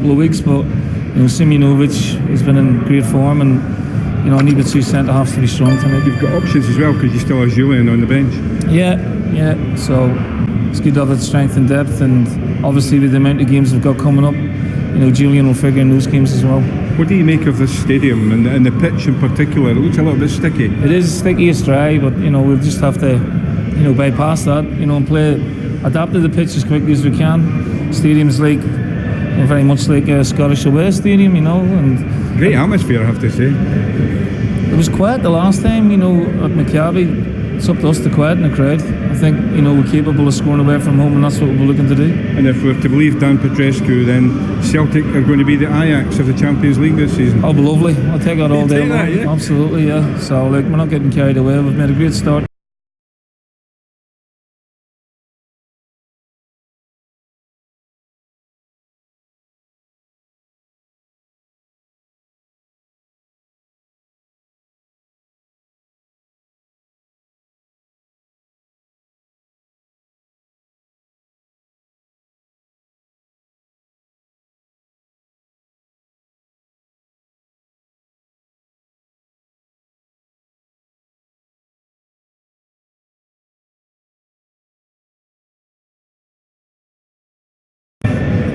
couple of weeks, but Simunovic has been in great form, and I need the two centre halves to be strong tonight. You've got options as well because you still have Julian on the bench. Yeah. So it's good to have that strength and depth, and obviously with the amount of games we've got coming up, Julian will figure in those games as well. What do you make of this stadium and the pitch in particular? It looks a little bit sticky. It is sticky, it's dry, but we'll just have to bypass that, and adapt to the pitch as quickly as we can. Stadium's like very much like a Scottish away stadium, and great atmosphere, I have to say. It was quiet the last time, at Maccabi. It's up to us to quieten the crowd. I think, we're capable of scoring away from home, and that's what we're looking to do. And if we're to believe Dan Petrescu, then Celtic are going to be the Ajax of the Champions League this season. Oh, lovely. I'll take that all day long. That, yeah? Absolutely, yeah. So, we're not getting carried away. We've made a great start.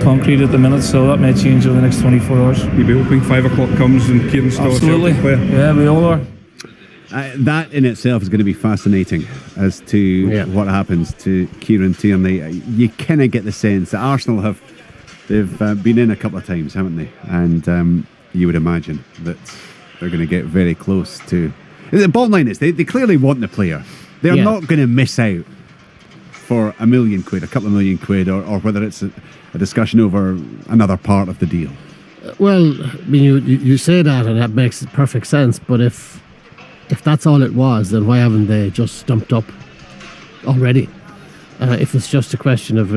Concrete at the minute, so that may change over the next 24 hours. You'll be hoping 5 o'clock comes and Kieran's still absolutely. A Celtic player. Yeah, we all are. That in itself is going to be fascinating as to what happens to Kieran Tierney. You kind of get the sense that Arsenal they've been in a couple of times, haven't they? And you would imagine that they're going to get very close to. The bottom line is they clearly want the player. They're not going to miss out for £1 million, a couple of £1 million, or whether it's a discussion over another part of the deal. Well, I mean, you say that, and that makes perfect sense. But if that's all it was, then why haven't they just stumped up already? If it's just a question of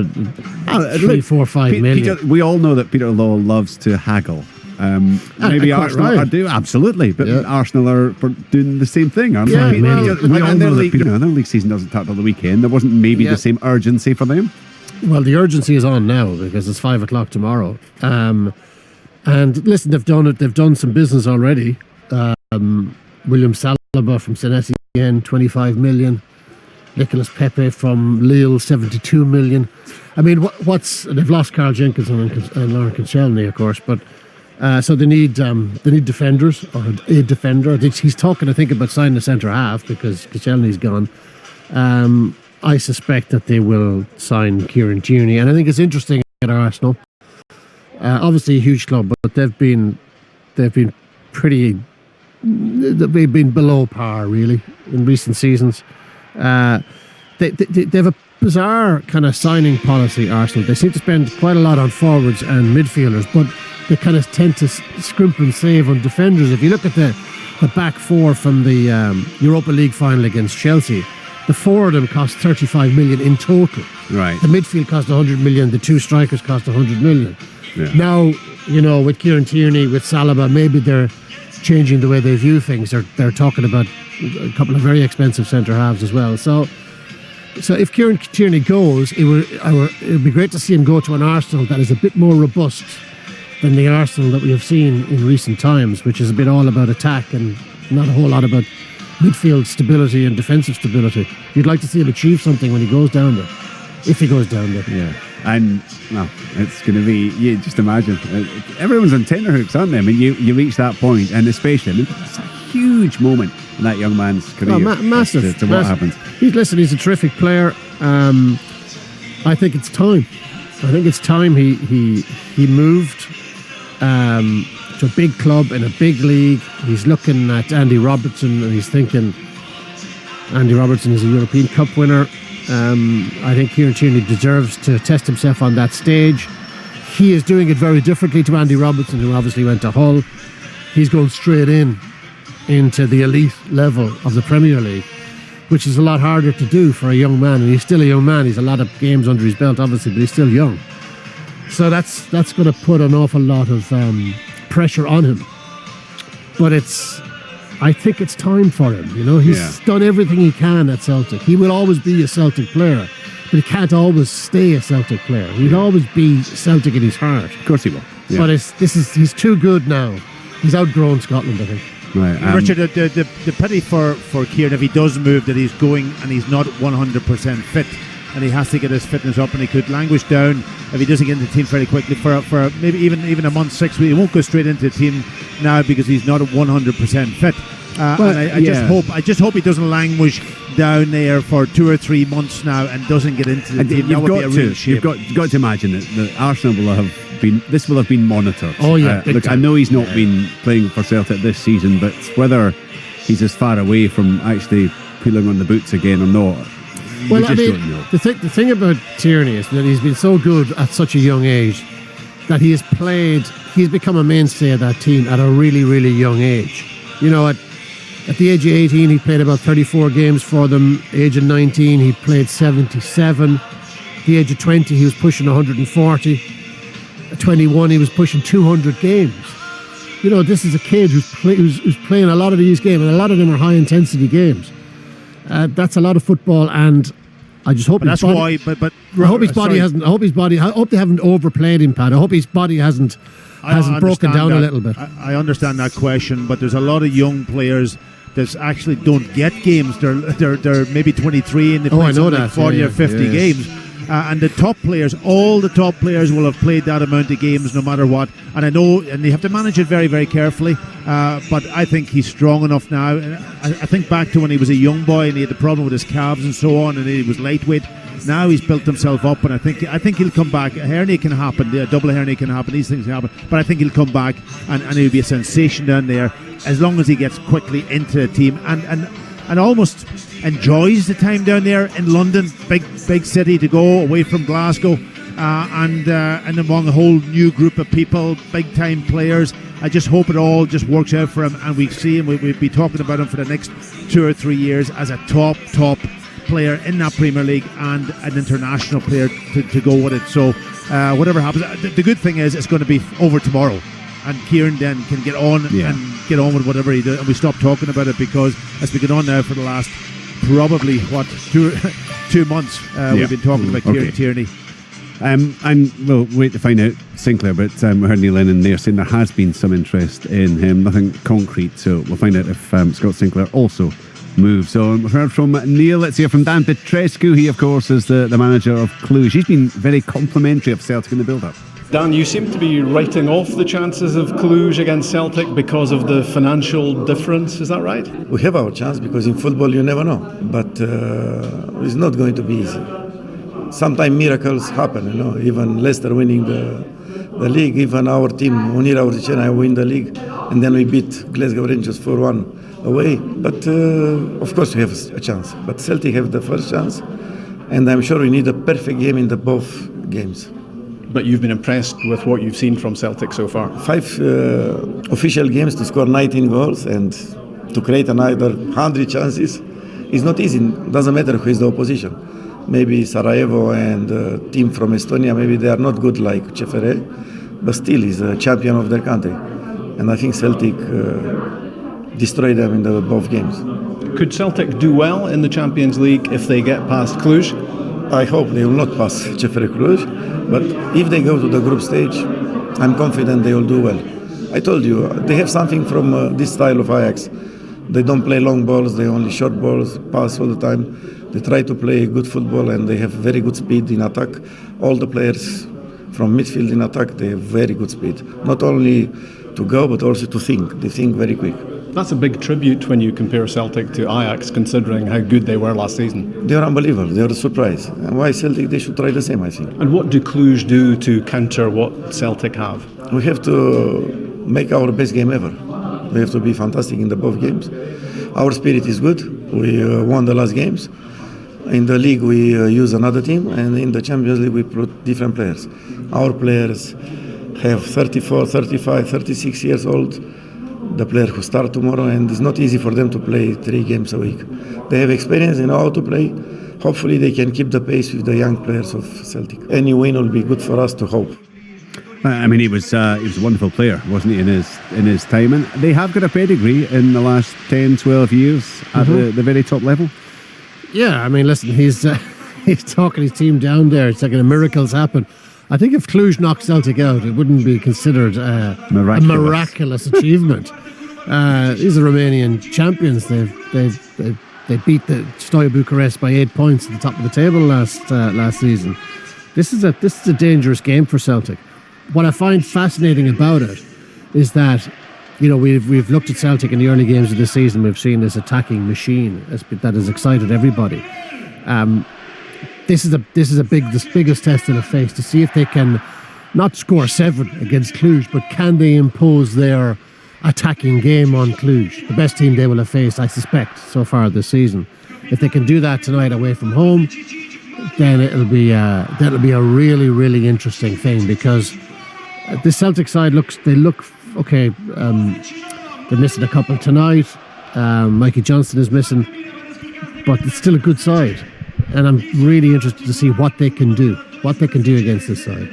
3, 4, 5 million. Peter, we all know that Peter Law loves to haggle. Maybe Arsenal are doing absolutely, but Arsenal are doing the same thing, aren't they? We all know that their league season doesn't start till the weekend. There wasn't maybe the same urgency for them. Well, the urgency is on now because it's 5 o'clock tomorrow. And listen, they've done it. They've done some business already. William Saliba from Saint Etienne, 25 million. Nicolas Pepe from Lille, 72 million. I mean, they've lost Carl Jenkinson and Lauren Koscielny, of course, but so they need defenders or a defender. He's talking, I think, about signing a centre half because Koscielny's gone. I suspect that they will sign Kieran Tierney, and I think it's interesting at Arsenal. Obviously, a huge club, but they've been below par really in recent seasons. They have a bizarre kind of signing policy, Arsenal. They seem to spend quite a lot on forwards and midfielders, but they kind of tend to scrimp and save on defenders. If you look at the back four from the Europa League final against Chelsea, the four of them cost 35 million in total. Right. The midfield cost 100 million. The two strikers cost 100 million. Yeah. Now, with Kieran Tierney, with Saliba, maybe they're changing the way they view things. They're talking about a couple of very expensive centre halves as well. So if Kieran Tierney goes, it would be great to see him go to an Arsenal that is a bit more robust than the Arsenal that we have seen in recent times, which is a bit all about attack and not a whole lot about midfield stability and defensive stability. You'd like to see him achieve something when he goes down there, if he goes down there. Yeah, and it's going to be, you just imagine, everyone's on tenterhooks, aren't they? I mean, you reach that point, and especially, I mean, it's a huge moment in that young man's career. Massive. To what happens. He's a terrific player. I think it's time. He moved to a big club in a big league. He's looking at Andy Robertson and he's thinking Andy Robertson is a European Cup winner. I think Kieran Tierney deserves to test himself on that stage. He is doing it very differently to Andy Robertson, who obviously went to Hull. He's going straight into the elite level of the Premier League, which is a lot harder to do for a young man. And he's still a young man. He's a lot of games under his belt, obviously, but he's still young. So that's going to put an awful lot of pressure on him. But I think it's time for him. He's done everything he can at Celtic. He will always be a Celtic player, but he can't always stay a Celtic player. He'll always be Celtic in his heart. Of course he will. But he's too good now. He's outgrown Scotland, I think. Right, Richard, the pity for Kieran, if he does move, that he's going and he's not 100% fit, and he has to get his fitness up, and he could languish down if he doesn't get into the team very quickly for maybe even a month, 6 weeks. He won't go straight into the team now because he's not 100% fit. And I just hope he doesn't languish down there for 2 or 3 months now and doesn't get into the team. That would be a real shame. You've got to imagine that Arsenal will have been monitored. Oh yeah, look, I know he's not been playing for Celtic this season, but whether he's as far away from actually pulling on the boots again or not, well, don't know. The thing about Tierney is that he's been so good at such a young age that he's become a mainstay of that team at a really, really young age. You know, at the age of 18, he played about 34 games for them. Age of 19, he played 77. At the age of 20, he was pushing 140. At 21, he was pushing 200 games. You know, this is a kid who's playing a lot of these games, and a lot of them are high-intensity games. That's a lot of football, and I just hope. I hope his body hasn't. I hope they haven't overplayed him, Pat. I hope his body hasn't broken down a little bit. I understand that question, but there's a lot of young players that actually don't get games. They're maybe 23 and they play like 40 or 50 games. And the top players, all the top players will have played that amount of games no matter what. And I know, and they have to manage it very, very carefully. But I think he's strong enough now. I think back to when he was a young boy and he had the problem with his calves and so on, and he was lightweight. Now he's built himself up, and I think he'll come back. A hernia can happen, a double hernia can happen, these things can happen. But I think he'll come back, and he'll be a sensation down there as long as he gets quickly into the team and almost enjoys the time down there in London, big city to go away from Glasgow, and among a whole new group of people, big time players. I just hope it all just works out for him, and we see him. We'll be talking about him for the next 2 or 3 years as a top player in that Premier League and an international player to go with it. So whatever happens, the good thing is it's going to be over tomorrow, and Kieran then can get on and get on with whatever he does, and we stop talking about it, because as we get on now for the last probably 2 months we've been talking about Kieran Tierney. And we'll wait to find out Sinclair, but we heard Neil Lennon there saying there has been some interest in him, nothing concrete, so we'll find out if Scott Sinclair also moves on. We've heard from Neil. Let's hear from Dan Petrescu. He, of course, is the manager of Cluj. He's been very complimentary of Celtic in the build-up. Dan, you seem to be writing off the chances of Cluj against Celtic because of the financial difference. Is that right? We have our chance, because in football you never know. But it's not going to be easy. Sometimes miracles happen, you know. Even Leicester winning the league, even our team, Unir Auricena, win the league, and then we beat Glasgow Rangers 4-1 away. But of course we have a chance. But Celtic have the first chance, and I'm sure we need a perfect game in the both games. But you've been impressed with what you've seen from Celtic so far? 5 official games to score 19 goals and to create another 100 chances is not easy. Doesn't matter who is the opposition. Maybe Sarajevo and a team from Estonia, maybe they are not good like CFR, but still is a champion of their country. And I think Celtic destroyed them in the both games. Could Celtic do well in the Champions League if they get past Cluj? I hope they will not pass CFR Cluj, but if they go to the group stage, I'm confident they will do well. I told you, they have something from this style of Ajax. They don't play long balls, they only short balls, pass all the time. They try to play good football, and they have very good speed in attack. All the players from midfield in attack, they have very good speed. Not only to go, but also to think. They think very quick. That's a big tribute when you compare Celtic to Ajax, considering how good they were last season. They are unbelievable. They are a surprise. And why Celtic? They should try the same, I think. And what do Cluj do to counter what Celtic have? We have to make our best game ever. We have to be fantastic in the both games. Our spirit is good. We won the last games. In the league, we use another team, and in the Champions League, we put different players. Our players have 34, 35, 36 years old. The players who start tomorrow, and it's not easy for them to play 3 games a week. They have experience, they know how to play. Hopefully, they can keep the pace with the young players of Celtic. Any win will be good for us to hope. I mean, he was a wonderful player, wasn't he, in his time? And they have got a pedigree in the last 10, 12 years at the very top level. Yeah, I mean, listen, he's talking his team down there. It's like miracles happen. I think if Cluj knocked Celtic out, it wouldn't be considered a miraculous achievement. These are Romanian champions. They beat the Steaua Bucharest by 8 points at the top of the table last season. This is a dangerous game for Celtic. What I find fascinating about it is that, you know, we've looked at Celtic in the early games of this season. We've seen this attacking machine that has excited everybody. This is the biggest test they'll face, to see if they can not score 7 against Cluj, but can they impose their attacking game on Cluj, the best team they will have faced, I suspect, so far this season. If they can do that tonight away from home, then that'll be a really, really interesting thing, because the Celtic side look okay. They're missing a couple tonight. Mikey Johnston is missing, but it's still a good side, and I'm really interested to see what they can do against this side.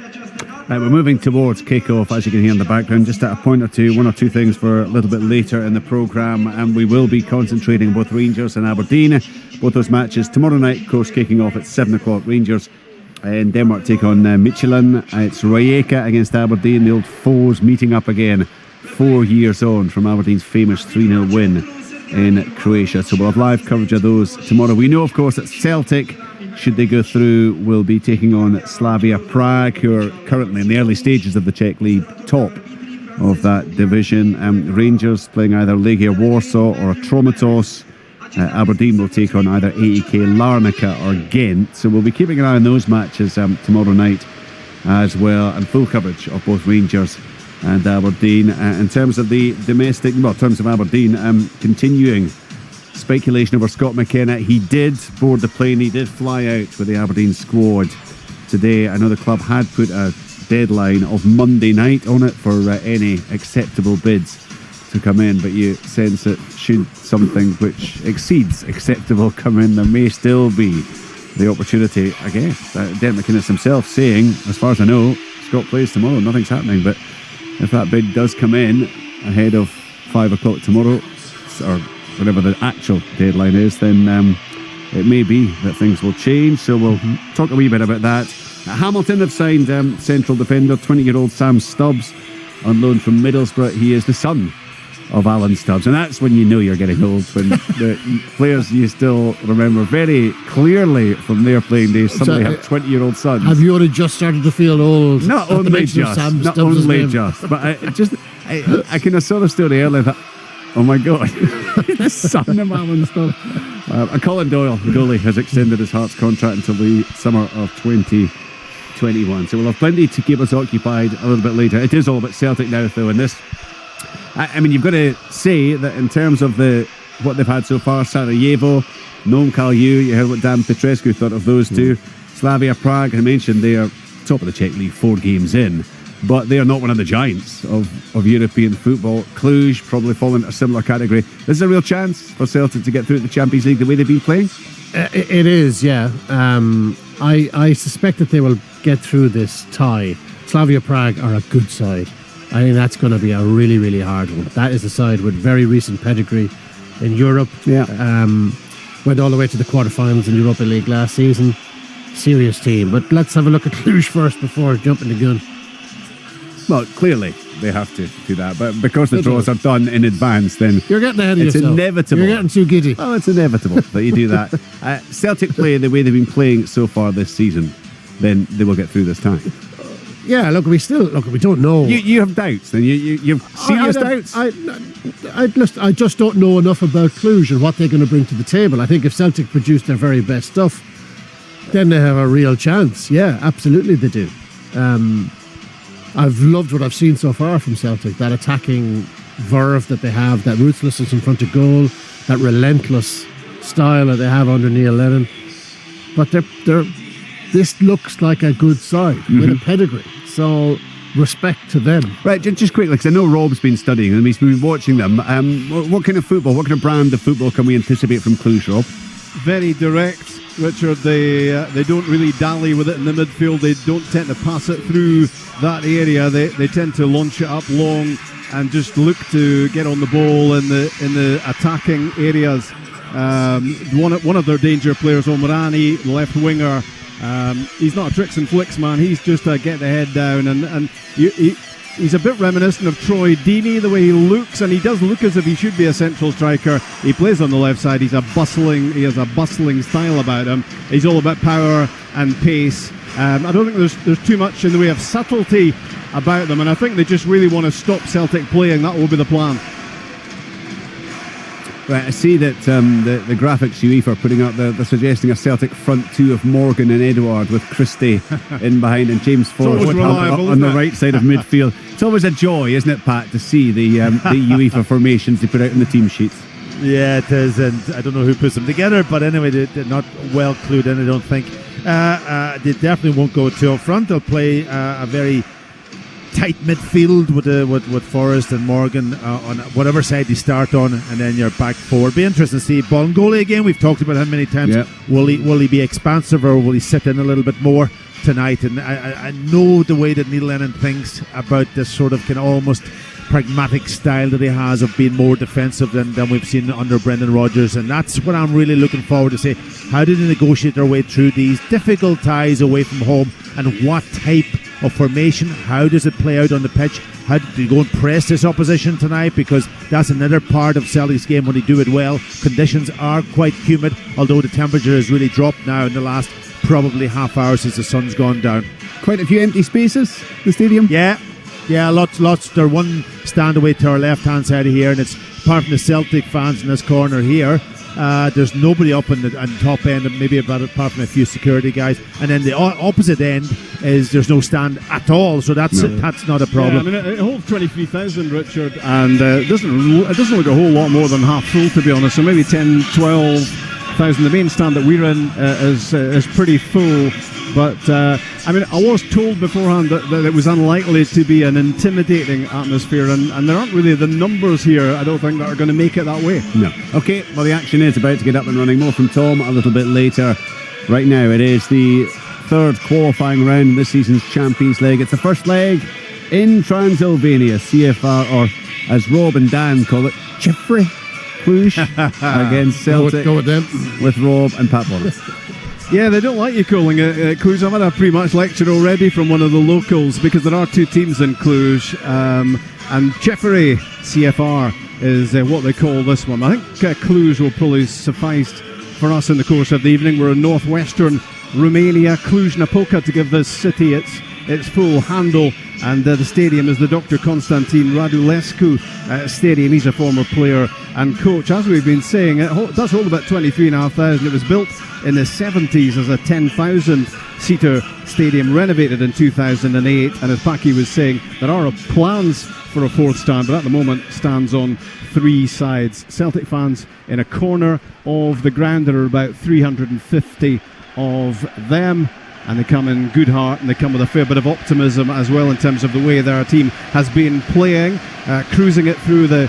Right, we're moving towards kick-off, as you can hear in the background. Just at a point or two, one or two things for a little bit later in the programme, and we will be concentrating on both Rangers and Aberdeen. Both those matches tomorrow night, of course, kicking off at 7 o'clock. Rangers in Denmark take on Midtjylland. It's Rijeka against Aberdeen, the old foes meeting up again 4 years on from Aberdeen's famous 3-0 win in Croatia. So we'll have live coverage of those tomorrow. We know, of course, that Celtic, should they go through, will be taking on Slavia Prague, who are currently in the early stages of the Czech League, top of that division. Rangers playing either Legia Warsaw or Atromitos. Aberdeen will take on either AEK Larnaca or Ghent. So we'll be keeping an eye on those matches tomorrow night as well, and full coverage of both Rangers and Aberdeen. In terms of the domestic, in terms of Aberdeen, continuing speculation over Scott McKenna. He did board the plane, he did fly out with the Aberdeen squad today. I know the club had put a deadline of Monday night on it for any acceptable bids to come in, but you sense that should something which exceeds acceptable come in, there may still be the opportunity, I guess. Derek McInnes himself saying, as far as I know, Scott plays tomorrow, nothing's happening, but if that bid does come in ahead of 5 o'clock tomorrow, or whatever the actual deadline is, then it may be that things will change. So we'll talk a wee bit about that. Hamilton have signed central defender 20-year-old Sam Stubbs on loan from Middlesbrough. He is the son of Alan Stubbs, and that's when you know you're getting old, when the players you still remember very clearly from their playing days suddenly have 20-year-old sons. Have you only just started to feel old? Not only just, but I kind of saw the story earlier that, oh my God, the son of Alan Stubbs. Colin Doyle, the goalie, has extended his Hearts contract until the summer of 2021. So we'll have plenty to keep us occupied a little bit later. It is all about Celtic now, though, and this, I mean, you've got to say that in terms of what they've had so far, Sarajevo, Nome Kalju, you heard what Dan Petrescu thought of those two. Slavia Prague, I mentioned, they are top of the Czech League 4 games in, but they are not one of the giants of European football. Cluj probably fall into a similar category. This is a real chance for Celtic to get through the Champions League the way they've been playing. It is, yeah. I suspect that they will get through this tie. Slavia Prague are a good side. I think that's going to be a really, really hard one. That is a side with very recent pedigree in Europe. Yeah. Went all the way to the quarterfinals in Europa League last season. Serious team. But let's have a look at Cluj first before jumping the gun. Well, clearly they have to do that, but because the draws are done in advance, then you're getting ahead of it's yourself. Inevitable. You're getting too giddy. Well, it's inevitable that you do that. Celtic play the way they've been playing so far this season, then they will get through this time. Yeah, we don't know. You have doubts, then you have serious doubts. I just don't know enough about Cluj and what they're going to bring to the table. I think if Celtic produce their very best stuff, then they have a real chance. Yeah, absolutely they do. I've loved what I've seen so far from Celtic. That attacking verve that they have, that ruthlessness in front of goal, that relentless style that they have under Neil Lennon. But this looks like a good side with a pedigree. So respect to them. Right, just quickly, because I know Rob's been studying them, he's been watching them. What kind of football, what kind of brand of football can we anticipate from Cluj, Rob? Very direct, Richard. They don't really dally with it in the midfield. They don't tend to pass it through that area. They tend to launch it up long and just look to get on the ball in the attacking areas. One of their danger players, Omrani, the left winger, He's not a tricks and flicks man. He's just a get the head down, and he's a bit reminiscent of Troy Deeney, the way he looks, and he does look as if he should be a central striker. He plays on the left side. He has a bustling style about him. He's all about power and pace. I don't think there's too much in the way of subtlety about them, and I think they just really want to stop Celtic playing. That will be the plan. Right, I see that the graphics UEFA are putting up, they're suggesting a Celtic front two of Morgan and Edouard with Christie in behind and James Forrest on the right side of midfield. It's always a joy, isn't it, Pat, to see the UEFA formations they put out in the team sheets. Yeah, it is, and I don't know who puts them together, but anyway, they're not well clued in, I don't think. They definitely won't go two up front. They'll play a very tight midfield with Forrest and Morgan on whatever side they start on, and then your back forward. Be interesting to see Bolingoli again. We've talked about him many times. Yep. Will he be expansive, or will he sit in a little bit more tonight? And I know the way that Neil Lennon thinks about this sort of kind of almost pragmatic style that he has of being more defensive than we've seen under Brendan Rodgers, and that's what I'm really looking forward to see. How do they negotiate their way through these difficult ties away from home, and what type of formation? How does it play out on the pitch? How do you go and press this opposition tonight? Because that's another part of Celtic's game when they do it well. Conditions are quite humid, although the temperature has really dropped now in the last probably half hour since the sun's gone down. Quite a few empty spaces, the stadium. Yeah, lots. There's one stand away to our left-hand side of here, and it's apart from the Celtic fans in this corner here. There's nobody up on the top end, and maybe apart from a few security guys. And then the opposite end is there's no stand at all, so that's not a problem. Yeah, I mean, it holds 23,000, Richard, and it doesn't look a whole lot more than half full, to be honest. So maybe 10, 12,000. The main stand that we're in is pretty full. But I mean, I was told beforehand that it was unlikely to be an intimidating atmosphere, and there aren't really the numbers here, I don't think, that are going to make it that way. No. Okay, well, the action is about to get up and running. More from Tom a little bit later. Right now, it is the third qualifying round in this season's Champions League. It's the first leg in Transylvania, CFR, or as Rob and Dan call it, Chifre Cluj against Celtic. Go with them. With Rob and Pat Bonner. Yeah, they don't like you calling it Cluj. I've had a pretty much lecture already from one of the locals, because there are two teams in Cluj, and Chefere CFR is what they call this one. I think Cluj will probably suffice for us in the course of the evening. We're in northwestern Romania, Cluj-Napoca, to give this city its full handle, and the stadium is the Dr. Constantine Radulescu Stadium. He's a former player and coach. As we've been saying, it does hold about 23,500. It was built in the 70s as a 10,000-seater stadium, renovated in 2008, and as Paki was saying, there are plans for a fourth stand, but at the moment stands on three sides. Celtic fans in a corner of the ground. There are about 350 of them, and they come in good heart, and they come with a fair bit of optimism as well in terms of the way their team has been playing, cruising it through the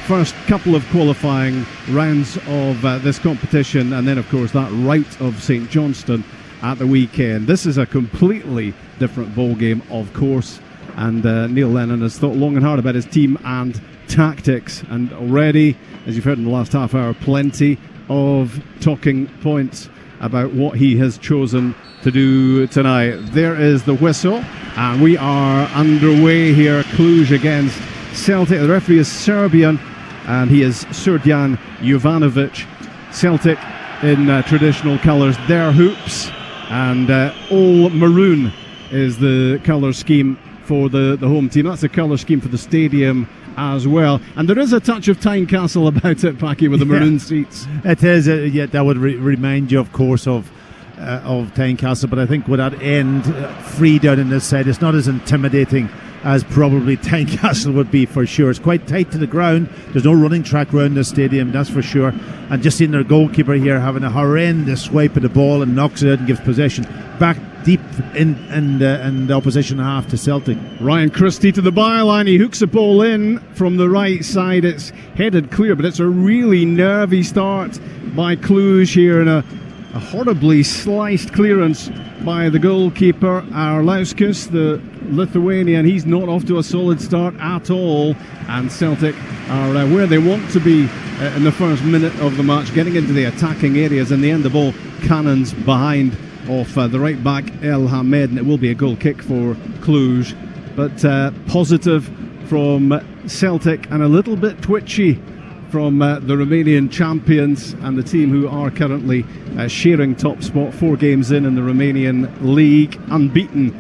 first couple of qualifying rounds of this competition, and then of course that rout of St Johnstone at the weekend. This is a completely different ball game, of course, and Neil Lennon has thought long and hard about his team and tactics, and already, as you've heard in the last half hour, plenty of talking points about what he has chosen to do tonight. There is the whistle, and we are underway here. Cluj against Celtic. The referee is Serbian, and he is Srdjan Jovanovic. Celtic in traditional colours, their hoops, and all maroon is the colour scheme for the home team. That's the colour scheme for the stadium as well, and there is a touch of Tynecastle about it, Paki, with the maroon seats. It is, that would remind you, of course, of Tynecastle, but I think with that end free down in this side, it's not as intimidating as probably Tynecastle would be, for sure. It's quite tight to the ground. There's no running track around the stadium, that's for sure. And just seeing their goalkeeper here having a horrendous swipe at the ball and knocks it out and gives possession back deep in the opposition half to Celtic. Ryan Christie to the byline. He hooks the ball in from the right side. It's headed clear, but it's a really nervy start by Cluj here, in a horribly sliced clearance by the goalkeeper Arlauskas, the Lithuanian. He's not off to a solid start at all, and Celtic are where they want to be in the first minute of the match, getting into the attacking areas. In the end, the ball cannons behind off the right back El Hamed, and it will be a goal kick for Cluj. But positive from Celtic and a little bit twitchy from the Romanian champions and the team who are currently sharing top spot, 4 games in the Romanian league, unbeaten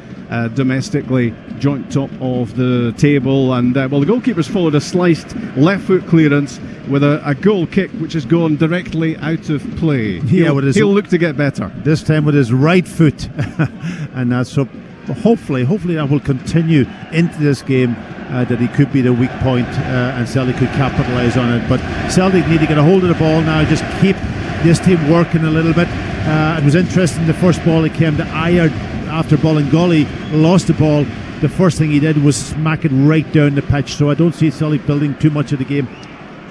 domestically, joint top of the table. And the goalkeepers followed a sliced left foot clearance with a goal kick which has gone directly out of play. He'll look to get better this time with his right foot. And so hopefully that will continue into this game, that he could be the weak point, and Celtic could capitalise on it. But Celtic need to get a hold of the ball now, just keep this team working a little bit. It was interesting, the first ball that came to Ayer after Bolingoli lost the ball, the first thing he did was smack it right down the pitch. So I don't see Celtic building too much of the game.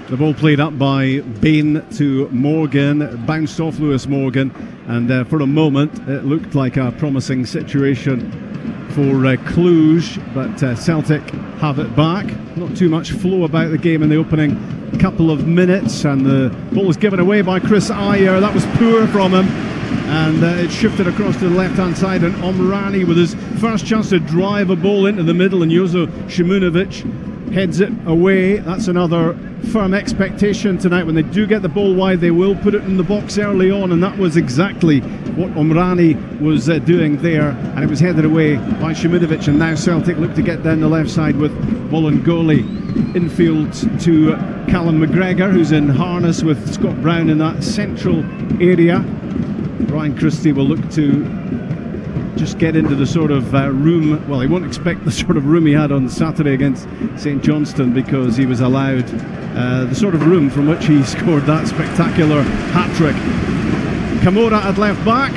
The ball played up by Bain to Morgan, bounced off Lewis Morgan, and for a moment it looked like a promising situation for Cluj, but Celtic have it back. Not too much flow about the game in the opening couple of minutes, and the ball was given away by Chris Ayer. That was poor from him, and it shifted across to the left hand side, and Omrani with his first chance to drive a ball into the middle, and Jozo Shimunovic heads it away. That's another firm expectation tonight. When they do get the ball wide, they will put it in the box early on, and that was exactly what Omrani was doing there, and it was headed away by Shimunovic. And now Celtic look to get down the left side with Bolingoli. Infield to Callum McGregor, who's in harness with Scott Brown in that central area. Ryan Christie will look to just get into the sort of room. Well, he won't expect the sort of room he had on Saturday against St Johnstone, because he was allowed the sort of room from which he scored that spectacular hat-trick. Camora at left back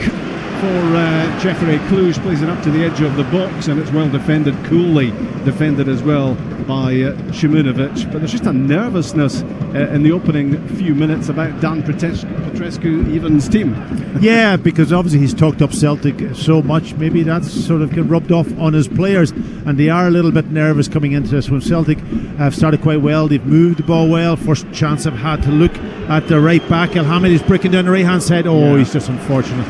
for Jeffrey Cluj, plays it up to the edge of the box, and it's well defended, coolly defended as well by Shimunovic. But there's just a nervousness in the opening few minutes about Dan Petrescu-Evan's team. Yeah, because obviously he's talked up Celtic so much, maybe that's sort of rubbed off on his players, and they are a little bit nervous coming into this one. Celtic have started quite well, they've moved the ball well. First chance I've had to look at the right back, El Hamed is breaking down the right hand side. He's just unfortunate.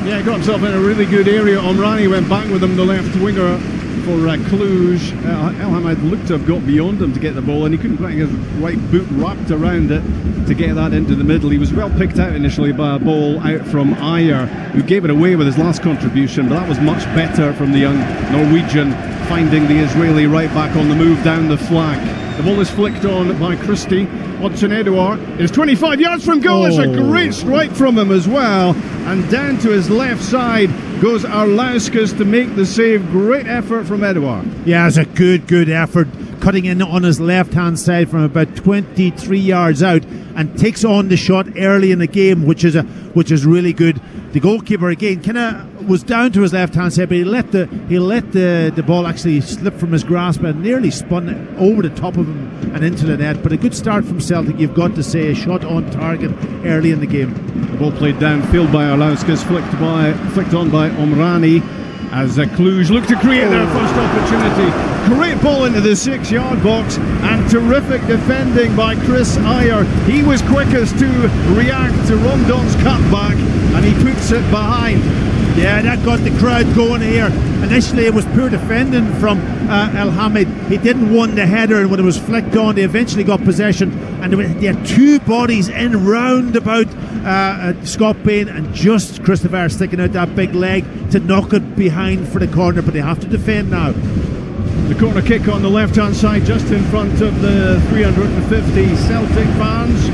Yeah, he got himself in a really good area. Omrani went back with him, the left winger for Cluj. El Hamed looked to have got beyond him to get the ball, and he couldn't quite get his right boot wrapped around it to get that into the middle. He was well picked out initially by a ball out from Ayer, who gave it away with his last contribution, but that was much better from the young Norwegian, finding the Israeli right back on the move down the flank. The ball is flicked on by Christie. Odson Edouard is 25 yards from goal. It's a great strike from him as well. And down to his left side goes Arlauskas to make the save. Great effort from Edouard. Yeah, it's a good effort. Cutting in on his left-hand side from about 23 yards out, and takes on the shot early in the game, which is really good. The goalkeeper again kind of was down to his left-hand side, but he let the ball actually slip from his grasp and nearly spun over the top of him and into the net. But a good start from Celtic, you've got to say. A shot on target early in the game. The ball played downfield by Arlauskas, flicked on by Omrani, as Cluj look to create their first opportunity. Great ball into the 6-yard box, and terrific defending by Chris Ayer. He was quickest to react to Rondon's cutback, and he puts it behind. Yeah, that got the crowd going here. Initially it was poor defending from El Hamed. He didn't want the header, and when it was flicked on, they eventually got possession, and they had two bodies in round about Scott Bain, and just Christopher sticking out that big leg to knock it behind for the corner, but they have to defend now. The corner kick on the left hand side, just in front of the 350 Celtic fans.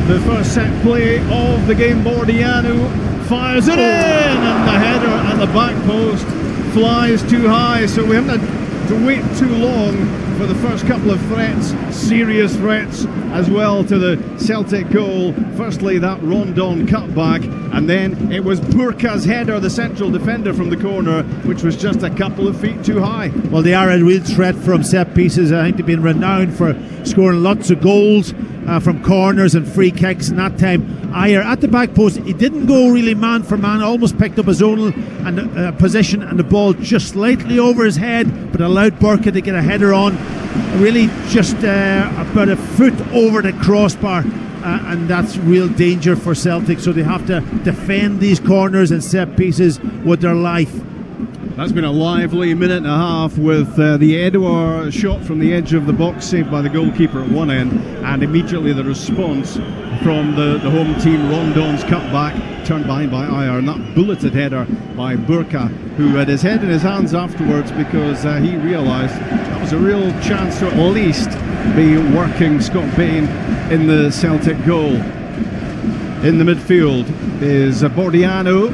The first set play of the game. Bordianu fires it in, and the header at the back post flies too high, so we haven't had to wait too long for the first couple of threats, serious threats as well to the Celtic goal. Firstly that Rondon cutback, and then it was Burka's header, the central defender from the corner, which was just a couple of feet too high. Well, they are a real threat from set pieces. I think they've been renowned for scoring lots of goals from corners and free kicks, and that time Ayer at the back post, he didn't go really man for man, almost picked up his own position, and the ball just slightly over his head, but allowed Burka to get a header on, really just about a foot over the crossbar. and that's real danger for Celtic. So they have to defend these corners and set pieces with their life. That's been a lively minute and a half with the Edouard shot from the edge of the box saved by the goalkeeper at one end, and immediately the response from the home team. Rondon's cut back, turned behind by Ayer, and that bulleted header by Burka, who had his head in his hands afterwards because he realised that was a real chance to at least be working Scott Bain in the Celtic goal. In the midfield is Bordiano,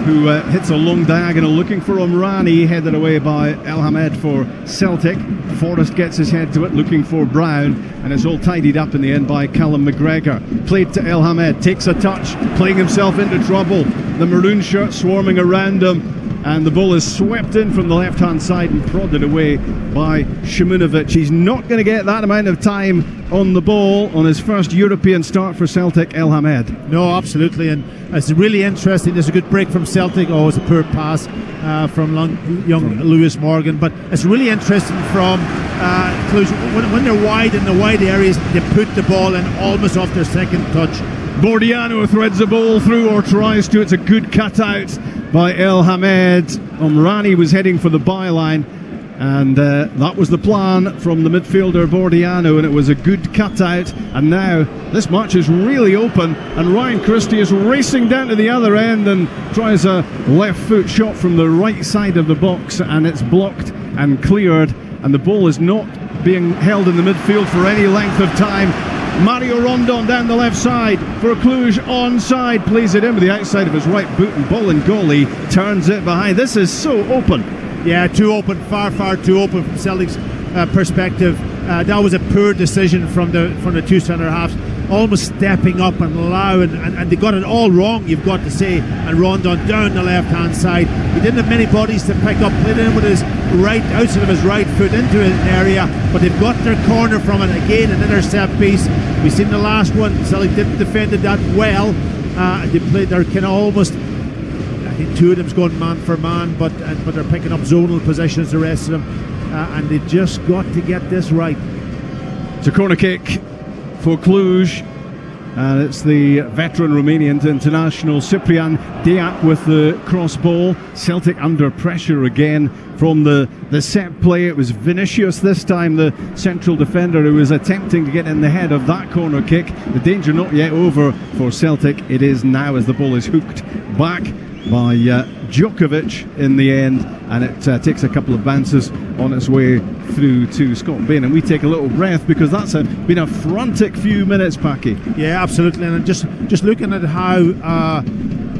who hits a long diagonal looking for Omrani, headed away by El Hamed for Celtic. Forrest gets his head to it looking for Brown, and it's all tidied up in the end by Callum McGregor. Played to El Hamed, takes a touch, playing himself into trouble. The maroon shirt swarming around him, and the ball is swept in from the left-hand side and prodded away by Shimunovic. He's not going to get that amount of time on the ball on his first European start for Celtic, El Hamed. No, absolutely, and it's really interesting. There's a good break from Celtic. Oh, it's a poor pass from young Lewis Morgan, but it's really interesting from Cluj. When they're wide in the wide areas, they put the ball in almost off their second touch. Bordiano threads the ball through, or tries to. It's a good cutout by El Hamed. Omrani was heading for the byline, and that was the plan from the midfielder Bordiano, and it was a good cutout. And now this match is really open, and Ryan Christie is racing down to the other end and tries a left foot shot from the right side of the box, and it's blocked and cleared, and the ball is not being held in the midfield for any length of time. Mario Rondon down the left side for Cluj, onside, plays it in with the outside of his right boot, and ball and goalie turns it behind. This is so open. Yeah, too open, far too open from Celtic's perspective. That was a poor decision from the two centre halves, almost stepping up and allowing, and they got it all wrong, you've got to say. And Rondon down the left hand side, he didn't have many bodies to pick up, played in with his right outside of his right foot into an area, but they've got their corner from it again, an intercept piece. We've seen the last one, Celtic didn't defend it that well. They played their kind of almost, I think two of them's going man for man, but they're picking up zonal positions, the rest of them, and they've just got to get this right. It's a corner kick for Cluj, and it's the veteran Romanian international Ciprian Deac with the cross ball. Celtic under pressure again from the set play. It was Vinicius this time, the central defender, who was attempting to get in the head of that corner kick. The danger not yet over for Celtic. It is now, as the ball is hooked back by Djokovic in the end, and it takes a couple of bounces on its way through to Scott Bain, and we take a little breath because that's been a frantic few minutes, Packy. Yeah, absolutely, and just looking at how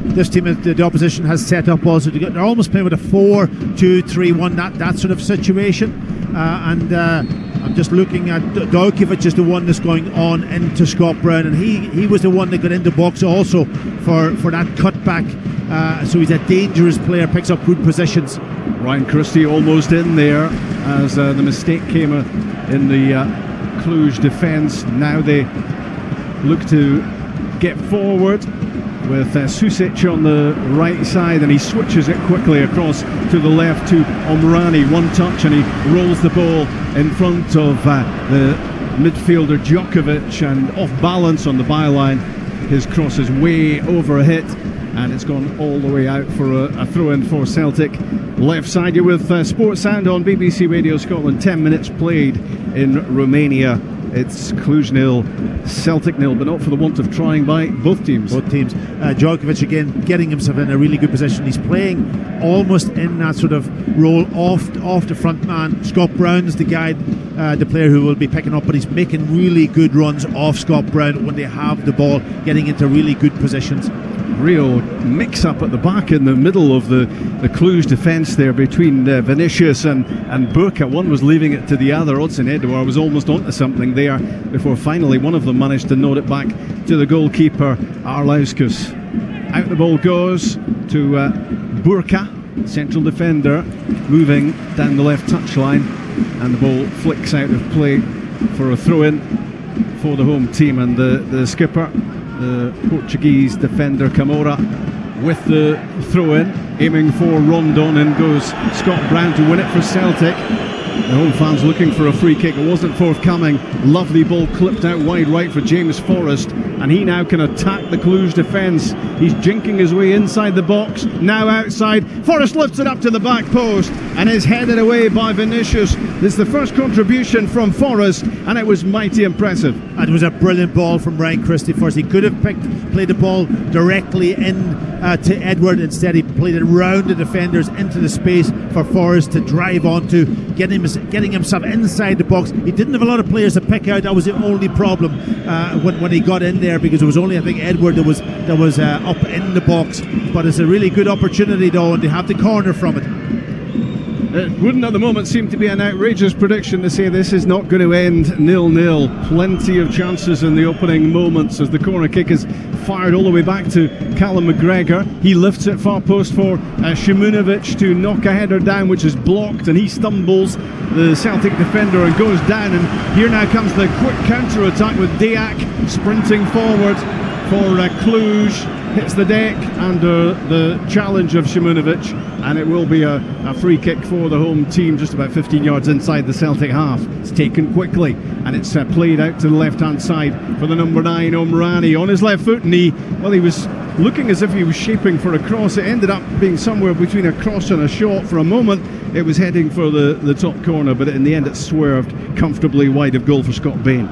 this team, the opposition, has set up also, they're almost playing with a 4-2-3-1, that sort of situation, and I'm just looking at Djokovic is the one that's going on into Scott Brown, and he was the one that got into box also for that cutback. So he's a dangerous player, picks up good positions. Ryan Christie almost in there as the mistake came in the Cluj defence. Now they look to get forward with Susic on the right side, and he switches it quickly across to the left to Omrani. One touch and he rolls the ball in front of the midfielder Djokovic, and off balance on the byline. His cross is way over a hit, and it's gone all the way out for a throw-in for Celtic. Left side, you're with Sports Sound on BBC Radio Scotland. 10 minutes played in Romania. It's Cluj 0, Celtic 0, but not for the want of trying by both teams. Djokovic again getting himself in a really good position. He's playing almost in that sort of role off the front man. Scott Brown's the guy, the player who will be picking up, but he's making really good runs off Scott Brown when they have the ball, getting into really good positions. Real mix-up at the back in the middle of the Cluj defence there between Vinicius and Burka. One was leaving it to the other. Odson Edouard was almost onto something there before finally one of them managed to note it back to the goalkeeper, Arlauskas. Out the ball goes to Burka, central defender, moving down the left touchline, and the ball flicks out of play for a throw-in for the home team, and the skipper, the Portuguese defender Camora, with the throw-in, aiming for Rondon, and goes Scott Brown to win it for Celtic. The home fans looking for a free kick. It wasn't forthcoming. Lovely ball clipped out wide right for James Forrest, and he now can attack the Cluj defence. He's jinking his way inside the box, now outside. Forrest lifts it up to the back post and is headed away by Vinicius. This is the first contribution from Forrest, and it was mighty impressive. And it was a brilliant ball from Ryan Christie first. He could have played the ball directly in to Edward. Instead, he played it round the defenders into the space for Forrest to drive onto, getting himself inside the box. He didn't have a lot of players to pick out. That was the only problem when he got in there, because it was only, I think, Edward that was up in the box. But it's a really good opportunity though, and they have the corner from it. It wouldn't at the moment seem to be an outrageous prediction to say this is not going to end 0-0. Plenty of chances in the opening moments as the corner kick is fired all the way back to Callum McGregor. He lifts it far post for Shimunovic to knock a header down, which is blocked, and he stumbles, the Celtic defender, and goes down. And here now comes the quick counter-attack with Diak sprinting forward for Cluj. Hits the deck under the challenge of Shimunovic, and it will be a free kick for the home team just about 15 yards inside the Celtic half. It's taken quickly, and it's played out to the left-hand side for the number 9, Omrani, on his left foot, and he was looking as if he was shaping for a cross. It ended up being somewhere between a cross and a shot. For a moment it was heading for the top corner, but in the end it swerved comfortably wide of goal for Scott Bain.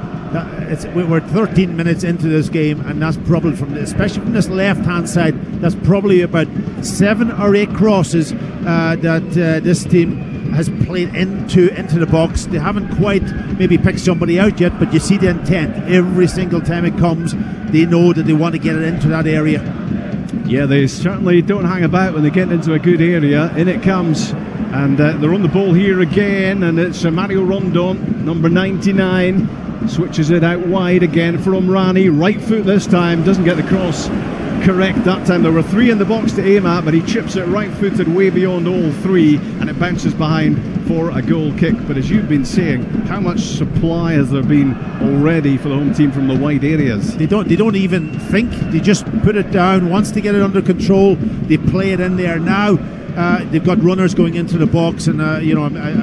We're 13 minutes into this game, and that's probably especially from this left-hand side, that's probably about 7 or 8 crosses that this team has played into the box. They haven't quite maybe picked somebody out yet, but you see the intent. Every single time it comes, they know that they want to get it into that area. Yeah, they certainly don't hang about when they get into a good area. In it comes, and they're on the ball here again, and it's Mario Rondon, number 99. Switches it out wide again for Omrani. Right foot this time, doesn't get the cross correct that time. There were 3 in the box to aim at, but he chips it right-footed way beyond all 3, and it bounces behind for a goal kick. But as you've been saying, how much supply has there been already for the home team from the wide areas? They don't even think. They just put it down. Once they get it under control, they play it in there. Now they've got runners going into the box, and I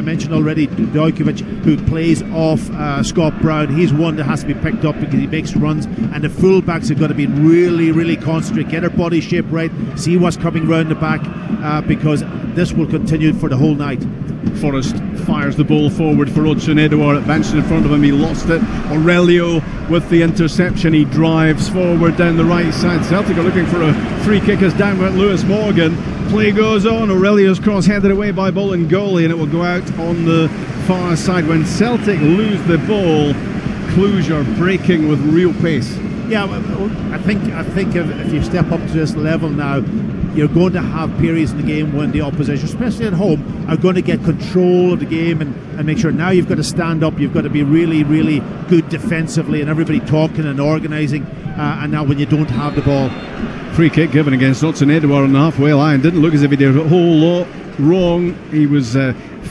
mentioned already Dojkovic, who plays off Scott Brown. He's one that has to be picked up because he makes runs, and the fullbacks have got to be really, really concentrate, get their body shape right, see what's coming round the back, because this will continue for the whole night. Forrest fires the ball forward for Odson Edouard. It bounced in front of him, he lost it. Aurelio with the interception, he drives forward down the right side. Celtic are looking for a free kick as down went Lewis Morgan. Play goes on. Aurelio's cross headed away by Bolingoli, and it will go out on the far side. When Celtic lose the ball, Cluj are breaking with real pace. Yeah, I think if you step up to this level now, you're going to have periods in the game when the opposition, especially at home, are going to get control of the game and make sure now you've got to stand up, you've got to be really, really good defensively, and everybody talking and organising, and now when you don't have the ball. Free kick given against Odson Edouard on the halfway line. Didn't look as if he did a whole lot wrong. He was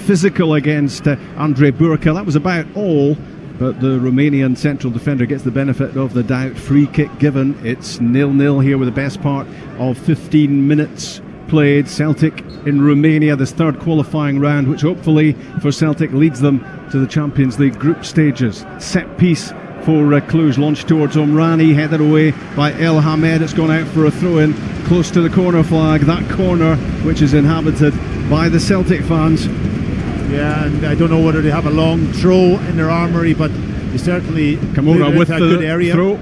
physical against Andre Burka. That was about all, but the Romanian central defender gets the benefit of the doubt. Free kick given. It's 0-0 here with the best part of 15 minutes played. Celtic in Romania, this third qualifying round, which hopefully for Celtic leads them to the Champions League group stages. Set piece for Cluj, launched towards Omrani, headed away by El Hamed. It's gone out for a throw-in close to the corner flag. That corner, which is inhabited by the Celtic fans. Yeah, and I don't know whether they have a long throw in their armoury, but they certainly Camora with a the good area. Throw.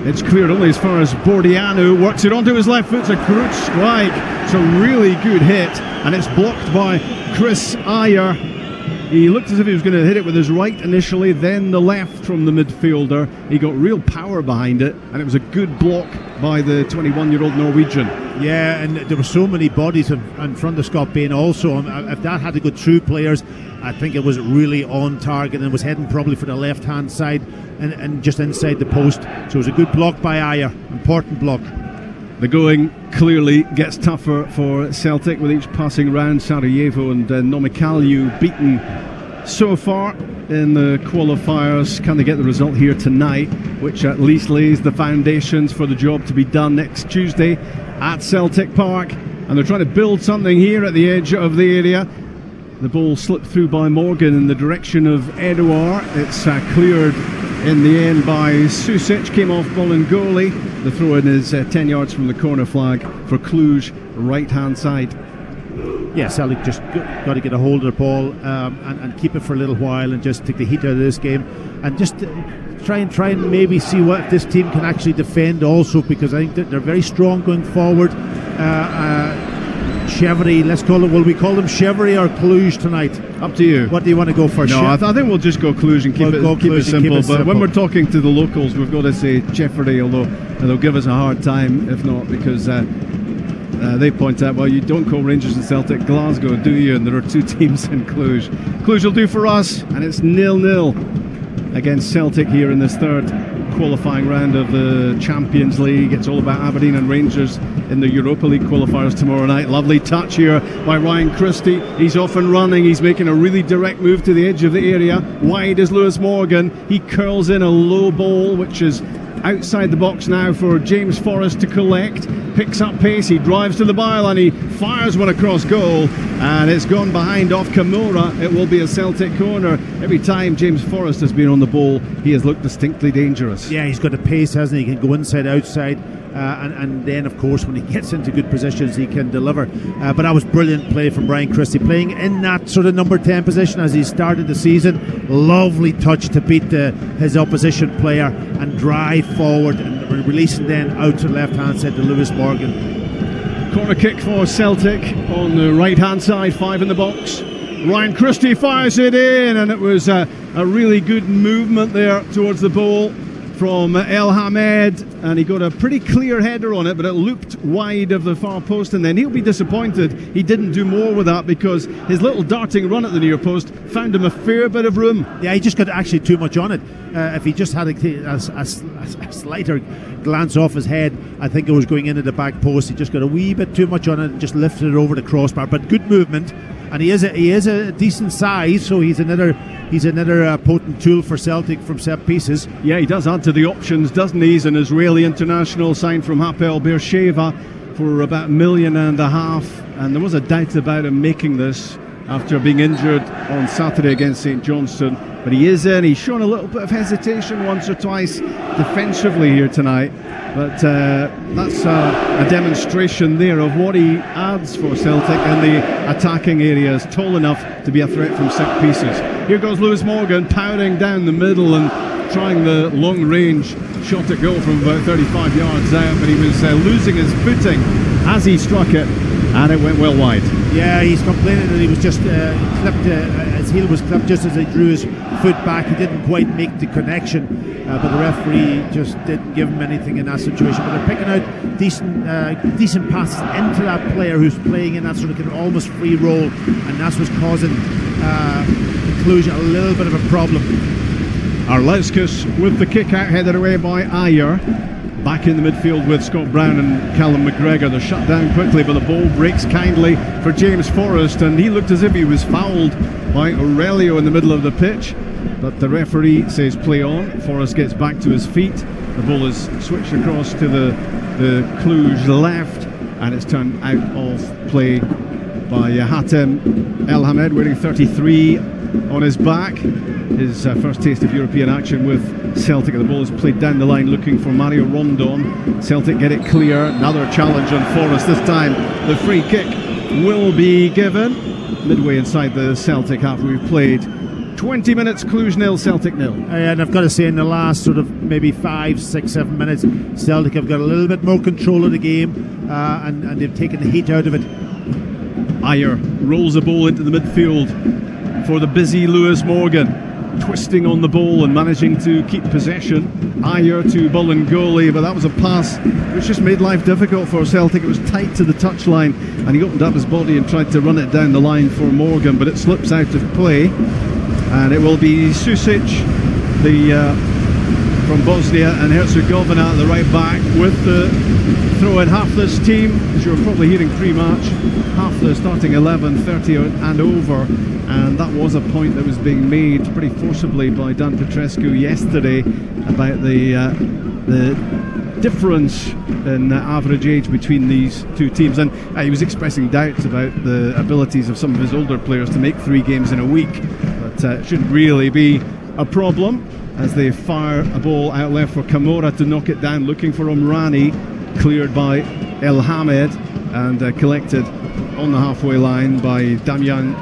It's cleared only as far as Bordianu, works it onto his left foot. It's a crude strike. It's a really good hit, and it's blocked by Chris Ayer. He looked as if he was going to hit it with his right initially, then the left from the midfielder. He got real power behind it, and it was a good block by the 21-year-old Norwegian. Yeah, and there were so many bodies in front of Scott Bain also. If that had to go through players, I think it was really on target and was heading probably for the left-hand side and just inside the post. So it was a good block by Ayer, important block. The going clearly gets tougher for Celtic with each passing round. Sarajevo and Nomikalu beaten so far in the qualifiers. Can they get the result here tonight, which at least lays the foundations for the job to be done next Tuesday at Celtic Park? And they're trying to build something here at the edge of the area. The ball slipped through by Morgan in the direction of Edouard. It's cleared in the end by Susic, came off Bolingoli. The throw-in is 10 yards from the corner flag for Cluj, right-hand side. Yeah, Celtic just got to get a hold of the ball and keep it for a little while and just take the heat out of this game and just try and maybe see what this team can actually defend also, because I think that they're very strong going forward. Chevrolet, let's call it. Will we call them Chevrolet or Cluj tonight? Up to you. What do you want to go for? No, I think we'll just go Cluj and keep it simple. But when we're talking to the locals, we've got to say Chevrolet, although they'll give us a hard time if not, because they point out, well, you don't call Rangers and Celtic Glasgow, do you? And there are two teams in Cluj. Cluj will do for us, and it's 0-0 against Celtic here in this third qualifying round of the Champions League. It's all about Aberdeen and Rangers in the Europa League qualifiers tomorrow night. Lovely touch here by Ryan Christie. He's off and running. He's making a really direct move to the edge of the area. Wide is Lewis Morgan. He curls in a low ball, which is outside the box now for James Forrest to collect. Picks up pace, he drives to the byline, he fires one across goal, and it's gone behind off Kimura. It will be a Celtic corner. Every time James Forrest has been on the ball, he has looked distinctly dangerous. Yeah, he's got the pace, hasn't he? He can go inside, outside, and then of course when he gets into good positions he can deliver. But that was brilliant play from Brian Christie, playing in that sort of number 10 position as he started the season. Lovely touch to beat his opposition player and drive forward, and releasing then out to the left hand side to Lewis Morgan. Corner kick for Celtic on the right hand side, 5 in the box. Ryan Christie fires it in, and it was a really good movement there towards the ball from El Hamed, and he got a pretty clear header on it, but it looped wide of the far post, and then he'll be disappointed he didn't do more with that, because his little darting run at the near post found him a fair bit of room. Yeah, he just got actually too much on it. If he just had a slighter glance off his head, I think it was going into the back post. He just got a wee bit too much on it and just lifted it over the crossbar. But good movement, and he is a decent size, so he's another potent tool for Celtic from set pieces. Yeah, he does add to the options, doesn't he? He's an Israeli international signed from Hapoel Beersheva for about $1.5 million, and there was a doubt about him making this after being injured on Saturday against St Johnstone, but he is in. He's shown a little bit of hesitation once or twice defensively here tonight, but that's a demonstration there of what he adds for Celtic in the attacking areas. Tall enough to be a threat from set pieces. Here goes Lewis Morgan powering down the middle and trying the long range shot at goal from about 35 yards out, but he was losing his footing as he struck it, and it went well wide. Yeah, he's complaining that he was just clipped, his heel was clipped just as he drew his foot back. He didn't quite make the connection, but the referee just didn't give him anything in that situation. But they're picking out decent passes into that player who's playing in that sort of almost free role, and that's what's causing Cluj a little bit of a problem. Arlauskas with the kick out, headed away by Ayer. Back in the midfield with Scott Brown and Callum McGregor. They're shut down quickly, but the ball breaks kindly for James Forrest, and he looked as if he was fouled by Aurelio in the middle of the pitch, but the referee says play on. Forrest gets back to his feet. The ball is switched across to the Cluj left, and it's turned out of play by Hatem El Hamed, wearing 33 on his back. His first taste of European action with Celtic, and the ball is played down the line looking for Mario Rondon. Celtic get it clear. Another challenge on Forrest. This time the free kick will be given midway inside the Celtic half. We've played 20 minutes, Cluj 0, Celtic 0. And I've got to say, in the last sort of maybe 5, 6, 7 minutes, Celtic have got a little bit more control of the game, and they've taken the heat out of it. Ayer rolls the ball into the midfield for the busy Lewis Morgan, twisting on the ball and managing to keep possession. Ayer to Bolingoli, but that was a pass which just made life difficult for Celtic. It was tight to the touchline, and he opened up his body and tried to run it down the line for Morgan, but it slips out of play, and it will be Susic, the from Bosnia and Herzegovina at the right back with the throw-in. Half this team, as you were probably hearing pre-match, half the starting 11, 30 and over, and that was a point that was being made pretty forcibly by Dan Petrescu yesterday about the difference in average age between these two teams, and he was expressing doubts about the abilities of some of his older players to make 3 games in a week, but it shouldn't really be a problem as they fire a ball out left for Camora to knock it down, looking for Omrani, cleared by El Hamed and collected on the halfway line by Damjan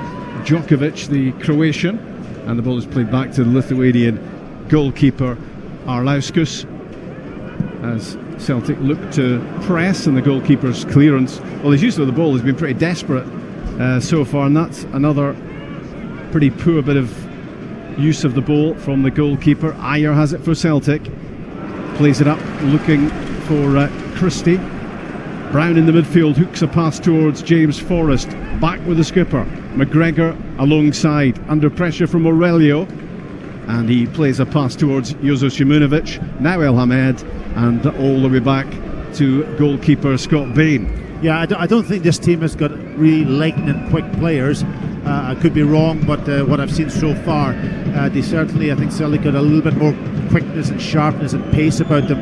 Djokovic, the Croatian, and the ball is played back to the Lithuanian goalkeeper Arlauskas as Celtic look to press, and the goalkeeper's clearance, well, his use of the ball has been pretty desperate so far, and that's another pretty poor bit of use of the ball from the goalkeeper. Ayer has it for Celtic, plays it up looking for Christie. Brown in the midfield hooks a pass towards James Forrest, back with the skipper McGregor alongside, under pressure from Aurelio, and he plays a pass towards Jozo Simunovic, now El Hamed, and all the way back to goalkeeper Scott Bain. Yeah, I don't think this team has got really lightning quick players. I could be wrong, but what I've seen so far, they certainly, I think Celtic got a little bit more quickness and sharpness and pace about them.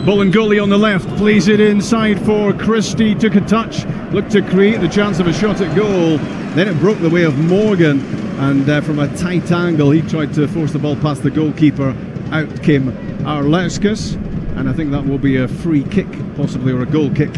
Bolingoli on the left plays it inside for Christie, took a touch, looked to create the chance of a shot at goal, then it broke the way of Morgan, and from a tight angle he tried to force the ball past the goalkeeper. Out came Arlauskas, and I think that will be a free kick possibly, or a goal kick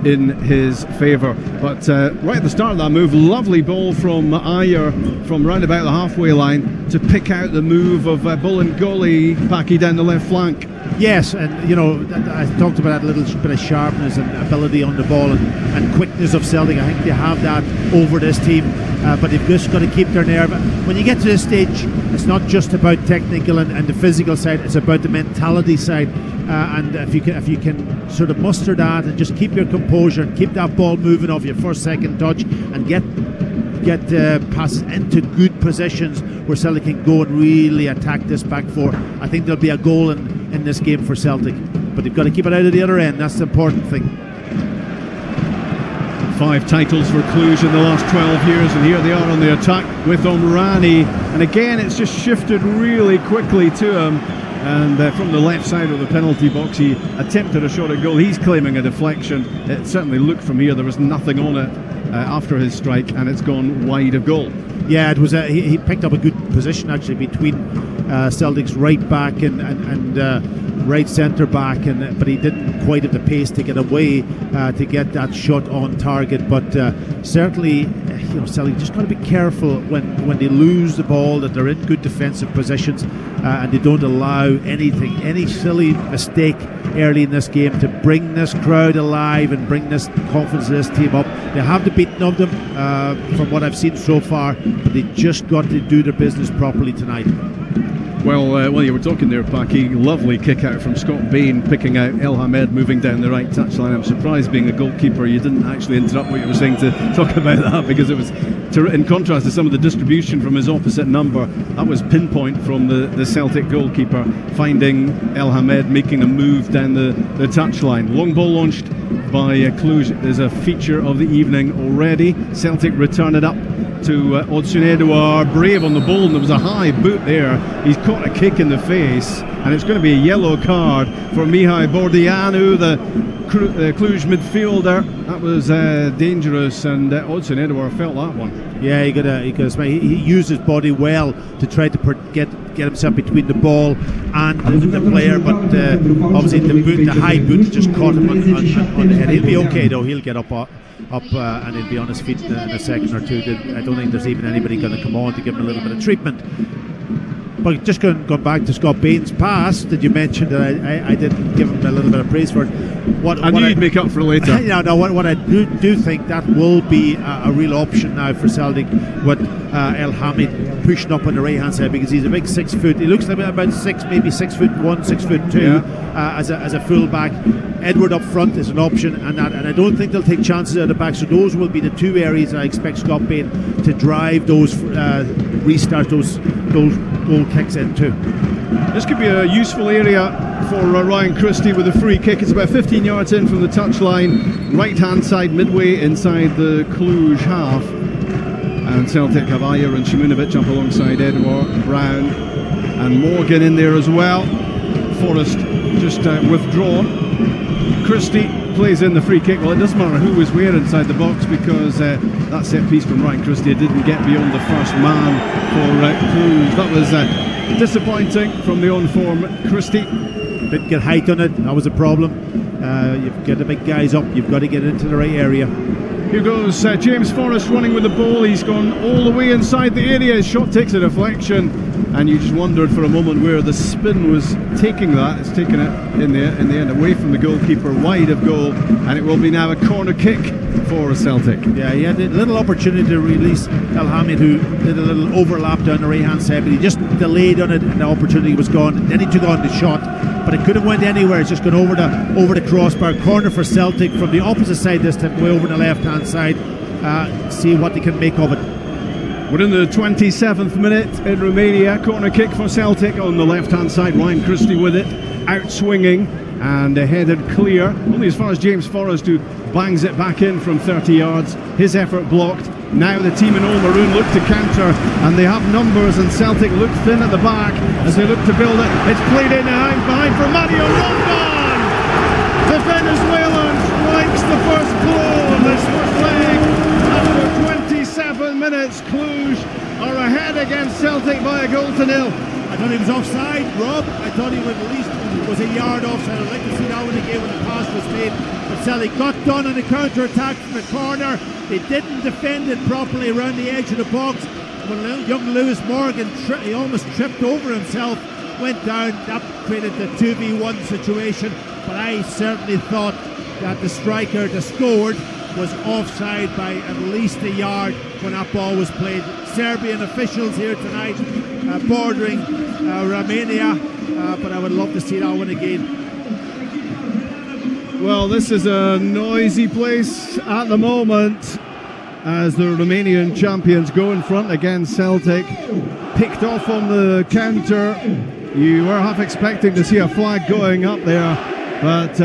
in his favour. But right at the start of that move, lovely ball from Ayer from round about the halfway line to pick out the move of Bolingoli, Paki, down the left flank. Yes, and you know, I talked about that little bit of sharpness and ability on the ball and quickness of Celtic. I think they have that over this team, but they've just got to keep their nerve. When you get to this stage, it's not just about technical and the physical side, it's about the mentality side. And if you can sort of muster that and just keep your composure and keep that ball moving off your first, second touch and get passes into good positions where Celtic can go and really attack this back four, I think there'll be a goal in this game for Celtic. But they've got to keep it out of the other end. That's the important thing. 5 titles for Cluj in the last 12 years, and here they are on the attack with Omrani, and again it's just shifted really quickly to him. And from the left side of the penalty box, he attempted a shot at goal. He's claiming a deflection. It certainly looked from here there was nothing on it after his strike, and it's gone wide of goal. Yeah, it was. He picked up a good position actually between Celtic's right back and right centre back, but he didn't quite have the pace to get away to get that shot on target. But certainly, you know, Celtic just got to be careful when they lose the ball, that they're in good defensive positions and they don't allow any silly mistake early in this game to bring this crowd alive and bring this confidence of this team up. They have the beating of them from what I've seen so far. They just got to do their business properly tonight. Well, you were talking there, Paki. Lovely kick out from Scott Bain, picking out El Hamed, moving down the right touchline. I'm surprised, being a goalkeeper, you didn't actually interrupt what you were saying to talk about that, because it was, in contrast to some of the distribution from his opposite number, that was pinpoint from the Celtic goalkeeper, finding El Hamed making a move down the touchline. Long ball launched by Cluj. There's a feature of the evening already. Celtic return it up to Odsun Edouard, brave on the ball, and there was a high boot there. He's caught a kick in the face, and it's going to be a yellow card for Mihai Bordianu, the Cluj midfielder. That was dangerous, and Odsun Edouard felt that one. Yeah, he used his body well to try to get himself between the ball and the player, but obviously the high boot just caught him on the head. He'll be okay though. He'll get up and he'll be on his feet in a second or two. I don't think there's even anybody going to come on to give him a little bit of treatment. But just going back to Scott Bain's pass that you mentioned, that I didn't give him a little bit of praise for it. I knew you'd make up for later. What I do think that will be a real option now for Celtic with El Hamed pushing up on the right hand side, because he's a big 6 foot. He looks like about 6, maybe 6'1", 6'2", as a full back. Edward up front is an option, and I don't think they'll take chances at the back. So those will be the two areas I expect Scott Bain to drive those restart those goal kicks into. This could be a useful area for Ryan Christie with a free kick. It's about 15 yards in from the touchline, right hand side, midway inside the Cluj half. And Celtic have Ayer and Shimunovic up alongside Edouard, Brown and Morgan in there as well. Forrest just withdrawn. Christie plays in the free kick. Well, it doesn't matter who was where inside the box, because that set piece from Ryan Christie didn't get beyond the first man for Cluj. That was disappointing from the on-form Christie. Didn't get height on it, that was a problem. You've got the big guys up, you've got to get into the right area. Here goes James Forrest running with the ball. He's gone all the way inside the area. His shot takes a deflection, and you just wondered for a moment where the spin was taking that. It's taken it in the end away from the goalkeeper, wide of goal, and it will be now a corner kick for Celtic. Yeah, he had a little opportunity to release El Hamid, who did a little overlap down the right hand side, but he just delayed on it and the opportunity was gone. Then he took on the shot, but it could have went anywhere. It's just gone over the crossbar. Corner for Celtic from the opposite side this time, way over the left hand side. See what they can make of it. We're in the 27th minute in Romania. Corner kick for Celtic on the left hand side. Ryan Christie with it, out swinging and headed clear, only as far as James Forrest, who bangs it back in from 30 yards. His effort blocked. Now the team in All Maroon look to counter, and they have numbers, and Celtic look thin at the back as they look to build it. It's played in behind for Mario Rondon. The Venezuelan strikes the first blow of this first leg. After 27 minutes, Cluj are ahead against Celtic by a goal to nil. I thought he was offside, Rob. I thought he would at least was a yard offside. I'd like to see that one again when the pass was made. But Celtic got done on the counter-attack from the corner. They didn't defend it properly around the edge of the box. When young Lewis Morgan, he almost tripped over himself, went down. That created the 2v1 situation. But I certainly thought that the striker that scored was offside by at least a yard when that ball was played. Serbian officials here tonight, bordering Romania, but I would love to see that one again. Well, this is a noisy place at the moment as the Romanian champions go in front against Celtic. Picked off on the counter. You were half expecting to see a flag going up there, but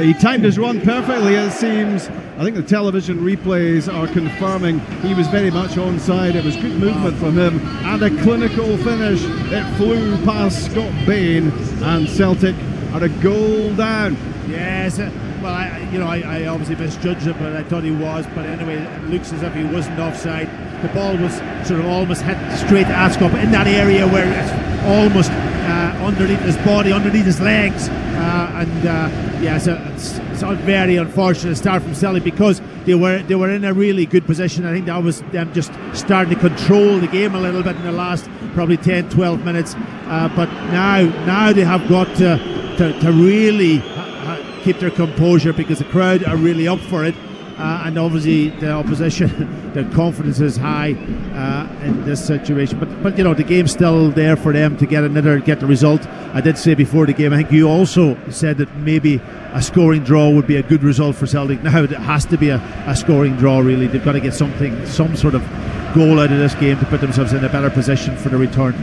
he timed his run perfectly, it seems. I think the television replays are confirming he was very much onside. It was good movement from him and a clinical finish. It flew past Scott Bain, and Celtic are a goal down. Yes, well, I obviously misjudged it, but I thought he was. But anyway, it looks as if he wasn't offside. The ball was sort of almost hit straight at Scott in that area where it's almost underneath his body, underneath his legs, it's a very unfortunate start from Celtic because they were in a really good position. I think that was them just starting to control the game a little bit in the last probably 10-12 minutes. But now they have got to really keep their composure because the crowd are really up for it. And obviously the opposition, their confidence is high in this situation. But the game's still there for them to get the result. I did say before the game, I think you also said that maybe a scoring draw would be a good result for Celtic. Now it has to be a scoring draw, really. They've got to get some sort of goal out of this game to put themselves in a better position for the return.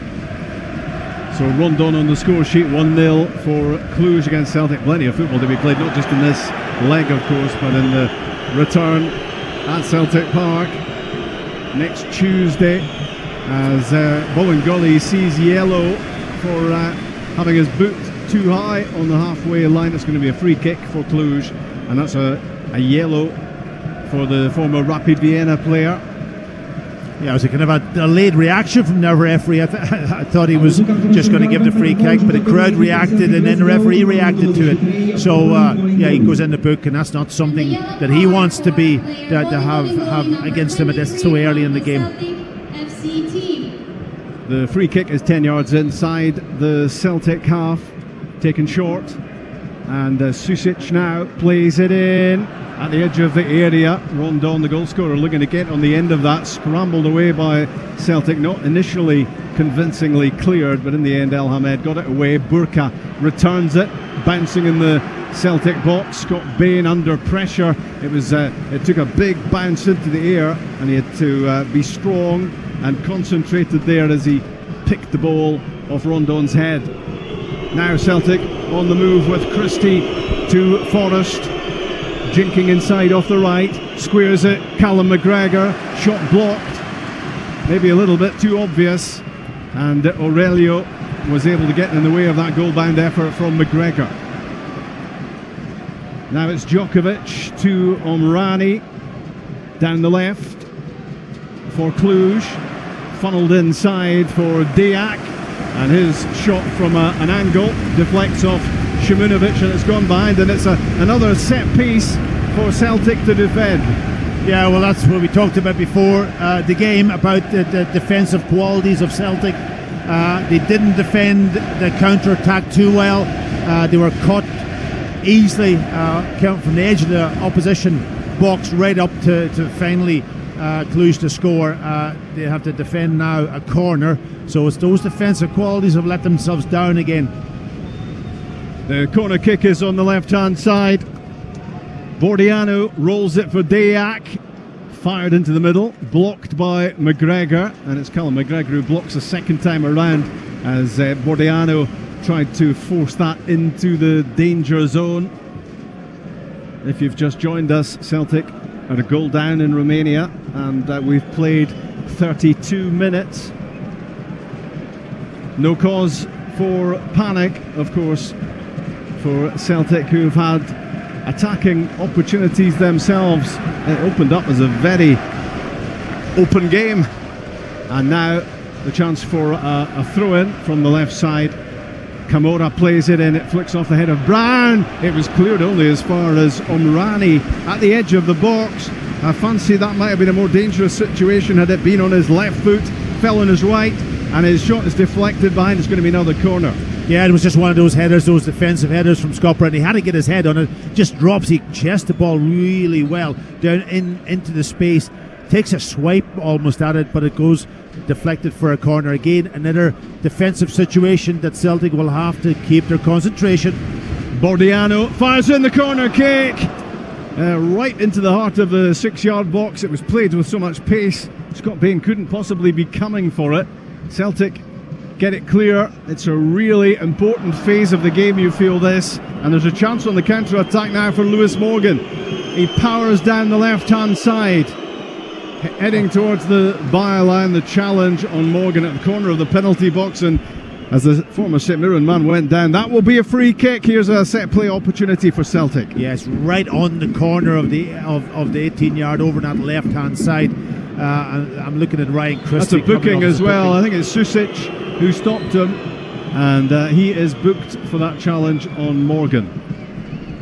So Rondon on the score sheet, 1-0 for Cluj against Celtic. Plenty of football to be played, not just in this leg, of course, but in the return at Celtic Park next Tuesday, as Bolingoli sees yellow for having his boot too high on the halfway line. It's going to be a free kick for Cluj, and that's a yellow for the former Rapid Vienna player. Yeah, it was a kind of a delayed reaction from the referee. I thought he was just going to give the free kick, but the crowd reacted and then the referee reacted to it. So, he goes in the book, and that's not something that he wants to have against him at this so early in the game. The free kick is 10 yards inside the Celtic half, taken short, and Susic now plays it in at the edge of the area. Rondon, the goal scorer, looking to get on the end of that, scrambled away by Celtic, not initially convincingly cleared, but in the end El Hamed got it away. Burka returns it, bouncing in the Celtic box. Scott Bain under pressure. It took a big bounce into the air, and he had to be strong and concentrated there as he picked the ball of Rondon's head. Now Celtic on the move with Christie to Forrest. Jinking inside off the right. Squares it. Callum McGregor. Shot blocked. Maybe a little bit too obvious. And Aurelio was able to get in the way of that goal-bound effort from McGregor. Now it's Djokovic to Omrani. Down the left for Cluj. Funneled inside for Diak. And his shot from an angle deflects off Shimunovic, and it's gone behind, and it's another set piece for Celtic to defend. Yeah, well, that's what we talked about before the game, about the defensive qualities of Celtic. They didn't defend the counter-attack too well. They were caught easily from the edge of the opposition box right up to finally Cluj to score. They have to defend now a corner, so it's those defensive qualities have let themselves down again. The corner kick is on the left-hand side. Bordiano rolls it for Diak. Fired into the middle, blocked by McGregor, and it's Callum McGregor who blocks a second time around as Bordiano tried to force that into the danger zone. If you've just joined us, Celtic are a goal down in Romania, and we've played 32 minutes. No cause for panic, of course, for Celtic, who've had attacking opportunities themselves. It opened up as a very open game, and now the chance for a throw-in from the left side. Kamora plays it in, it flicks off the head of Brown. It was cleared only as far as Omrani at the edge of the box. I fancy that might have been a more dangerous situation had it been on his left foot. Fell on his right, and his shot is deflected behind. It's going to be another corner. Yeah, it was just one of those headers, those defensive headers from Scott Brown. He had to get his head on it, just drops, he chests the ball really well down into the space, takes a swipe almost at it, but it goes deflected for a corner. Again, another defensive situation that Celtic will have to keep their concentration. Bordiano fires in the corner kick, right into the heart of the 6-yard box. It was played with so much pace, Scott Bain couldn't possibly be coming for it. Celtic get it clear. It's a really important phase of the game, you feel this, and there's a chance on the counter-attack now for Lewis Morgan. He powers down the left-hand side, heading towards the byline. The challenge on Morgan at the corner of the penalty box, and as the former St Mirren man went down, that will be a free kick. Here's a set play opportunity for Celtic. Yes, right on the corner of the 18-yard over that left-hand side. I'm looking at Ryan Christie. That's a booking as well. I think it's Susic who stopped him, and he is booked for that challenge on Morgan.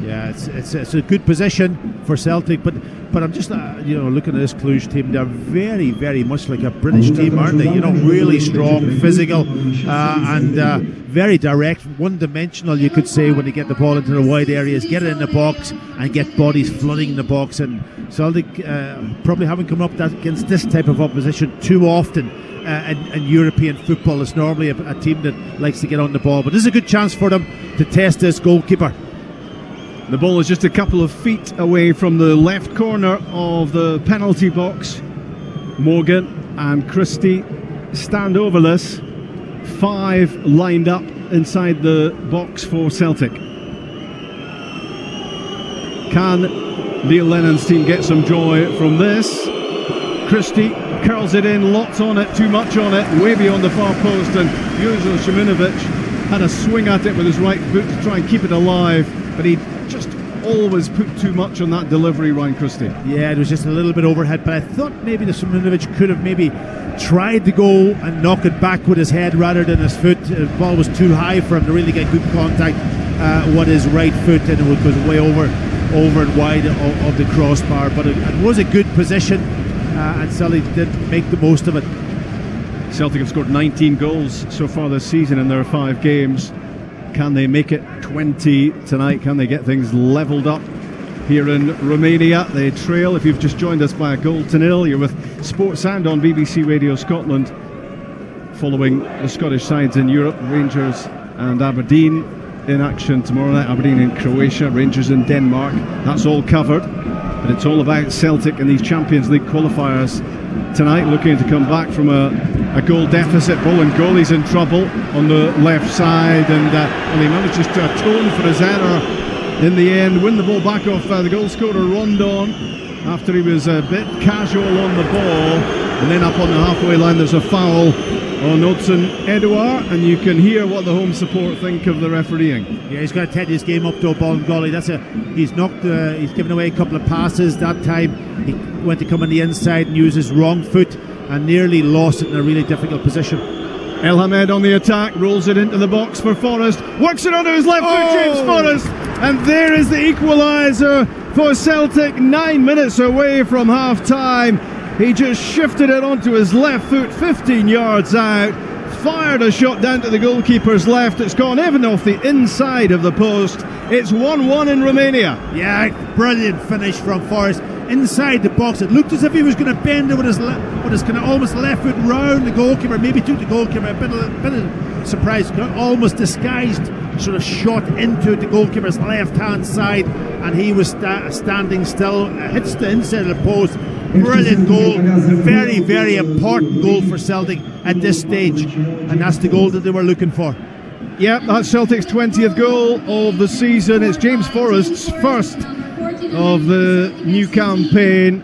Yeah, it's a good position for Celtic, but I'm just looking at this Cluj team. They're very, very much like a British team, aren't they? Really strong, physical, and very direct, one-dimensional, you could say, when they get the ball into the wide areas, get it in the box and get bodies flooding the box. And Celtic probably haven't come up against this type of opposition too often. In European football, it's normally a team that likes to get on the ball, but this is a good chance for them to test this goalkeeper. The ball is just a couple of feet away from the left corner of the penalty box. Morgan and Christie stand overless. 5 lined up inside the box for Celtic. Can Neil Lennon's team get some joy from this? Christie curls it in, lots on it, too much on it, way beyond the far post, and Jozo Shimunovic had a swing at it with his right foot to try and keep it alive, but he just always put too much on that delivery, Ryan Christie. Yeah, it was just a little bit overhead, but I thought maybe the Shimunovic could have maybe tried to go and knock it back with his head rather than his foot. The ball was too high for him to really get good contact with his right foot, and it goes way over and wide of the crossbar, but it was a good position, and Celtic did make the most of it. Celtic have scored 19 goals so far this season in their 5 games. Can they make it 20 tonight? Can they get things levelled up here in Romania? They trail. If you've just joined us by a 0-0, you're with Sports Sound on BBC Radio Scotland, following the Scottish sides in Europe. Rangers and Aberdeen in action tomorrow night. Aberdeen in Croatia, Rangers in Denmark. That's all covered, but it's all about Celtic and these Champions League qualifiers tonight, looking to come back from a a goal deficit. Bolingoli's in trouble on the left side, and he manages to atone for his error in the end, win the ball back off the goal scorer Rondon after he was a bit casual on the ball. And then up on the halfway line there's a foul on Odsonne-Edouard, and you can hear what the home support think of the refereeing. Yeah, he's got to tidy this game up to a Bolingoli. He's given away a couple of passes that time. He went to come on the inside and use his wrong foot and nearly lost it in a really difficult position. El Hamed on the attack, rolls it into the box for Forrest, works it onto his left foot, James Forrest, and there is the equaliser for Celtic, 9 minutes away from half time. He just shifted it onto his left foot, 15 yards out, fired a shot down to the goalkeeper's left. It's gone even off the inside of the post. It's 1-1 in Romania. Yeah, brilliant finish from Forrest inside the box. It looked as if he was going to bend it with his kind of almost left foot round the goalkeeper, maybe took the goalkeeper a bit of surprise, almost disguised sort of shot into the goalkeeper's left hand side, and he was standing still, hits the inside of the post. Brilliant goal, very, very important goal for Celtic at this stage, and that's the goal that they were looking for. Yep, that's Celtic's 20th goal of the season. It's James Forrest's first of the new campaign,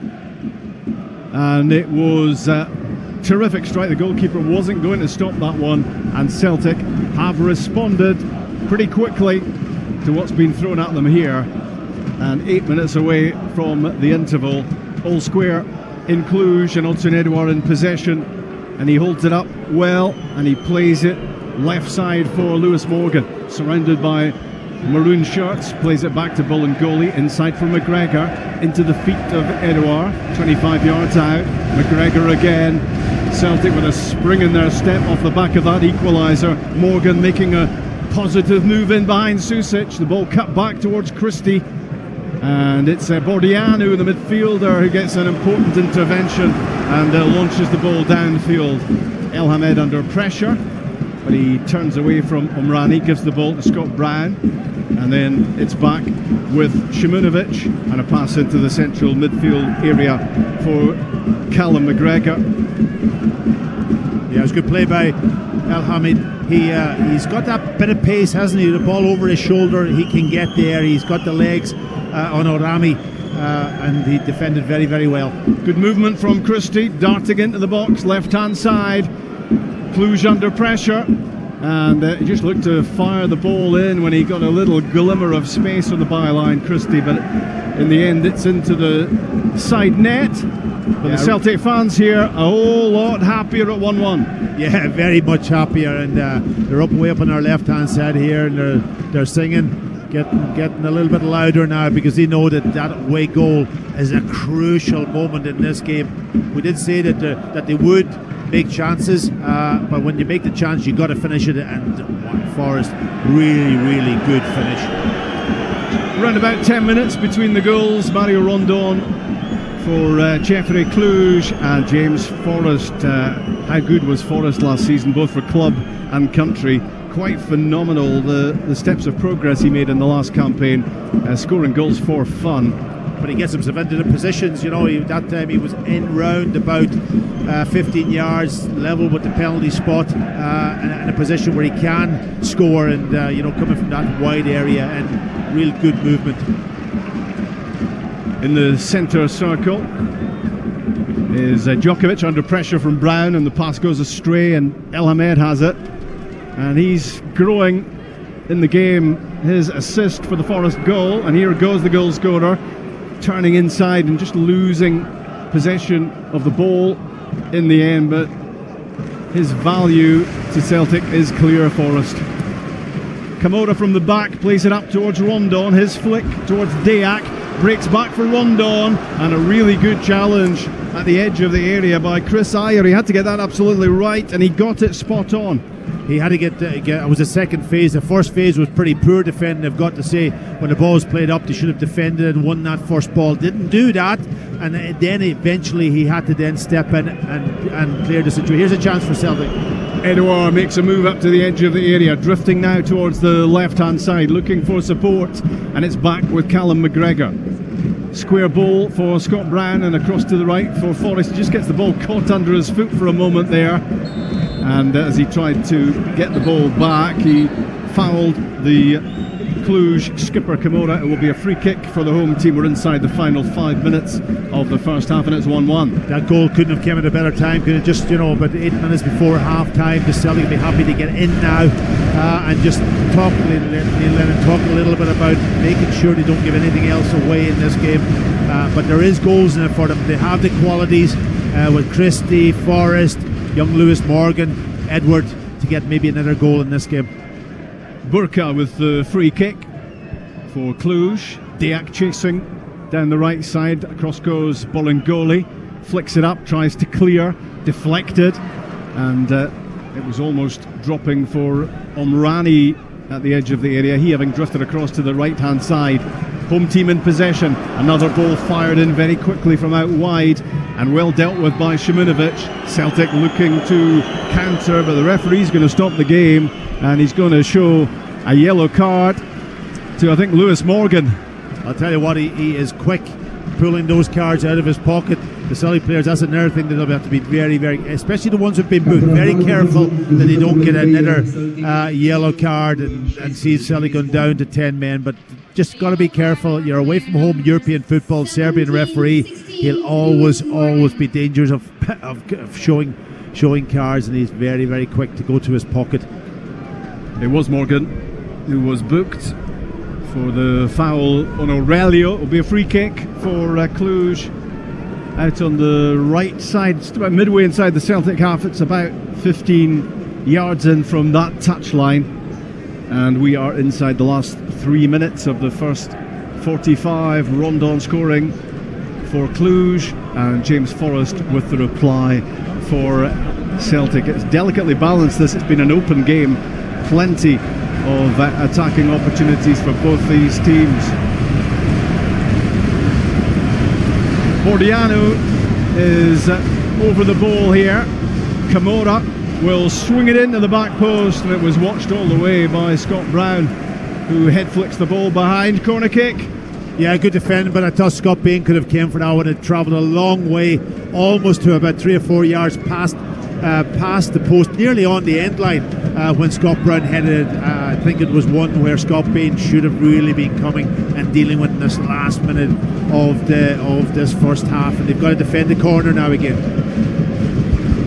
and it was a terrific strike. The goalkeeper wasn't going to stop that one, and Celtic have responded pretty quickly to what's been thrown at them here. And 8 minutes away from the interval, all square in Cluj, and Odsonne-Edouard in possession, and he holds it up well and he plays it left side for Lewis Morgan, surrounded by maroon shirts, plays it back to Bolingoli, inside for McGregor, into the feet of Edouard, 25 yards out. McGregor again. Celtic with a spring in their step off the back of that equaliser. Morgan making a positive move in behind Susic. The ball cut back towards Christie, and it's Bordianu, the midfielder, who gets an important intervention and launches the ball downfield. El Hamed under pressure, but he turns away from Omrani, gives the ball to Scott Brown, and then it's back with Shimunovic, and a pass into the central midfield area for Callum McGregor. Yeah, it was a good play by El Hamed. He's got that bit of pace, hasn't he? The ball over his shoulder, he can get there. He's got the legs on Orami, and he defended very, very well. Good movement from Christie, darting into the box, left-hand side. Cluj under pressure, and he just looked to fire the ball in when he got a little glimmer of space on the byline, Christie, but in the end it's into the side net. But the Celtic fans here a whole lot happier at 1-1. Yeah, very much happier, and they're way up on our left-hand side here, and they're singing, getting a little bit louder now, because they know that away goal is a crucial moment in this game. We did say that they would make chances, but when you make the chance, you got to finish it, and Forrest, really, really good finish. Around about 10 minutes between the goals. Mario Rondon for CFR Cluj and James Forrest. How good was Forrest last season, both for club and country? Quite phenomenal, the steps of progress he made in the last campaign, scoring goals for fun. But he gets himself into the positions, that time he was in round about 15 yards, level with the penalty spot, in a position where he can score, and coming from that wide area, and real good movement. In the centre circle is Djokovic under pressure from Brown, and the pass goes astray, and El Hamed has it, and he's growing in the game. His assist for the Forest goal, and here goes the goal scorer, turning inside and just losing possession of the ball in the end, but his value to Celtic is clear. Forrest. Kamora from the back plays it up towards Rondon, his flick towards Deac, breaks back for Rondon, and a really good challenge at the edge of the area by Chris Ayer. He had to get that absolutely right, and he got it spot on. He had to get it was the second phase. The first phase was pretty poor defending, I've got to say. When the ball was played up, they should have defended and won that first ball. Didn't do that, and then eventually he had to then step in and clear the situation. Here's a chance for Celtic. Edouard makes a move up to the edge of the area, drifting now towards the left-hand side, looking for support, and it's back with Callum McGregor. Square ball for Scott Brown and across to the right for Forrest. He just gets the ball caught under his foot for a moment there, and as he tried to get the ball back, he fouled the Cluj skipper Kimura. It will be a free kick for the home team. We're inside the final 5 minutes of the first half, and it's 1-1. That goal couldn't have come at a better time. Could have just, about 8 minutes before half time. The Celtic will be happy to get in now and just talk. Let him talk a little bit about making sure they don't give anything else away in this game. But there is goals in it for them. They have the qualities with Christie, Forrest, young Lewis Morgan, Edward to get maybe another goal in this game. Burka with the free kick for Cluj. Diak chasing down the right side. Across goes Bolingoli. Flicks it up, tries to clear, deflected, and it was almost dropping for Omrani at the edge of the area. He having drifted across to the right hand side. Home team in possession. Another ball fired in very quickly from out wide and well dealt with by Shimunovic. Celtic looking to counter, but the referee's going to stop the game, and he's going to show a yellow card to, I think, Lewis Morgan. I'll tell you what, he is quick pulling those cards out of his pocket. The Celtic players, that's another thing that they'll have to be very, very, especially the ones who've been booked, very careful that they don't get another yellow card and see Celtic going down to 10 men. But just got to be careful. You're away from home European football. Serbian referee, he'll always be dangerous of showing cards, and he's very, very quick to go to his pocket. It was Morgan who was booked for the foul on Aurelio. It will be a free kick for Cluj out on the right side, just about midway inside the Celtic half. It's about 15 yards in from that touchline, and we are inside the last 3 minutes of the first 45. Rondon scoring for Cluj, and James Forrest with the reply for Celtic. It's delicately balanced, this. It's been an open game. Plenty of attacking opportunities for both these teams. Bordiano is over the ball here. Kimura will swing it into the back post, and it was watched all the way by Scott Brown, who head flicks the ball behind. Corner kick. Yeah, good defending, but I thought Scott Bain could have came for that one. It travelled a long way, almost to about 3 or 4 yards past the post, nearly on the end line when Scott Brown headed it. I think it was one where Scott Bain should have really been coming and dealing with in this last minute of this first half, and they've got to defend the corner now again.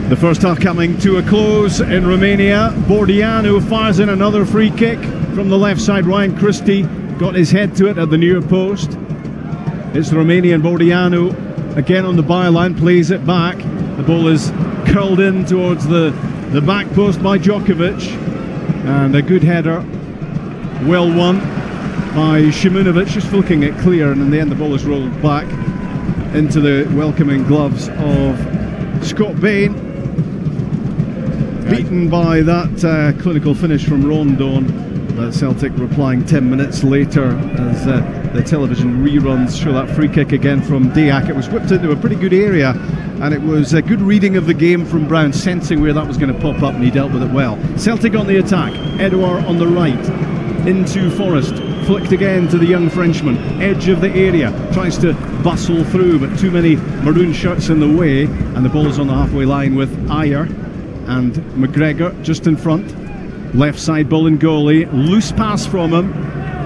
The first half coming to a close in Romania. Bordiano fires in another free kick from the left side. Ryan Christie got his head to it at the near post. It's Romanian. Bordiano again on the byline, plays it back. The ball is curled in towards the back post by Djokovic, and a good header, well won by Shimunovic, just flicking it clear, and in the end the ball is rolled back into the welcoming gloves of Scott Bain, beaten by that clinical finish from Rondon. Celtic replying 10 minutes later as the television reruns show that free kick again from Diak. It was whipped into a pretty good area, and it was a good reading of the game from Brown, sensing where that was going to pop up, and he dealt with it well. Celtic on the attack. Edouard on the right, into Forrest, flicked again to the young Frenchman, edge of the area, tries to bustle through, but too many maroon shirts in the way, and the ball is on the halfway line with Ayer and McGregor just in front. Left side Bolingoli, loose pass from him.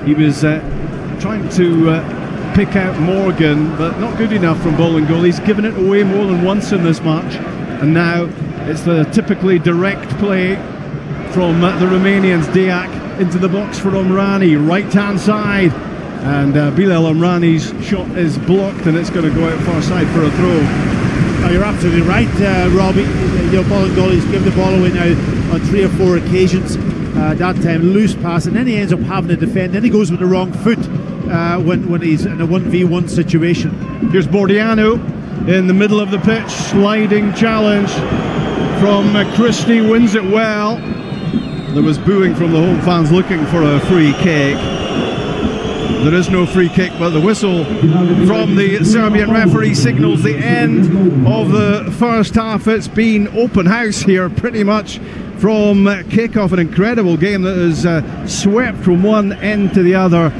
He was trying to pick out Morgan, but not good enough from Bolingoli. He's given it away more than once in this match, and now it's the typically direct play from the Romanians. Diak into the box for Omrani, right hand side, and Bilal Omrani's shot is blocked, and it's going to go out far side for a throw. Oh, you're absolutely right, Robbie. Bolingoli's given the ball away now on 3 or 4 occasions. That time loose pass, and then he ends up having to defend. Then he goes with the wrong foot when he's in a 1v1 situation. Here's Bordiano in the middle of the pitch, sliding challenge from Christie, wins it well. There was booing from the home fans looking for a free kick. There is no free kick, but the whistle from the Serbian referee signals the end of the first half. It's been open house here pretty much from kick-off. An incredible game that is swept from one end to the other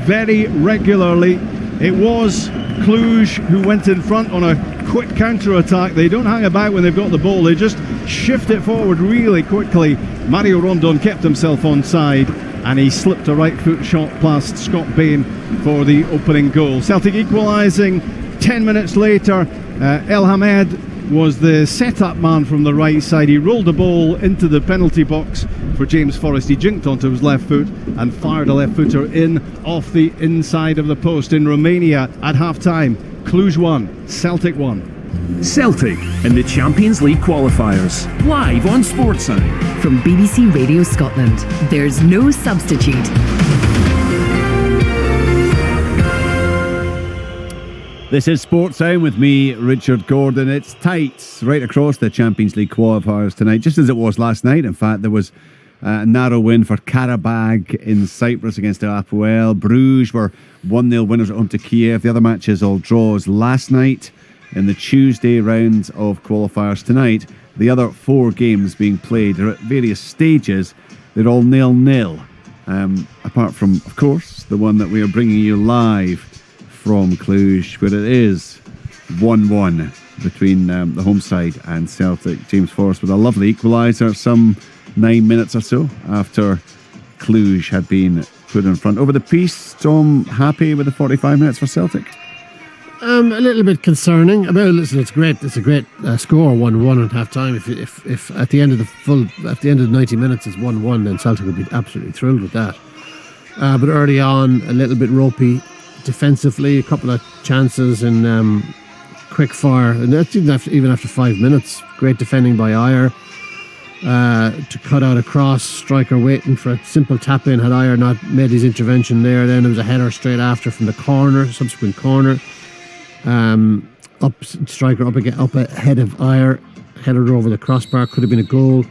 very regularly. It was Cluj who went in front on a quick counter-attack. They don't hang about when they've got the ball. They just shift it forward really quickly. Mario Rondon kept himself onside, and he slipped a right foot shot past Scott Bain for the opening goal. Celtic equalising 10 minutes later. El Hamed was the set-up man from the right side. He rolled the ball into the penalty box for James Forrest. He jinked onto his left foot and fired a left footer in off the inside of the post. In Romania at half-time, Cluj 1, Celtic 1. Celtic in the Champions League qualifiers, live on Sportsound. From BBC Radio Scotland, there's no substitute. This is Sports Sound with me, Richard Gordon. It's tight right across the Champions League qualifiers tonight, just as it was last night. In fact, there was a narrow win for Karabag in Cyprus against Apoel. Bruges were 1-0 winners at home to Kiev. The other matches all draws last night. In the Tuesday round of qualifiers tonight, the other 4 games being played are at various stages. They're all 0-0. Apart from, of course, the one that we are bringing you live from Cluj, where it is 1-1 between the home side and Celtic. James Forrest with a lovely equaliser some 9 minutes or so after Cluj had been put in front. Over the piece, Tom, happy with the 45 minutes for Celtic? A little bit concerning. I mean, listen, it's great. It's a great score, 1-1 at half time. If at the end of the 90 minutes it's 1-1, then Celtic would be absolutely thrilled with that. But early on, a little bit ropey defensively, a couple of chances in quick fire, and that's even after 5 minutes. Great defending by Ayer to cut out a cross. Striker waiting for a simple tap in. Had Ayer not made his intervention there, then there was a header straight after from the corner, subsequent corner. Striker up ahead of Ayer, headed over the crossbar, could have been a goal,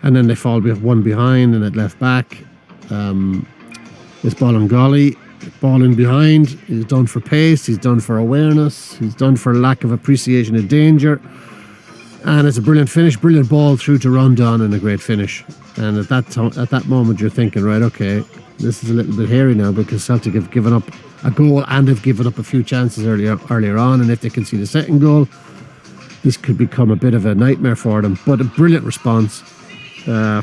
and then they fall one behind and it left back. This Bolingoli, ball in behind. He's done for pace, he's done for awareness, he's done for lack of appreciation of danger, and it's a brilliant finish, brilliant ball through to Rondon, and a great finish. And at that moment you're thinking, right, okay, this is a little bit hairy now, because Celtic have given up a goal and have given up a few chances earlier on, and if they concede a second goal, this could become a bit of a nightmare for them. But a brilliant response.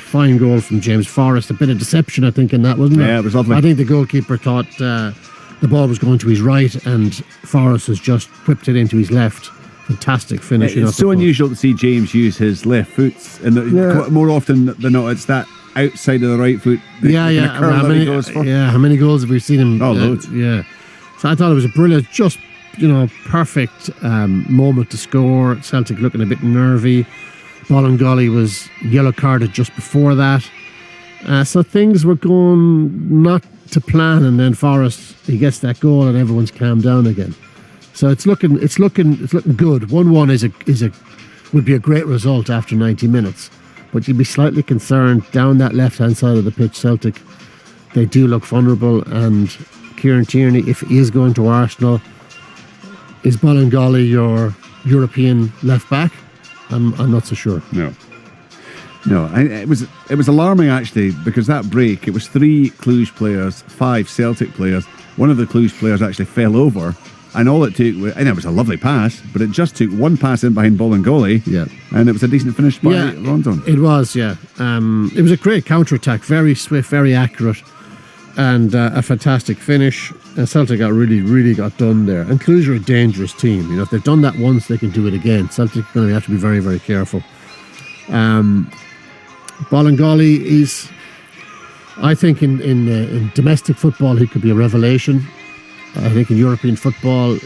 Fine goal from James Forrest. A bit of deception, I think, in that, wasn't it? Yeah, it was lovely. I think the goalkeeper thought the ball was going to his right, and Forrest has just whipped it into his left. Fantastic finish. It's so unusual to see James use his left foot, and more often than not, it's that outside of the right foot. How many goals have we seen him? Oh, loads. Yeah. So I thought it was a brilliant, just perfect moment to score. Celtic looking a bit nervy. Bolingoli was yellow carded just before that. So things were going not to plan, and then Forrest, he gets that goal and everyone's calmed down again. So it's looking good. 1-1 would be a great result after 90 minutes. But you'd be slightly concerned down that left-hand side of the pitch. Celtic, they do look vulnerable, and Kieran Tierney, if he is going to Arsenal, is Bolingoli your European left back? I'm not so sure. No. It was alarming, actually, because that break, it was 3 Cluj players, 5 Celtic players. One of the Cluj players actually fell over, and all it took, and it was a lovely pass, but it just took one pass in behind Bolingoli, and it was a decent finish by Rondon. It was, yeah. It was a great counter-attack, very swift, very accurate, and a fantastic finish. And Celtic really got done there. And Cluj are a dangerous team. If they've done that once, they can do it again. Celtic are going to have to be very, very careful. Bolingoli is, I think, in domestic football, he could be a revelation. I think in European football,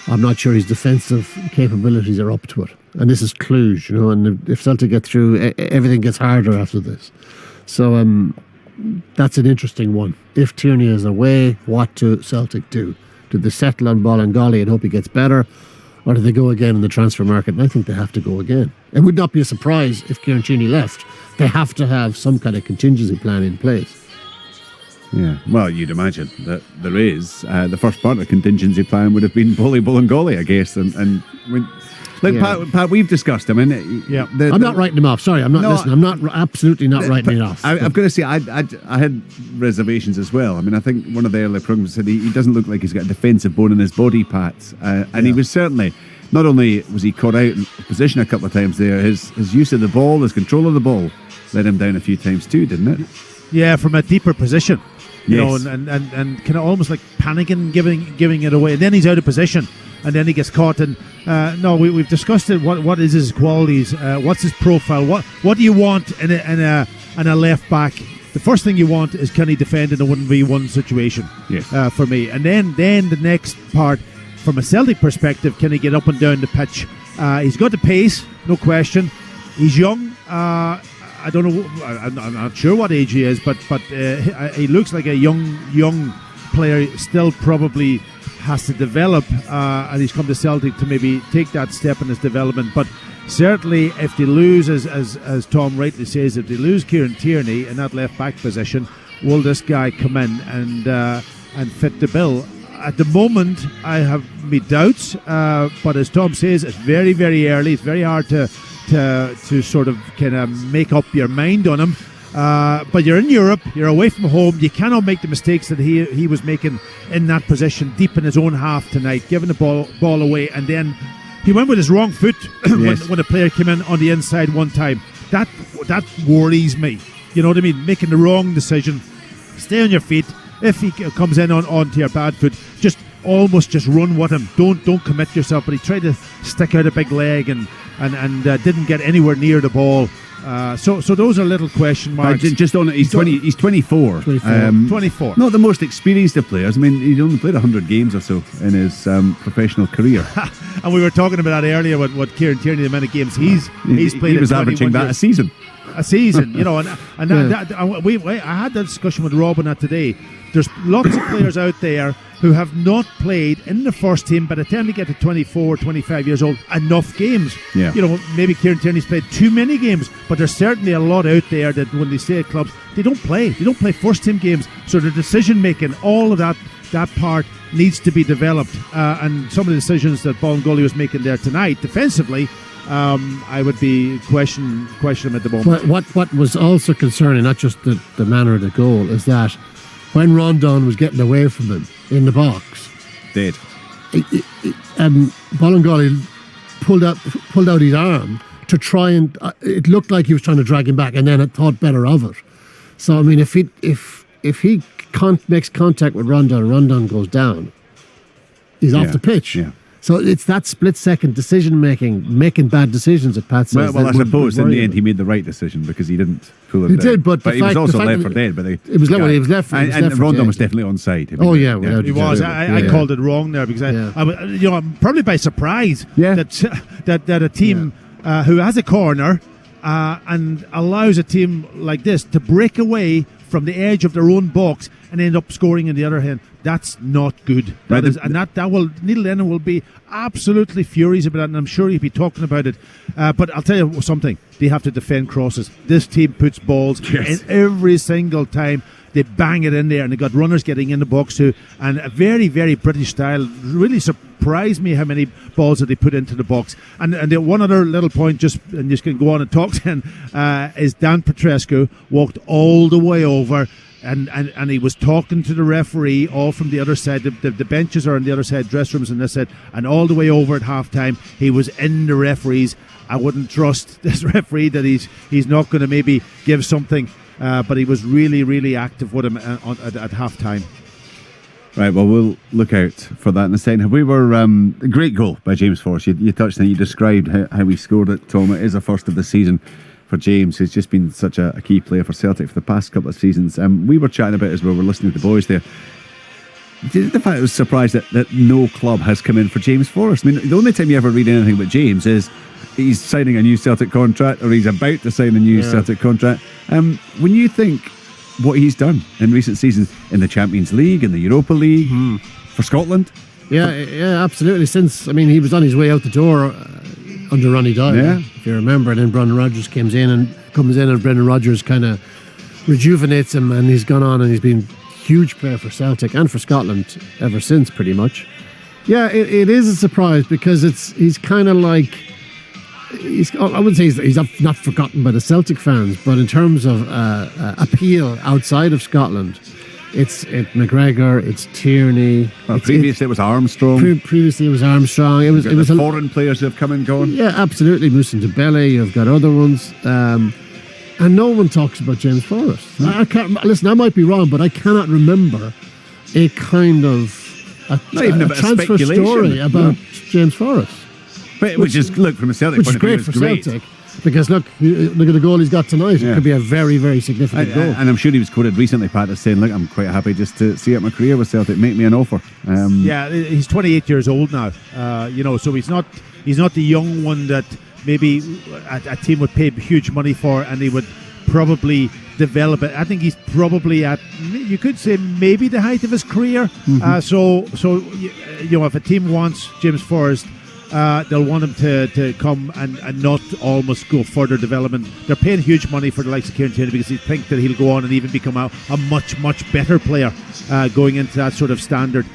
I'm not sure his defensive capabilities are up to it. And this is Cluj, and if Celtic get through, everything gets harder after this. So that's an interesting one. If Tierney is away, what do Celtic do? Do they settle on Bolingoli and hope he gets better? Or do they go again in the transfer market? And I think they have to go again. It would not be a surprise if Kieran Tierney left. They have to have some kind of contingency plan in place. Yeah, well, you'd imagine that there is. The first part of the contingency plan would have been Bolingoli, I guess, and look, Yeah. Pat, we've discussed. I mean, I'm not writing him off. Sorry, I'm not listening. I'm not absolutely not writing it off. I've got to say, I had reservations as well. I mean, I think one of the early programs said he doesn't look like he's got a defensive bone in his body, Pat, and he was certainly. Not only was he caught out in position a couple of times there, his use of the ball, his control of the ball, let him down a few times too, didn't it? Yeah, from a deeper position. You Yes. know, and kind of almost like panicking, giving it away. And then he's out of position, and then he gets caught. And we've discussed it. What is his qualities? What's his profile? What do you want in a left back? The first thing you want is, can he defend in a 1v1 situation? Yes. For me. And then the next part, from a Celtic perspective, can he get up and down the pitch? He's got the pace, no question. He's young. I don't know. I'm not sure what age he is, but he looks like a young player. Still, probably has to develop, and he's come to Celtic to maybe take that step in his development. But certainly, if they lose, as Tom rightly says, if they lose Kieran Tierney in that left back position, will this guy come in and fit the bill? At the moment, I have my doubts, but as Tom says, it's very, very early. It's very hard to sort of kind of make up your mind on him. But you're in Europe, you're away from home. You cannot make the mistakes that he was making in that position, deep in his own half tonight, giving the ball away, and then he went with his wrong foot when a player came in on the inside one time. That worries me. You know what I mean? Making the wrong decision. Stay on your feet. If he comes in onto your bad foot, just run with him. Don't commit yourself. But he tried to stick out a big leg and didn't get anywhere near the ball. So those are little question marks. Just on it, he's 24. 24. Not the most experienced of players. I mean, he only played 100 games or so in his professional career. And we were talking about that earlier. What Kieran Tierney, the amount of games he's played. He was averaging that a season. A season, you know, and I had that discussion with Rob on that today. There's lots of players out there who have not played in the first team by the time they get to 24, 25 years old, enough games. Yeah. You know, maybe Kieran Tierney's played too many games, but there's certainly a lot out there that when they stay at clubs, they don't play first team games. So their decision making, all of that part needs to be developed. And some of the decisions that Bolingoli was making there tonight, defensively, I would be question him at the moment. What was also concerning, not just the manner of the goal, is that when Rondon was getting away from him in the box, dead, Bolingoli pulled out his arm to try and it looked like he was trying to drag him back, and then it thought better of it. So I mean, if he makes contact with Rondon goes down, he's off the pitch. Yeah. So it's that split-second making bad decisions that Pat says. Well, I suppose in the end he made the right decision because he didn't pull it. He did, but he was also left for dead. But he was left. And Rondon was definitely onside. He was. I called it wrong there because I'm probably by surprise that a team who has a corner and allows a team like this to break away from the edge of their own box and end up scoring in the other hand. That's not good. Neil Lennon will be absolutely furious about it, and I'm sure he'll be talking about it. But I'll tell you something: they have to defend crosses. This team puts balls in every single time. They bang it in there, and they got runners getting in the box too. And a very, very British style. Really surprised me how many balls that they put into the box. And the one other little point, just can go on and talk then, is Dan Petrescu walked all the way over. And he was talking to the referee all from the other side. The benches are on the other side, dressing rooms on this side, and all the way over at halftime, he was in the referees. I wouldn't trust this referee that he's not going to maybe give something, but he was really, really active with him at halftime. Right, well, we'll look out for that in a second. We were a great goal by James Forrest. You touched on it, you described how he scored it, Tom. It is a first of the season for James, who's just been such a key player for Celtic for the past couple of seasons. We were chatting about as well, we're listening to the boys there. The fact I was surprised that no club has come in for James Forrest. I mean, the only time you ever read anything about James is he's signing a new Celtic contract or he's about to sign a new Celtic contract. When you think what he's done in recent seasons in the Champions League, in the Europa League, for Scotland. Yeah, absolutely. Since, he was on his way out the door under Ronnie Dyer, if you remember, and then Brendan Rodgers comes in and Brendan Rodgers kind of rejuvenates him, and he's gone on and he's been huge player for Celtic and for Scotland ever since, pretty much. Yeah, it is a surprise because he's kind of like, I wouldn't say he's not forgotten by the Celtic fans, but in terms of appeal outside of Scotland, it's McGregor, it's Tierney. Previously it was Armstrong. Previously it was Armstrong. It was foreign players who have come and gone. Yeah, absolutely. Musa Dembele, you've got other ones. And no one talks about James Forrest. No. I can't, listen, I might be wrong, but I cannot remember a kind of a transfer story about James Forrest. Which is, look, from a Celtic point of view, great for Celtic. Because look at the goal he's got tonight. It could be a very, very significant goal. And I'm sure he was quoted recently, Pat, as saying, look, I'm quite happy just to see out my career with Celtic. Make me an offer. Yeah, he's 28 years old now. So he's not the young one that maybe a team would pay huge money for, and he would probably develop it. I think he's probably at, you could say, maybe the height of his career. Mm-hmm. If a team wants James Forrest, they'll want him to come and not almost go further development. They're paying huge money for the likes of Kieran Tierney because they think that he'll go on and even become a much, much better player going into that sort of standard.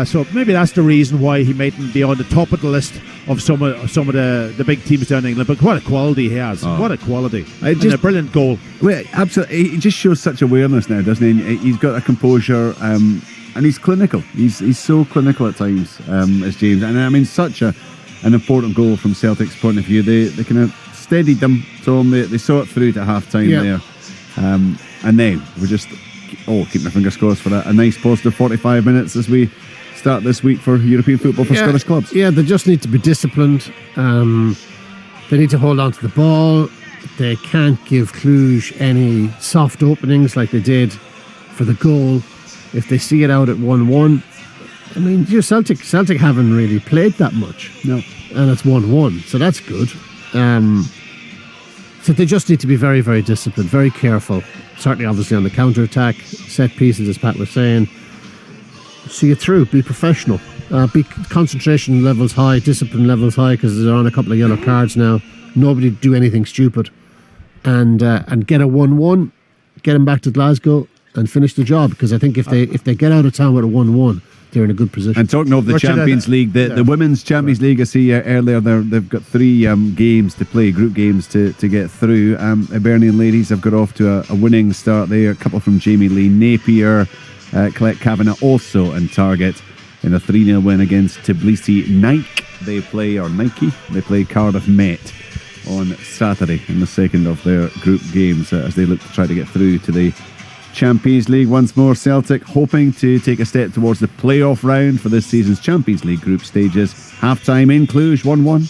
So maybe that's the reason why he mightn't be on the top of the list of some of the big teams down in England. But what a quality he has. What a quality. And a brilliant goal. Well, absolutely. He just shows such awareness now, doesn't he? He's got a composure and he's clinical. He's so clinical at times, as James. And I mean, such an important goal from Celtic's point of view. They kind of steadied them, so they saw it through to half time there. And then we just keep my fingers crossed for a nice positive 45 minutes as we start this week for European football for Scottish clubs. Yeah, they just need to be disciplined. They need to hold on to the ball. They can't give Cluj any soft openings like they did for the goal. If they see it out at 1-1, I mean, Celtic haven't really played that much. No. And it's 1-1, so that's good. So they just need to be very, very disciplined, very careful. Certainly, obviously, on the counter-attack, set pieces, as Pat was saying. See it through, be professional. Be concentration levels high, discipline levels high, because they're on a couple of yellow cards now. Nobody do anything stupid. And get a 1-1, get them back to Glasgow and finish the job, because I think if they get out of town with a 1-1, they're in a good position. And talking of the Champions League, the Women's Champions League, I see earlier they've got 3 games to play, group games to get through. Hibernian ladies have got off to a winning start there. A couple from Jamie Lee Napier, Colette Kavanagh also in target in a 3-0 win against Tbilisi Nike. They play Cardiff Met on Saturday in the second of their group games as they look to try to get through to the Champions League once more. Celtic hoping to take a step towards the playoff round for this season's Champions League group stages. Half-time in Cluj, 1-1.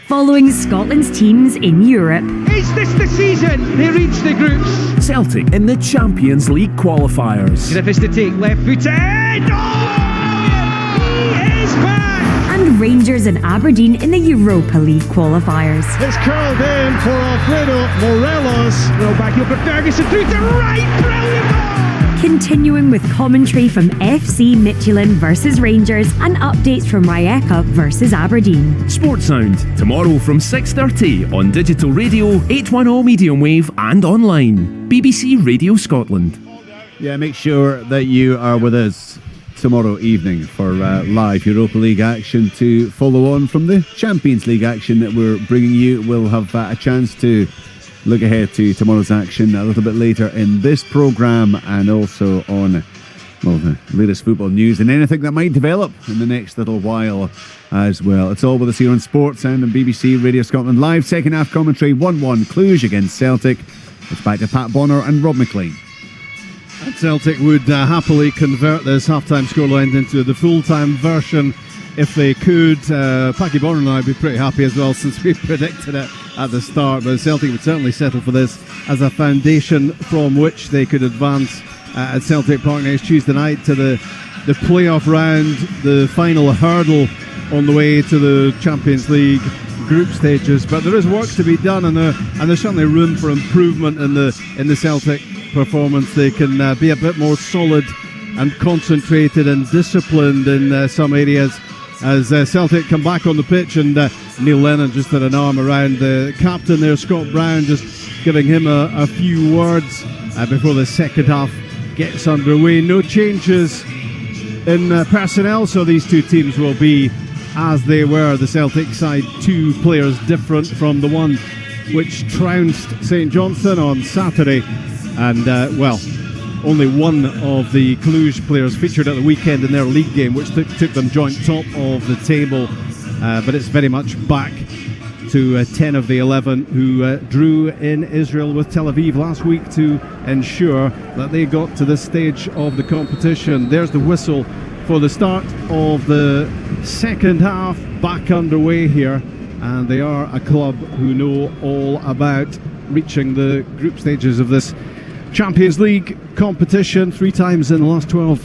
Following Scotland's teams in Europe. Is this the season they reach the groups? Celtic in the Champions League qualifiers. Griffiths to take, left-footed. He is back! And Rangers and Aberdeen in the Europa League qualifiers. It's curled in for Alfredo Morelos. No back heel for Ferguson through to right. Brilliant ball! Continuing with commentary from FC Midtjylland versus Rangers and updates from Rijeka versus Aberdeen. Sports Sound, tomorrow from 6:30 on digital radio, 810 medium wave and online. BBC Radio Scotland. Yeah, make sure that you are with us tomorrow evening for live Europa League action to follow on from the Champions League action that we're bringing you. We'll have a chance to look ahead to tomorrow's action a little bit later in this programme, and also on the latest football news and anything that might develop in the next little while as well. It's all with us here on Sports Sound and BBC Radio Scotland. Live second half commentary, 1-1 Cluj against Celtic. It's back to Pat Bonner and Rob McLean. And Celtic would happily convert this half-time scoreline into the full-time version if they could. Paddy Bonner and I would be pretty happy as well, since we predicted it at the start. But Celtic would certainly settle for this as a foundation from which they could advance at Celtic Park next Tuesday night to the playoff round, the final hurdle on the way to the Champions League group stages. But there is work to be done, and there's certainly room for improvement in the Celtic performance. They can be a bit more solid and concentrated and disciplined in some areas as Celtic come back on the pitch. And Neil Lennon just had an arm around the captain there, Scott Brown, just giving him a few words before the second half gets underway. No changes in personnel, so these two teams will be as they were. The Celtic side, 2 players different from the one which trounced St Johnstone on Saturday, and only one of the Cluj players featured at the weekend in their league game, which took them joint top of the table, but it's very much back to 10 of the 11 who drew in Israel with Tel Aviv last week to ensure that they got to this stage of the competition. There's the whistle for the start of the second half, back underway here, and they are a club who know all about reaching the group stages of this Champions League competition 3 times in the last 12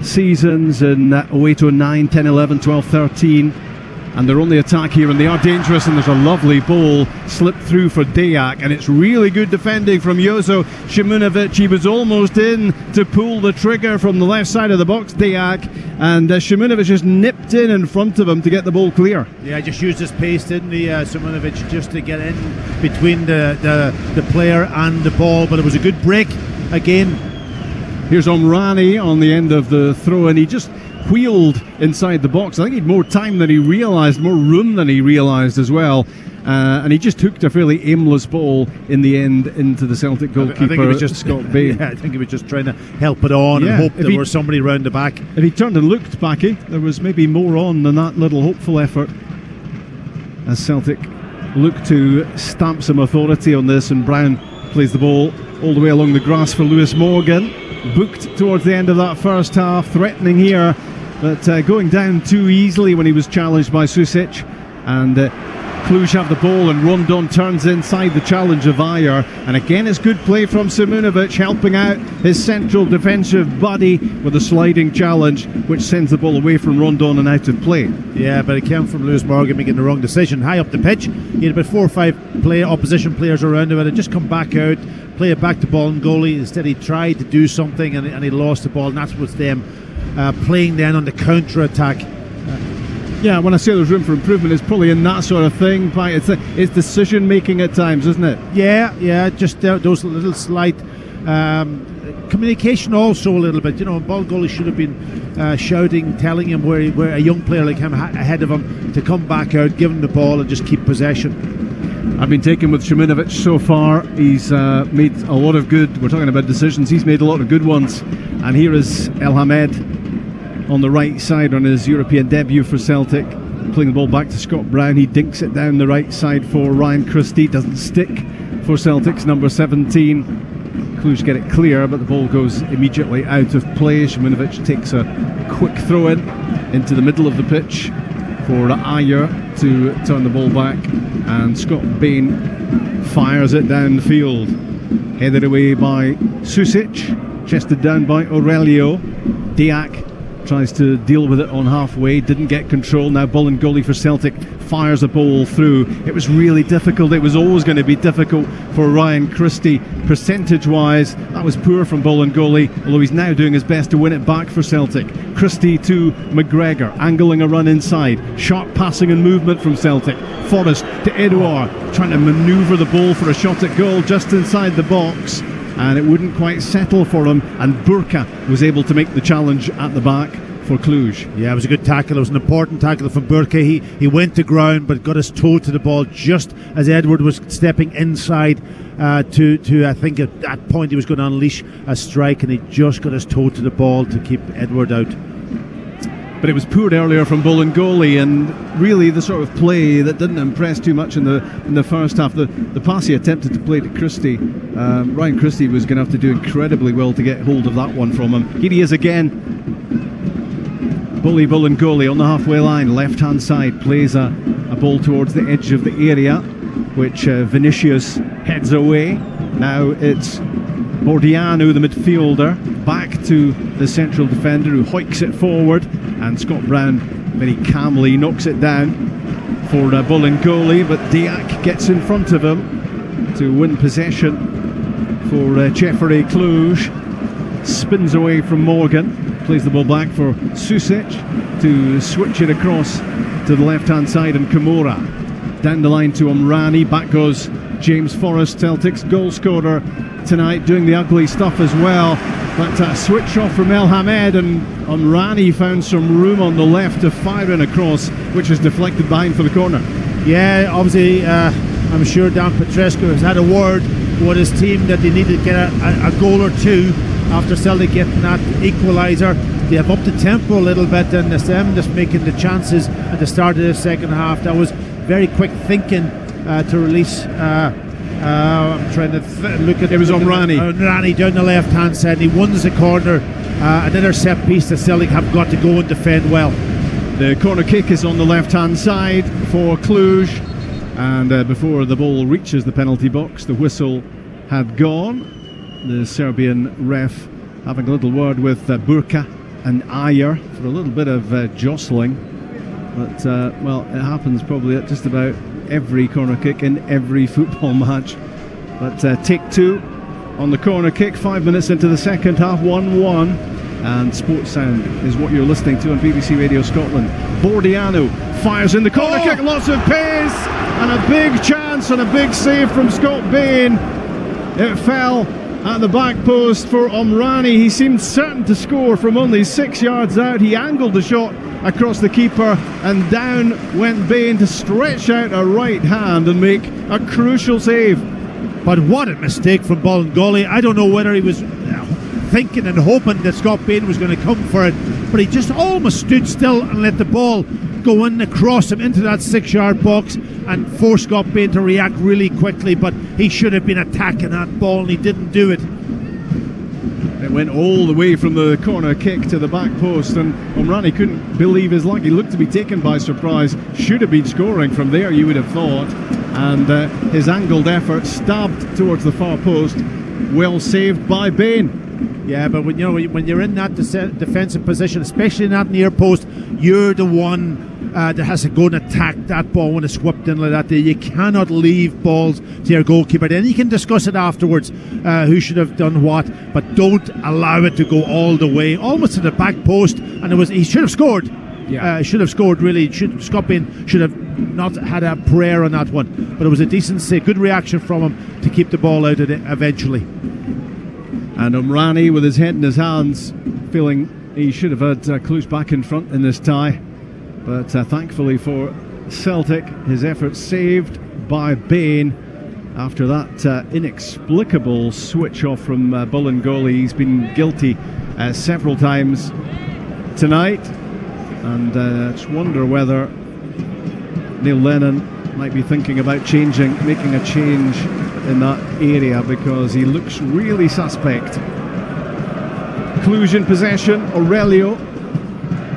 seasons, in 08-09, 10-11, 12-13. And they're on the attack here, and they are dangerous, and there's a lovely ball slipped through for Deak, and it's really good defending from Jozo Shimunovic. He was almost in to pull the trigger from the left side of the box, Deak, and Shimunovic just nipped in front of him to get the ball clear. Yeah, just used his pace, didn't he, Shimunovic, just to get in between the player and the ball, but it was a good break again. Here's Omrani on the end of the throw, and he just wheeled inside the box. I think he had more time than he realised, more room than he realised as well, and he just hooked a fairly aimless ball in the end into the Celtic goalkeeper. I think he was just Scott Bain. Yeah, I think he was just trying to help it on and hope there was somebody round the back. If he turned and looked, Backy, there was maybe more on than that little hopeful effort, as Celtic look to stamp some authority on this, and Brown plays the ball all the way along the grass for Lewis Morgan. Booked towards the end of that first half, threatening here, but going down too easily when he was challenged by Susic, and Cluj have the ball, and Rondon turns inside the challenge of Ayer, and again it's good play from Shimunovic, helping out his central defensive buddy with a sliding challenge which sends the ball away from Rondon and out of play. Yeah, but it came from Lewis Morgan making the wrong decision high up the pitch. He had about 4 or 5 opposition players around him, and had just come back out, play it back to Bolingoli. Instead he tried to do something, and he lost the ball, and that's what's them playing then on the counter-attack. Yeah, when I say there's room for improvement, it's probably in that sort of thing. It's decision making at times, isn't it? Yeah, just those little slight communication also a little bit. Bolingoli should have been shouting, telling him where a young player like him ahead of him to come back out, give him the ball and just keep possession. I've been taken with Shimunovic so far. He's made a lot of good, we're talking about decisions, he's made a lot of good ones. And here is El Hamed on the right side on his European debut for Celtic, playing the ball back to Scott Brown. He dinks it down the right side for Ryan Christie. Doesn't stick for Celtic's number 17. Cluj get it clear, but the ball goes immediately out of play. Shimunovic takes a quick throw in into the middle of the pitch for Ayer to turn the ball back, and Scott Bain fires it downfield, headed away by Susic, chested down by Aurelio. Deak tries to deal with it on halfway, didn't get control. Now Bolingoli for Celtic fires a ball through. It was really difficult. It was always going to be difficult for Ryan Christie. Percentage wise, that was poor from Bolingoli, although he's now doing his best to win it back for Celtic. Christie to McGregor, angling a run inside. Sharp passing and movement from Celtic. Forrest to Edouard, trying to manoeuvre the ball for a shot at goal just inside the box, and it wouldn't quite settle for him, and Burka was able to make the challenge at the back for Cluj. Yeah, it was a good tackle. It was an important tackle from Burka. He went to ground but got his toe to the ball just as Edward was stepping inside to I think at that point he was going to unleash a strike, and he just got his toe to the ball to keep Edward out. But it was poor earlier from Bolingoli, and really the sort of play that didn't impress too much in the first half. The pass he attempted to play to Christie, Ryan Christie was going to have to do incredibly well to get hold of that one from him. Here he is again. Bolingoli on the halfway line, left hand side, plays a ball towards the edge of the area, which Vinicius heads away. Now it's Bordiano, the midfielder, back to the central defender who hoiks it forward, and Scott Brown very calmly knocks it down for Bolingoli, but Deak gets in front of him to win possession for CFR Cluj. Spins away from Morgan, plays the ball back for Susic to switch it across to the left hand side, and Kimura down the line to Omrani. Back goes James Forrest, Celtic's goal scorer tonight, doing the ugly stuff as well. But a switch off from El Hamed, and Omrani found some room on the left to fire in a cross, which is deflected behind for the corner. Yeah, obviously, I'm sure Dan Petrescu has had a word with his team that they need to get a goal or two after Celtic getting that equaliser. They have upped the tempo a little bit, and it's them just making the chances at the start of the second half. That was very quick thinking to release. I'm trying to look at. It was Omrani. Omrani down the left-hand side. He wins the corner. Another set piece that Celtic have got to go and defend well. The corner kick is on the left-hand side for Cluj, and before the ball reaches the penalty box, the whistle had gone. The Serbian ref having a little word with Burka and Ayer for a little bit of jostling. But, well, it happens probably at just about every corner kick in every football match. But take two on the corner kick, 5 minutes into the second half, 1-1. And Sports Sound is what you're listening to on BBC Radio Scotland. Bordiano fires in the corner kick, lots of pace, and a big chance and a big save from Scott Bain. It fell at the back post for Omrani. He seemed certain to score from only 6 yards out. He angled the shot across the keeper, and down went Bain to stretch out a right hand and make a crucial save. But what a mistake from Bolingoli. I don't know whether he was thinking and hoping that Scott Bain was going to come for it, but he just almost stood still and let the ball go in across him into that 6-yard box and force Scott Bain to react really quickly. But he should have been attacking that ball, and he didn't do it. It went all the way from the corner kick to the back post, and Omrani couldn't believe his luck. He looked to be taken by surprise. Should have been scoring from there, you would have thought. And his angled effort stabbed towards the far post. Well saved by Bain. Yeah, but when you're in that defensive position, especially in that near post, you're the one that has to go and attack that ball when it's swept in like that. You cannot leave balls to your goalkeeper. Then you can discuss it afterwards, who should have done what, but don't allow it to go all the way, almost to the back post. And he should have scored. Yeah, should have scored really. Scott Bain should have not had a prayer on that one, but it was a decent save, good reaction from him to keep the ball out of it eventually. And Omrani with his head in his hands, feeling he should have had Cluj back in front in this tie. But thankfully for Celtic, his efforts saved by Bain after that inexplicable switch off from Bolingoli. He's been guilty several times tonight, and I just wonder whether Neil Lennon might be thinking about making a change in that area, because he looks really suspect. Cluj in possession. Aurelio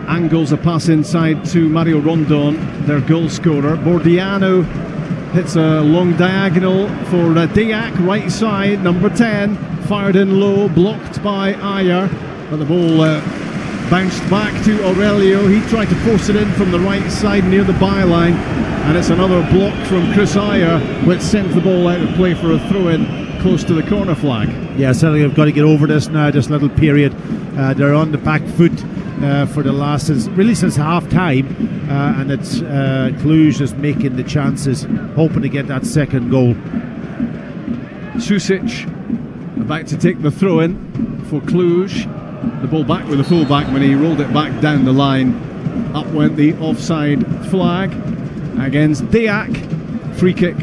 angles a pass inside to Mario Rondon, their goal scorer. Bordiano hits a long diagonal for Diak, right side, number 10, fired in low, blocked by Ayer, but the ball bounced back to Aurelio. He tried to force it in from the right side near the byline, and it's another block from Chris Ayer, which sends the ball out of play for a throw-in close to the corner flag. Yeah, Celtic have got to get over this now, this little period. They're on the back foot for the last, since half-time, and it's Cluj just making the chances, hoping to get that second goal. Susic about to take the throw-in for Cluj. The ball back with the full-back. When he rolled it back down the line, up went the offside flag against Diak. Free kick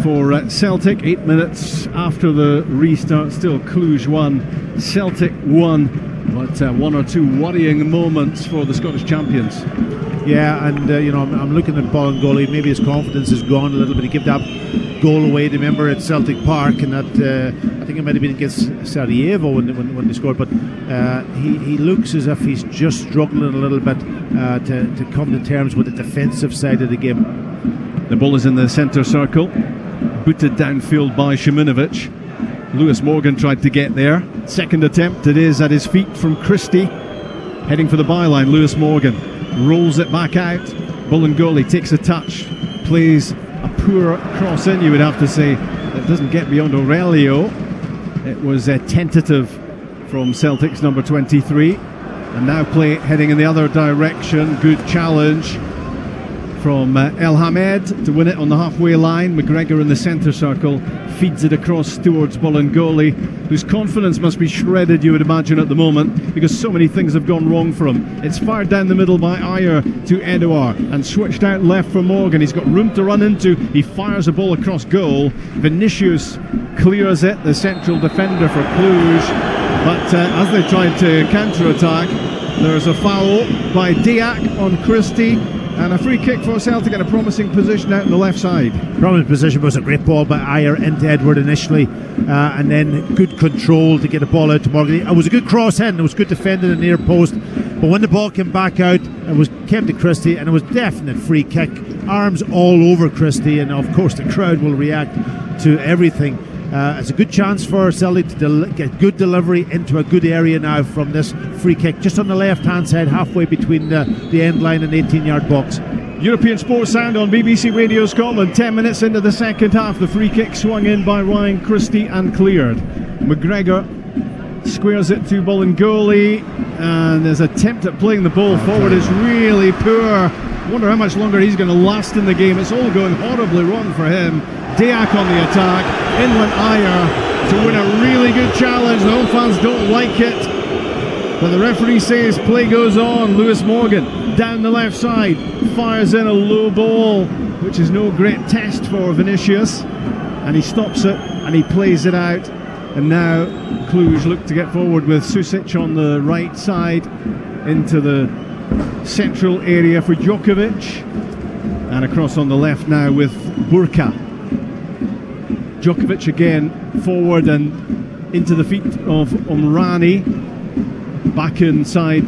for Celtic. 8 minutes after the restart, still Cluj 1, Celtic 1. But one or two worrying moments for the Scottish champions. Yeah, and I'm looking at Bolingoli. Maybe his confidence is gone a little bit. He gave that goal away, remember, at Celtic Park, and that I think it might have been against Sarajevo when they scored. But he looks as if he's just struggling a little bit to come to terms with the defensive side of the game. The ball is in the centre circle, booted downfield by Shiminovic. Lewis Morgan tried to get there. Second attempt, it is at his feet from Christie. Heading for the byline, Lewis Morgan rolls it back out. Bolingoli takes a touch, plays a poor cross in, you would have to say. It doesn't get beyond Aurelio. It was tentative from Celtic's number 23. And now play heading in the other direction. Good challenge from El Hamed to win it on the halfway line. McGregor in the centre circle feeds it across towards Bolingoli, whose confidence must be shredded, you would imagine, at the moment, because so many things have gone wrong for him. It's fired down the middle by Ayer to Edouard and switched out left for Morgan. He's got room to run into. He fires a ball across goal. Vinicius clears it, the central defender for Cluj. But as they tried to counter-attack, there's a foul by Diak on Christie. And a free kick for Celtic in a promising position out in the left side. Promising position was a great ball by Ayer into Edward initially, and then good control to get the ball out to Morgan. It was a good cross in, it was good defended in the near post, but when the ball came back out, came to Christie, and it was definite free kick. Arms all over Christie, and of course the crowd will react to everything. It's a good chance for Celtic to get good delivery into a good area now from this free kick, just on the left-hand side, halfway between the end line and 18-yard box. European Sports Sound on BBC Radio Scotland. 10 minutes into the second half, the free kick swung in by Ryan Christie and cleared. McGregor squares it to Bolingoli, and his attempt at playing the ball forward is really poor. Wonder how much longer he's going to last in the game. It's all going horribly wrong for him. Diak on the attack, inland Ayer to win a really good challenge. The home fans don't like it, but the referee says play goes on. Lewis Morgan down the left side fires in a low ball, which is no great test for Vinicius, and he stops it and he plays it out. And now Cluj look to get forward with Susic on the right side into the central area for Djokovic, and across on the left now with Burka. Djokovic again forward and into the feet of Omrani, back inside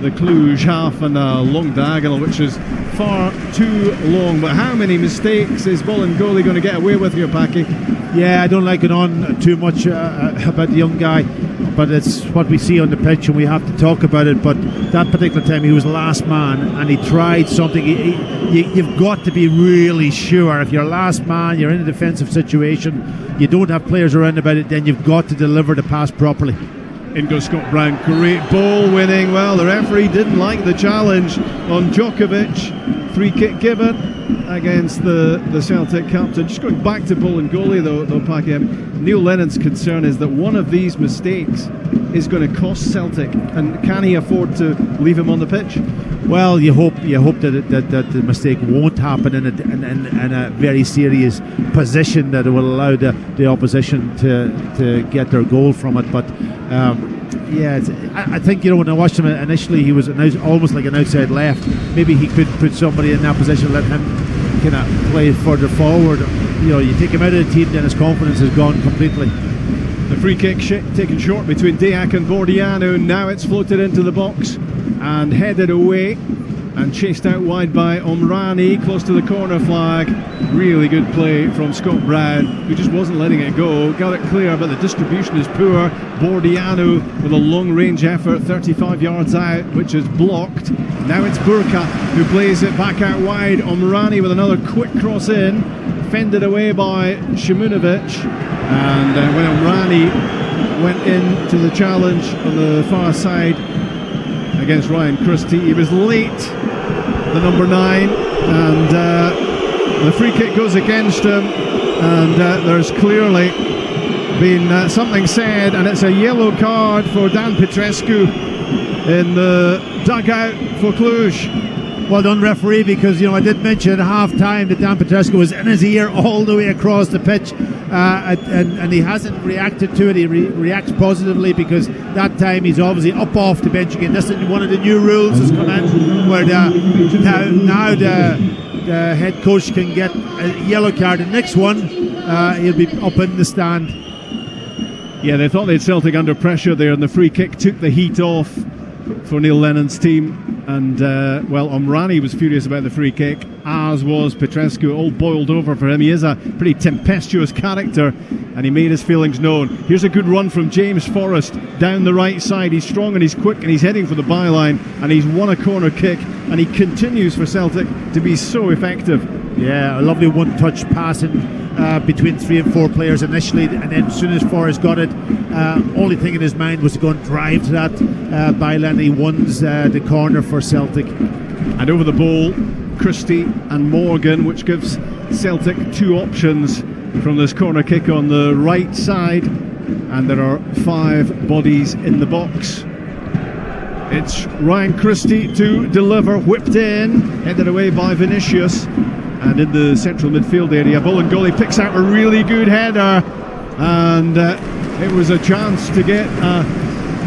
the Cluj half, and a long diagonal which is far too long. But how many mistakes is Bolingoli going to get away with here, Packy? Yeah, I don't like it on too much about the young guy, but it's what we see on the pitch and we have to talk about it. But that particular time he was last man and he tried something. You've got to be really sure. If you're last man, you're in a defensive situation, you don't have players around about it, then you've got to deliver the pass properly. In goes Scott Brown, great ball winning. Well, the referee didn't like the challenge on Djokovic. Free kick given against the Celtic captain. Just going back to Bolingoli though Packy, Neil Lennon's concern is that one of these mistakes is going to cost Celtic, and can he afford to leave him on the pitch? Well, you hope that the mistake won't happen in a very serious position that it will allow the opposition to get their goal from it. But yeah, I think, when I watched him initially, he was almost like an outside left. Maybe he could put somebody in that position, let him kind of play further forward. You take him out of the team, then his confidence is gone completely. The free kick taken short between Diak and Bordiano. Now it's floated into the box and headed away and chased out wide by Omrani, close to the corner flag. Really good play from Scott Brown, who just wasn't letting it go. Got it clear, but the distribution is poor. Bordiano with a long-range effort, 35 yards out, which is blocked. Now it's Burka who plays it back out wide. Omrani with another quick cross in, fended away by Shimunovic. And when Omrani went into the challenge on the far side against Ryan Christie, he was late, the number 9, and the free kick goes against him, and there's clearly been something said, and it's a yellow card for Dan Petrescu in the dugout for Cluj. Well done, referee, because I did mention at half-time that Dan Petrescu was in his ear all the way across the pitch, and he hasn't reacted to it. He reacts positively, because that time he's obviously up off the bench again. This is one of the new rules has come in, where now the head coach can get a yellow card. The next one, he'll be up in the stand. Yeah, they thought they had Celtic under pressure there, and the free kick took the heat off for Neil Lennon's team. And Omrani was furious about the free kick, as was Petrescu. All boiled over for him. He is a pretty tempestuous character, and he made his feelings known. Here's a good run from James Forrest down the right side. He's strong and he's quick and he's heading for the byline, and he's won a corner kick, and he continues for Celtic to be so effective. Yeah, a lovely one-touch passing between 3 and 4 players initially, and then as soon as Forrest got it, only thing in his mind was to go and drive to that byline. He wins the corner for Celtic. And over the ball, Christie and Morgan, which gives Celtic 2 options from this corner kick on the right side, and there are 5 bodies in the box. It's Ryan Christie to deliver, whipped in, headed away by Vinicius, and in the central midfield area, Bolingoli picks out a really good header, and it was a chance to get a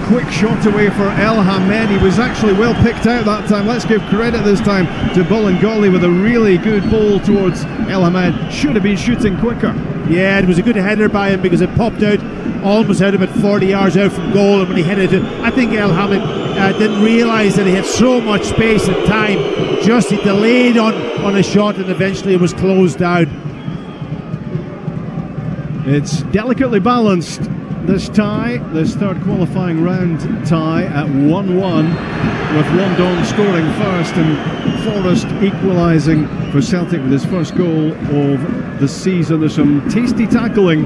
quick shot away for El Hamed. He was actually well picked out that time. Let's give credit this time to Bolingoli with a really good ball towards El Hamed. Should have been shooting quicker. Yeah, it was a good header by him because it popped out almost out about 40 yards out from goal, and when he headed it, I think El Hamed didn't realise that he had so much space and time. Just he delayed on a shot, and eventually it was closed down. It's delicately balanced, this tie, this third qualifying round tie at 1-1, with Rondon scoring first and Forrest equalising for Celtic with his first goal of the season. There's some tasty tackling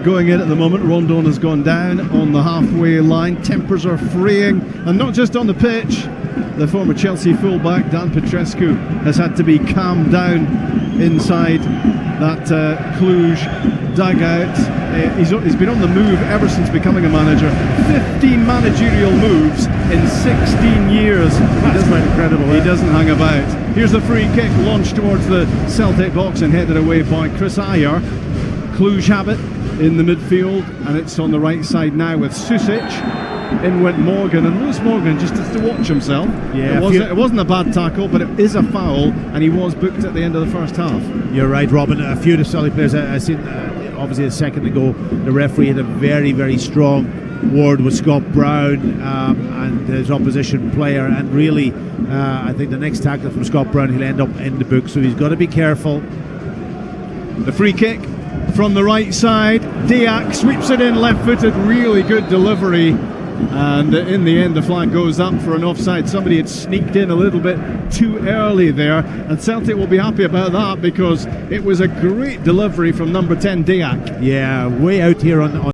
going in at the moment. Rondon has gone down on the halfway line. Tempers are fraying, and not just on the pitch. The former Chelsea fullback Dan Petrescu has had to be calmed down inside that Cluj dugout. He's been on the move ever since becoming a manager. 15 managerial moves in 16 years. That's quite incredible. He doesn't hang about. Here's the free kick launched towards the Celtic box and headed away by Chris Ayer. Cluj have it in the midfield, and it's on the right side now with Susic. In went Morgan, and Lewis Morgan just has to watch himself. Yeah, it wasn't a bad tackle, but it is a foul, and he was booked at the end of the first half. You're right, Robin. A few of the Celtic players, I seen obviously a second ago, the referee had a very, very strong word with Scott Brown and his opposition player, and really I think the next tackle from Scott Brown, he'll end up in the book, so he's got to be careful. The free kick from the right side, Diak sweeps it in left-footed, really good delivery. And in the end, the flag goes up for an offside. Somebody had sneaked in a little bit too early there, and Celtic will be happy about that because it was a great delivery from number 10 Diak. Yeah, way out here on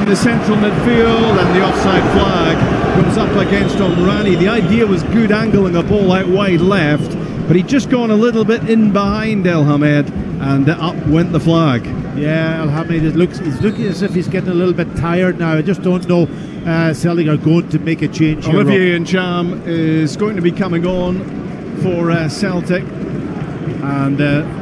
in the central midfield, and the offside flag goes up against Omrani. The idea was good, angling a ball out wide left, but he'd just gone a little bit in behind El Hamed, and up went the flag. Yeah, El Hamed, he's looking as if he's getting a little bit tired now. I just don't know. Celtic are going to make a change here. Olivier Ncham is going to be coming on for Celtic, and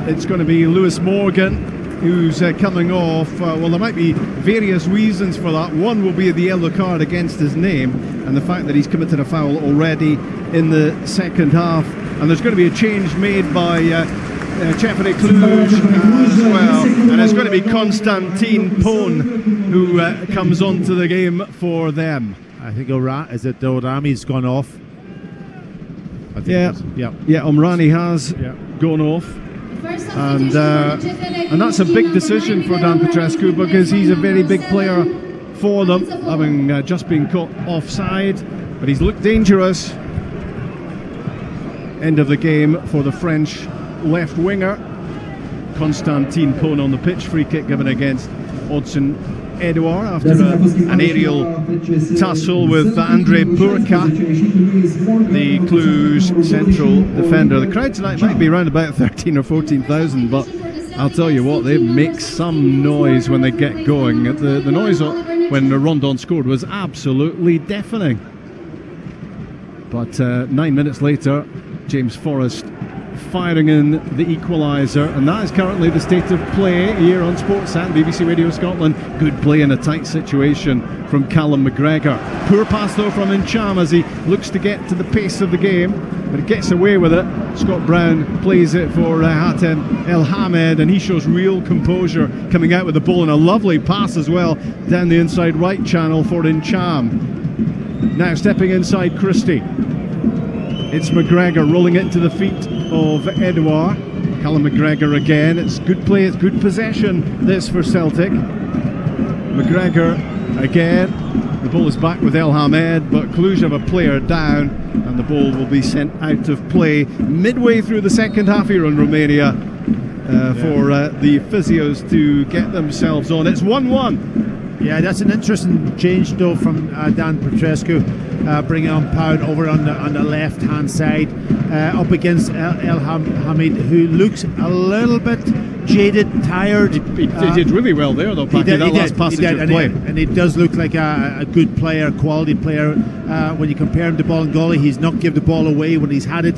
it's going to be Lewis Morgan who's coming off. Well, there might be various reasons for that. One will be the yellow card against his name and the fact that he's committed a foul already in the second half, and there's going to be a change made by CFR Cluj as well, and it's going to be Konstantin Pon who comes onto the game for them. I think Orami's gone off. Yeah, Omrani has gone off. And that's a big decision for Dan Petrescu, because he's a very big player for them, having just been caught offside, but he's looked dangerous. End of the game for the French left winger. Konstantin Pon on the pitch, free kick given against Odson Edouard after an aerial tussle with Andre Burka, the Cluj central defender. The crowd tonight might be around about 13 or 14,000, but I'll tell you what, they make some noise when they get going. The noise when Rondon scored was absolutely deafening. But 9 minutes later, James Forrest firing in the equaliser, and that is currently the state of play here on Sportsat, BBC Radio Scotland. Good play in a tight situation from Callum McGregor. Poor pass though from Ncham as he looks to get to the pace of the game, but he gets away with it. Scott Brown plays it for Hatem El Hamed, and he shows real composure coming out with the ball, and a lovely pass as well down the inside right channel for Ncham. Now stepping inside Christie. It's McGregor rolling it to the feet of Edouard. Callum McGregor again. It's good play, it's good possession this for Celtic. McGregor again. The ball is back with El Hamed, but Cluj have a player down, and the ball will be sent out of play midway through the second half here in Romania for the physios to get themselves on. It's 1-1. Yeah, that's an interesting change though from Dan Petrescu, bringing on Pound over on the left-hand side, up against El Hamed, who looks a little bit jaded, tired. He did really well there though, Paddy, that last passage of play. And he does look like a good player, quality player. When you compare him to Bolingoli, he's not give the ball away when he's had it,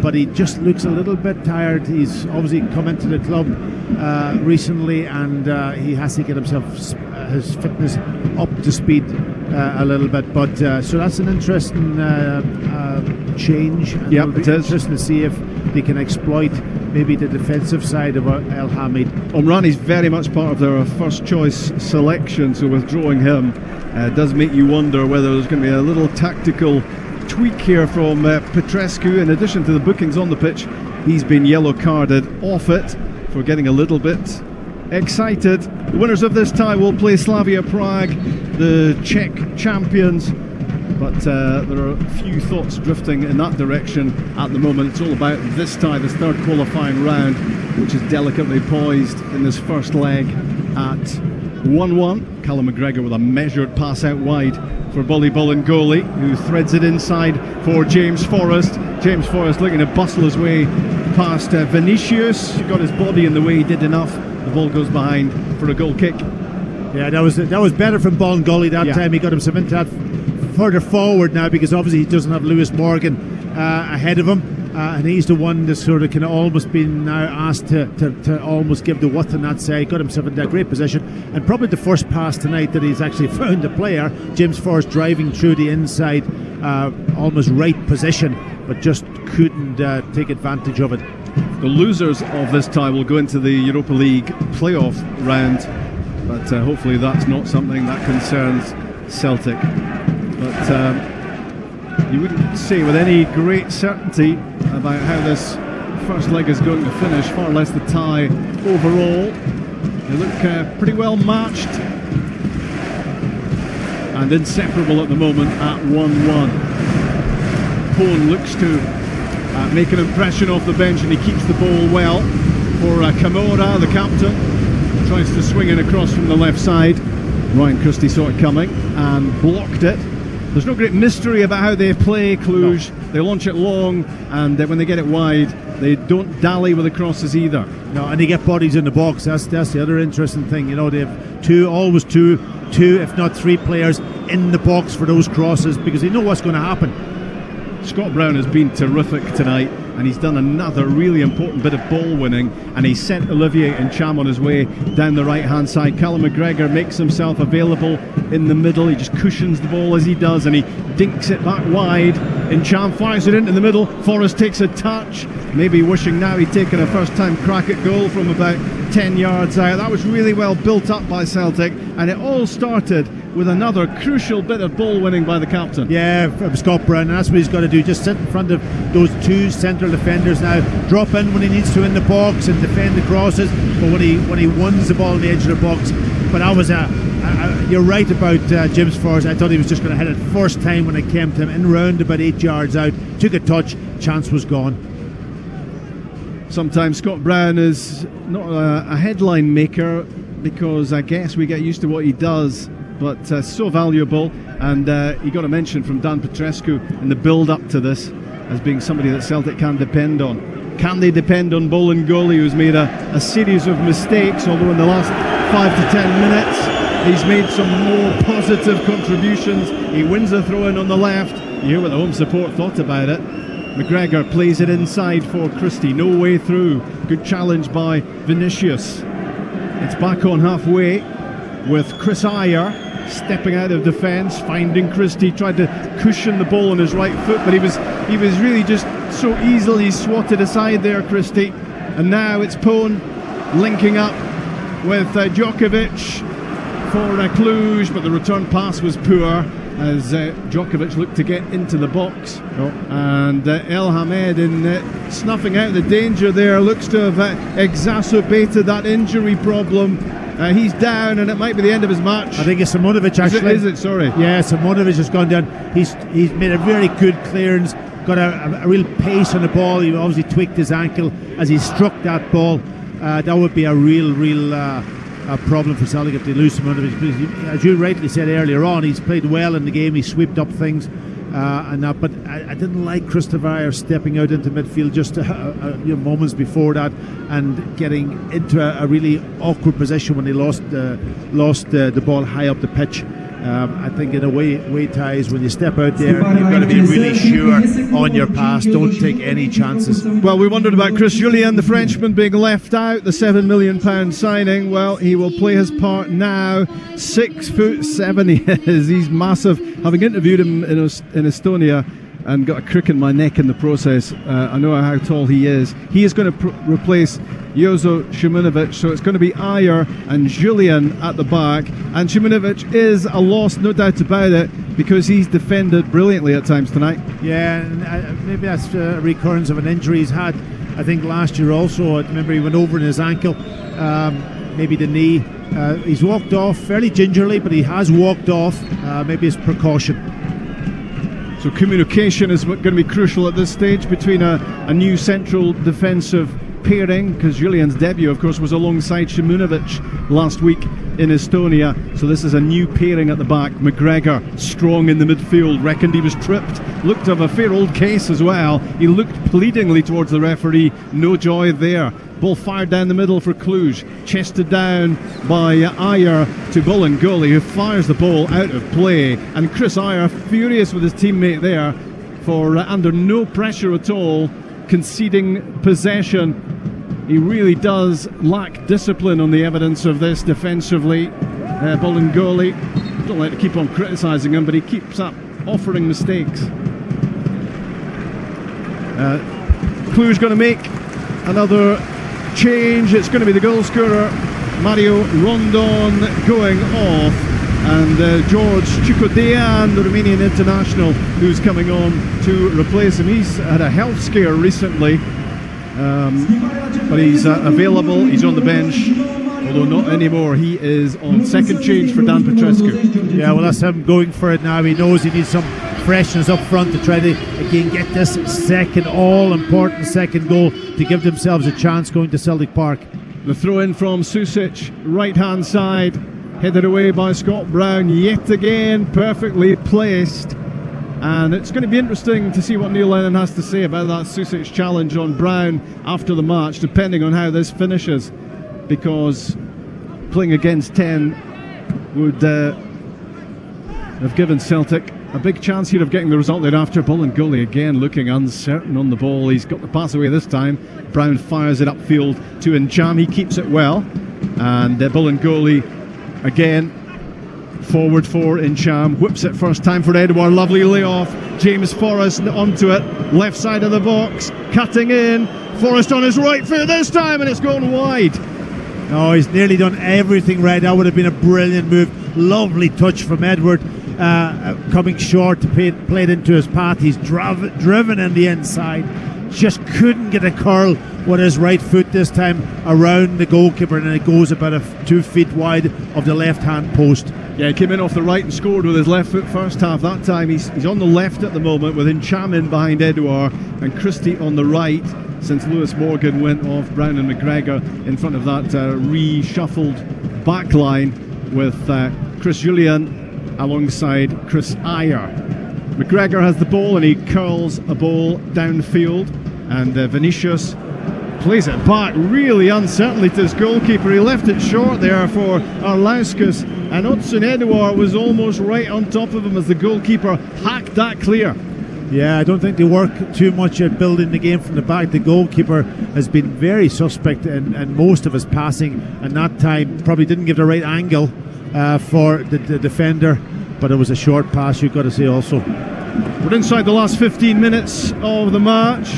but he just looks a little bit tired. He's obviously come into the club recently, and he has to get himself his fitness up to speed a little bit, but so that's an interesting change. Yeah, it is interesting to see if they can exploit maybe the defensive side of El Hamed. Omrani's very much part of their first choice selection, so withdrawing him does make you wonder whether there's going to be a little tactical tweak here from Petrescu. In addition to the bookings on the pitch, he's been yellow carded off it for getting a little bit excited. The winners of this tie will play Slavia Prague, the Czech champions, but there are a few thoughts drifting in that direction at the moment. It's all about this tie, this third qualifying round, which is delicately poised in this first leg at 1-1. Callum McGregor with a measured pass out wide for Bolingoli, who threads it inside for James Forrest. James Forrest looking to bustle his way past Vinicius. He got his body in the way, he did enough. The ball goes behind for a goal kick. Yeah, that was better from Bolingoli that time. He got himself into that further forward now, because obviously he doesn't have Lewis Morgan ahead of him, and he's the one that sort of can almost be now asked to almost give the width on that side. Got himself into a great position, and probably the first pass tonight that he's actually found the player. James Forrest driving through the inside, almost right position, but just couldn't take advantage of it. The losers of this tie will go into the Europa League playoff round, but hopefully that's not something that concerns Celtic. But you wouldn't say with any great certainty about how this first leg is going to finish, far less the tie overall. They look pretty well matched and inseparable at the moment at 1-1. Pone looks to make an impression off the bench, and he keeps the ball well for Camora, the captain. Tries to swing it across from the left side. Ryan Christie saw it coming and blocked it. There's no great mystery about how they play Cluj. No. They launch it long, and when they get it wide, they don't dally with the crosses either. No, and they get bodies in the box. That's the other interesting thing. You know, they have always two, if not three players in the box for those crosses because they know what's going to happen. Scott Brown has been terrific tonight, and he's done another really important bit of ball winning, and he sent Olivier Ncham on his way down the right hand side. Callum McGregor makes himself available in the middle. He just cushions the ball as he does, and he dinks it back wide. Ncham fires it into the middle. Forrest takes a touch, maybe wishing now he'd taken a first time crack at goal from about 10 yards out. That was really well built up by Celtic, and it all started with another crucial bit of ball winning by the captain. Yeah, from Scott Brown, and that's what he's got to do. Just sit in front of those two central defenders now, drop in when he needs to in the box and defend the crosses, but when he wins the ball on the edge of the box. But that was you're right about James Forrest. I thought he was just going to hit it first time when it came to him, in round about 8 yards out, took a touch, chance was gone. Sometimes Scott Brown is not a headline maker because I guess we get used to what he does, but so valuable. And he got a mention from Dan Petrescu in the build-up to this as being somebody that Celtic can depend on. Can they depend on Bolingoli, who's made a series of mistakes, although in the last 5 to 10 minutes he's made some more positive contributions. He wins a throw-in on the left. You hear what the home support thought about it. McGregor plays it inside for Christie, no way through. Good challenge by Vinicius. It's back on halfway with Chris Ayer stepping out of defence, finding Christie, tried to cushion the ball on his right foot, but he was really just so easily swatted aside there, Christie. And now it's Pone linking up with Djokovic for Cluj, but the return pass was poor as Djokovic looked to get into the box. And El Hamed, in snuffing out the danger there, looks to have exacerbated that injury problem. He's down, and it might be the end of his match. I think it's Simonovic, actually. Is it? Sorry. Yeah, Simonovic has gone down. He's made a very good clearance, got a real pace on the ball. He obviously tweaked his ankle as he struck that ball. That would be a real problem for Celtic if they lose Simonovic. As you rightly said earlier on, he's played well in the game. He swept up things. But I didn't like Christopher Ayer stepping out into midfield just moments before that and getting into a really awkward position when they lost the ball high up the pitch. I think in a way ties, when you step out there, you've got to be really sure on your pass. Don't take any chances. Well, we wondered about Chris Jullien, the Frenchman, being left out, the £7 million signing. Well, he will play his part now. 6'7" he is. He's massive. Having interviewed him in Estonia and got a crick in my neck in the process, I know how tall he is. He is going to replace Jozo Simonovic, so it's going to be Ayer and Jullien at the back. And Simonovic is a loss, no doubt about it, because he's defended brilliantly at times tonight. Yeah, and maybe that's a recurrence of an injury he's had, I think, last year also. I remember he went over in his ankle, maybe the knee. He's walked off fairly gingerly, but he has walked off. Maybe it's precaution. So communication is going to be crucial at this stage between a new central defensive pairing, because Julian's debut, of course, was alongside Simonovic last week in Estonia. So this is a new pairing at the back. McGregor, strong in the midfield, reckoned he was tripped. Looked to have a fair old case as well. He looked pleadingly towards the referee. No joy there. Ball fired down the middle for Cluj. Chested down by Ayer to Bolingoli, who fires the ball out of play. And Chris Ayer, furious with his teammate there for under no pressure at all, conceding possession. He really does lack discipline on the evidence of this defensively. Bolingoli, don't like to keep on criticising him, but he keeps up offering mistakes. Cluj going to make another change. It's going to be the goal scorer Mario Rondon going off, and George Chukwudean, the Romanian international, who's coming on to replace him. He's had a health scare recently, but he's available. He's on the bench, although not anymore. He is on second change for Dan Petrescu. Yeah, well, that's him going for it now. He knows he needs some freshness up front to try to again get this second all-important second goal to give themselves a chance going to Celtic Park. The throw in from Susic, right hand side, Headed away by Scott Brown, yet again perfectly placed. And it's going to be interesting to see what Neil Lennon has to say about that Sussex challenge on Brown after the match, depending on how this finishes, because playing against 10 would have given Celtic a big chance here of getting the result thereafter. Bolingoli again looking uncertain on the ball. He's got the pass away this time. Brown fires it upfield to Njam. He keeps it well. And Bolingoli again forward for Njam. Whips it first time for Edouard. Lovely layoff. James Forrest onto it. Left side of the box. Cutting in. Forrest on his right foot this time, and it's gone wide. Oh, he's nearly done everything right. That would have been a brilliant move. Lovely touch from Edward. Coming short to play it into his path. He's driven in the inside. Just couldn't get a curl with his right foot this time around the goalkeeper, and it goes about 2 feet wide of the left-hand post. Yeah, he came in off the right and scored with his left foot first half. That time he's on the left at the moment with Njam in behind Edouard and Christie on the right, since Lewis Morgan went off Brown and McGregor in front of that reshuffled back line with Chris Julian alongside Chris Ayer. McGregor has the ball and he curls a ball downfield, and Vinicius plays it back really uncertainly to his goalkeeper. He left it short there for Arlauskas, and Otsun Edouard was almost right on top of him as the goalkeeper hacked that clear. Yeah, I don't think they work too much at building the game from the back. The goalkeeper has been very suspect in most of his passing, and that time probably didn't give the right angle for the defender, but it was a short pass, you've got to say also. We're inside the last 15 minutes of the match.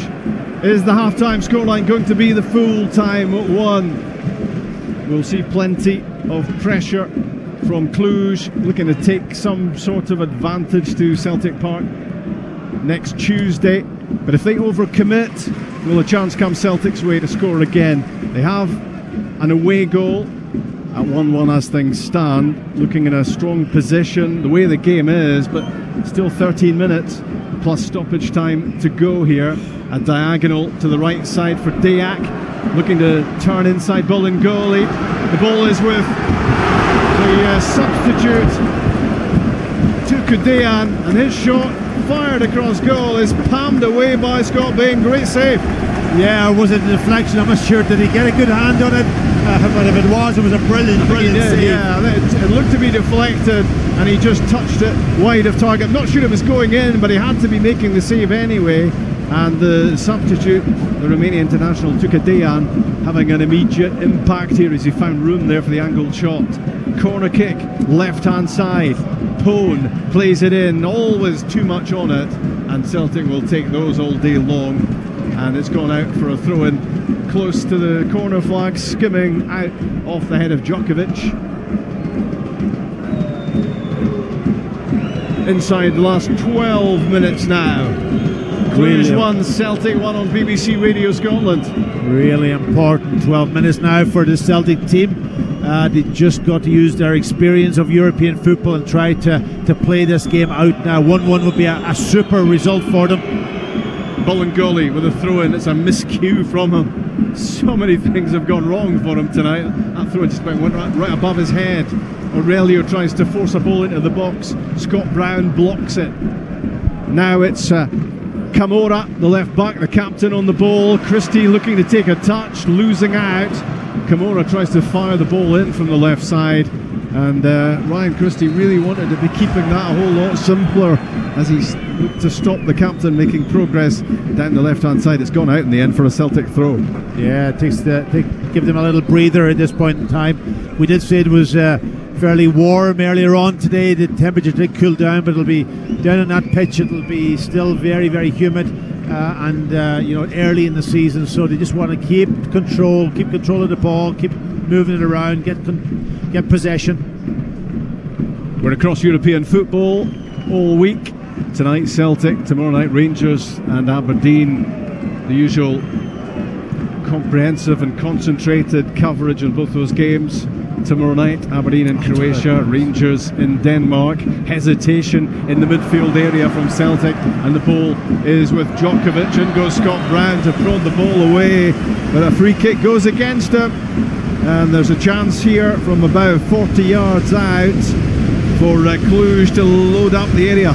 Is the half-time scoreline going to be the full time at 1? We'll see plenty of pressure from Cluj, looking to take some sort of advantage to Celtic Park next Tuesday. But if they overcommit, will a chance come Celtic's way to score again? They have an away goal at 1-1 as things stand, looking in a strong position the way the game is, but still 13 minutes plus stoppage time to go here. A diagonal to the right side for Dayak, looking to turn inside Bolingoli. The ball is with the substitute Tukudean, and his shot fired across goal is palmed away by Scott Bain. Great save. Yeah, or was it a deflection? I'm not sure. Did he get a good hand on it? But if it was a brilliant save. Yeah, it looked to be deflected, and he just touched it wide of target. I'm not sure it was going in, but he had to be making the save anyway. And the substitute, the Romanian international Tukudean, having an immediate impact here as he found room there for the angled shot. Corner kick, left-hand side. Pone plays it in, always too much on it, and Celtic will take those all day long. And it's gone out for a throw-in close to the corner flag, skimming out off the head of Djokovic. Inside the last 12 minutes now. Cluj 1, Celtic 1 on BBC Radio Scotland. Really important 12 minutes now for the Celtic team. They just got to use their experience of European football and try to play this game out now. 1-1 would be a super result for them. Bolingoli with a throw-in. It's a miscue from him. So many things have gone wrong for him tonight. That throw-in just went right above his head. Aurelio tries to force a ball into the box. Scott Brown blocks it. Now it's Camora, the left back, the captain on the ball. Christie looking to take a touch, losing out. Camora tries to fire the ball in from the left side, and Ryan Christie really wanted to be keeping that a whole lot simpler as he looked to stop the captain making progress down the left-hand side. It's gone out in the end for a Celtic throw. Yeah, it takes give them a little breather at this point in time. We did say it was fairly warm earlier on today. The temperature did cool down, but it'll be down on that pitch. It'll be still very, very humid, and early in the season. So they just want to keep control of the ball, keep moving it around, get possession. We're across European football all week. Tonight Celtic, tomorrow night Rangers and Aberdeen. The usual comprehensive and concentrated coverage on both those games. Tomorrow night, Aberdeen in Croatia, Rangers in Denmark. Hesitation in the midfield area from Celtic, and the ball is with Djokovic. In goes Scott Brown to prod the ball away, but a free kick goes against him. And there's a chance here from about 40 yards out for Cluj to load up the area.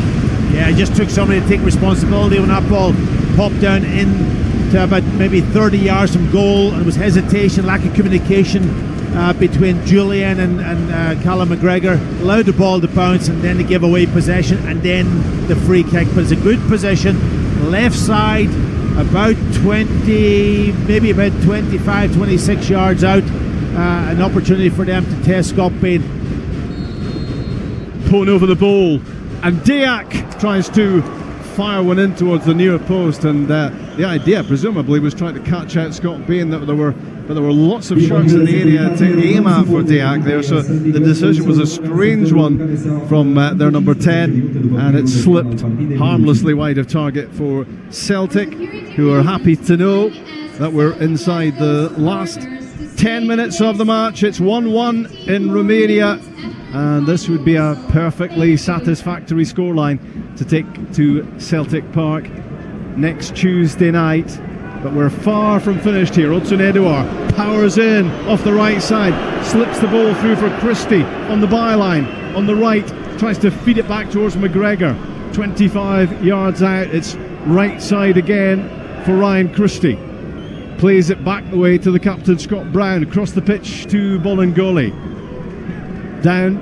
Yeah, it just took somebody to take responsibility when that ball popped down in to about maybe 30 yards from goal, and it was hesitation, lack of communication between Julian and Callum McGregor. Allowed the ball to bounce and then to give away possession and then the free kick. But it's a good position, left side, about 20, maybe about 25, 26 yards out. An opportunity for them to test Scott Bain. Pulling over the ball, and Diak tries to fire one in towards the near post, and the idea presumably was trying to catch out Scott Bain. That there were lots of sharks in the area to aim at for Diak there, so the decision was a strange one from their number 10, and it slipped harmlessly wide of target for Celtic, who are happy to know that we're inside the last 10 minutes of the match. It's 1-1 in Romania, and this would be a perfectly satisfactory scoreline to take to Celtic Park next Tuesday night. But we're far from finished here. Odson Edouard powers in off the right side, slips the ball through for Christie on the byline. On the right, tries to feed it back towards McGregor. 25 yards out, it's right side again for Ryan Christie. Plays it back the way to the captain Scott Brown, across the pitch to Bolingoli. Down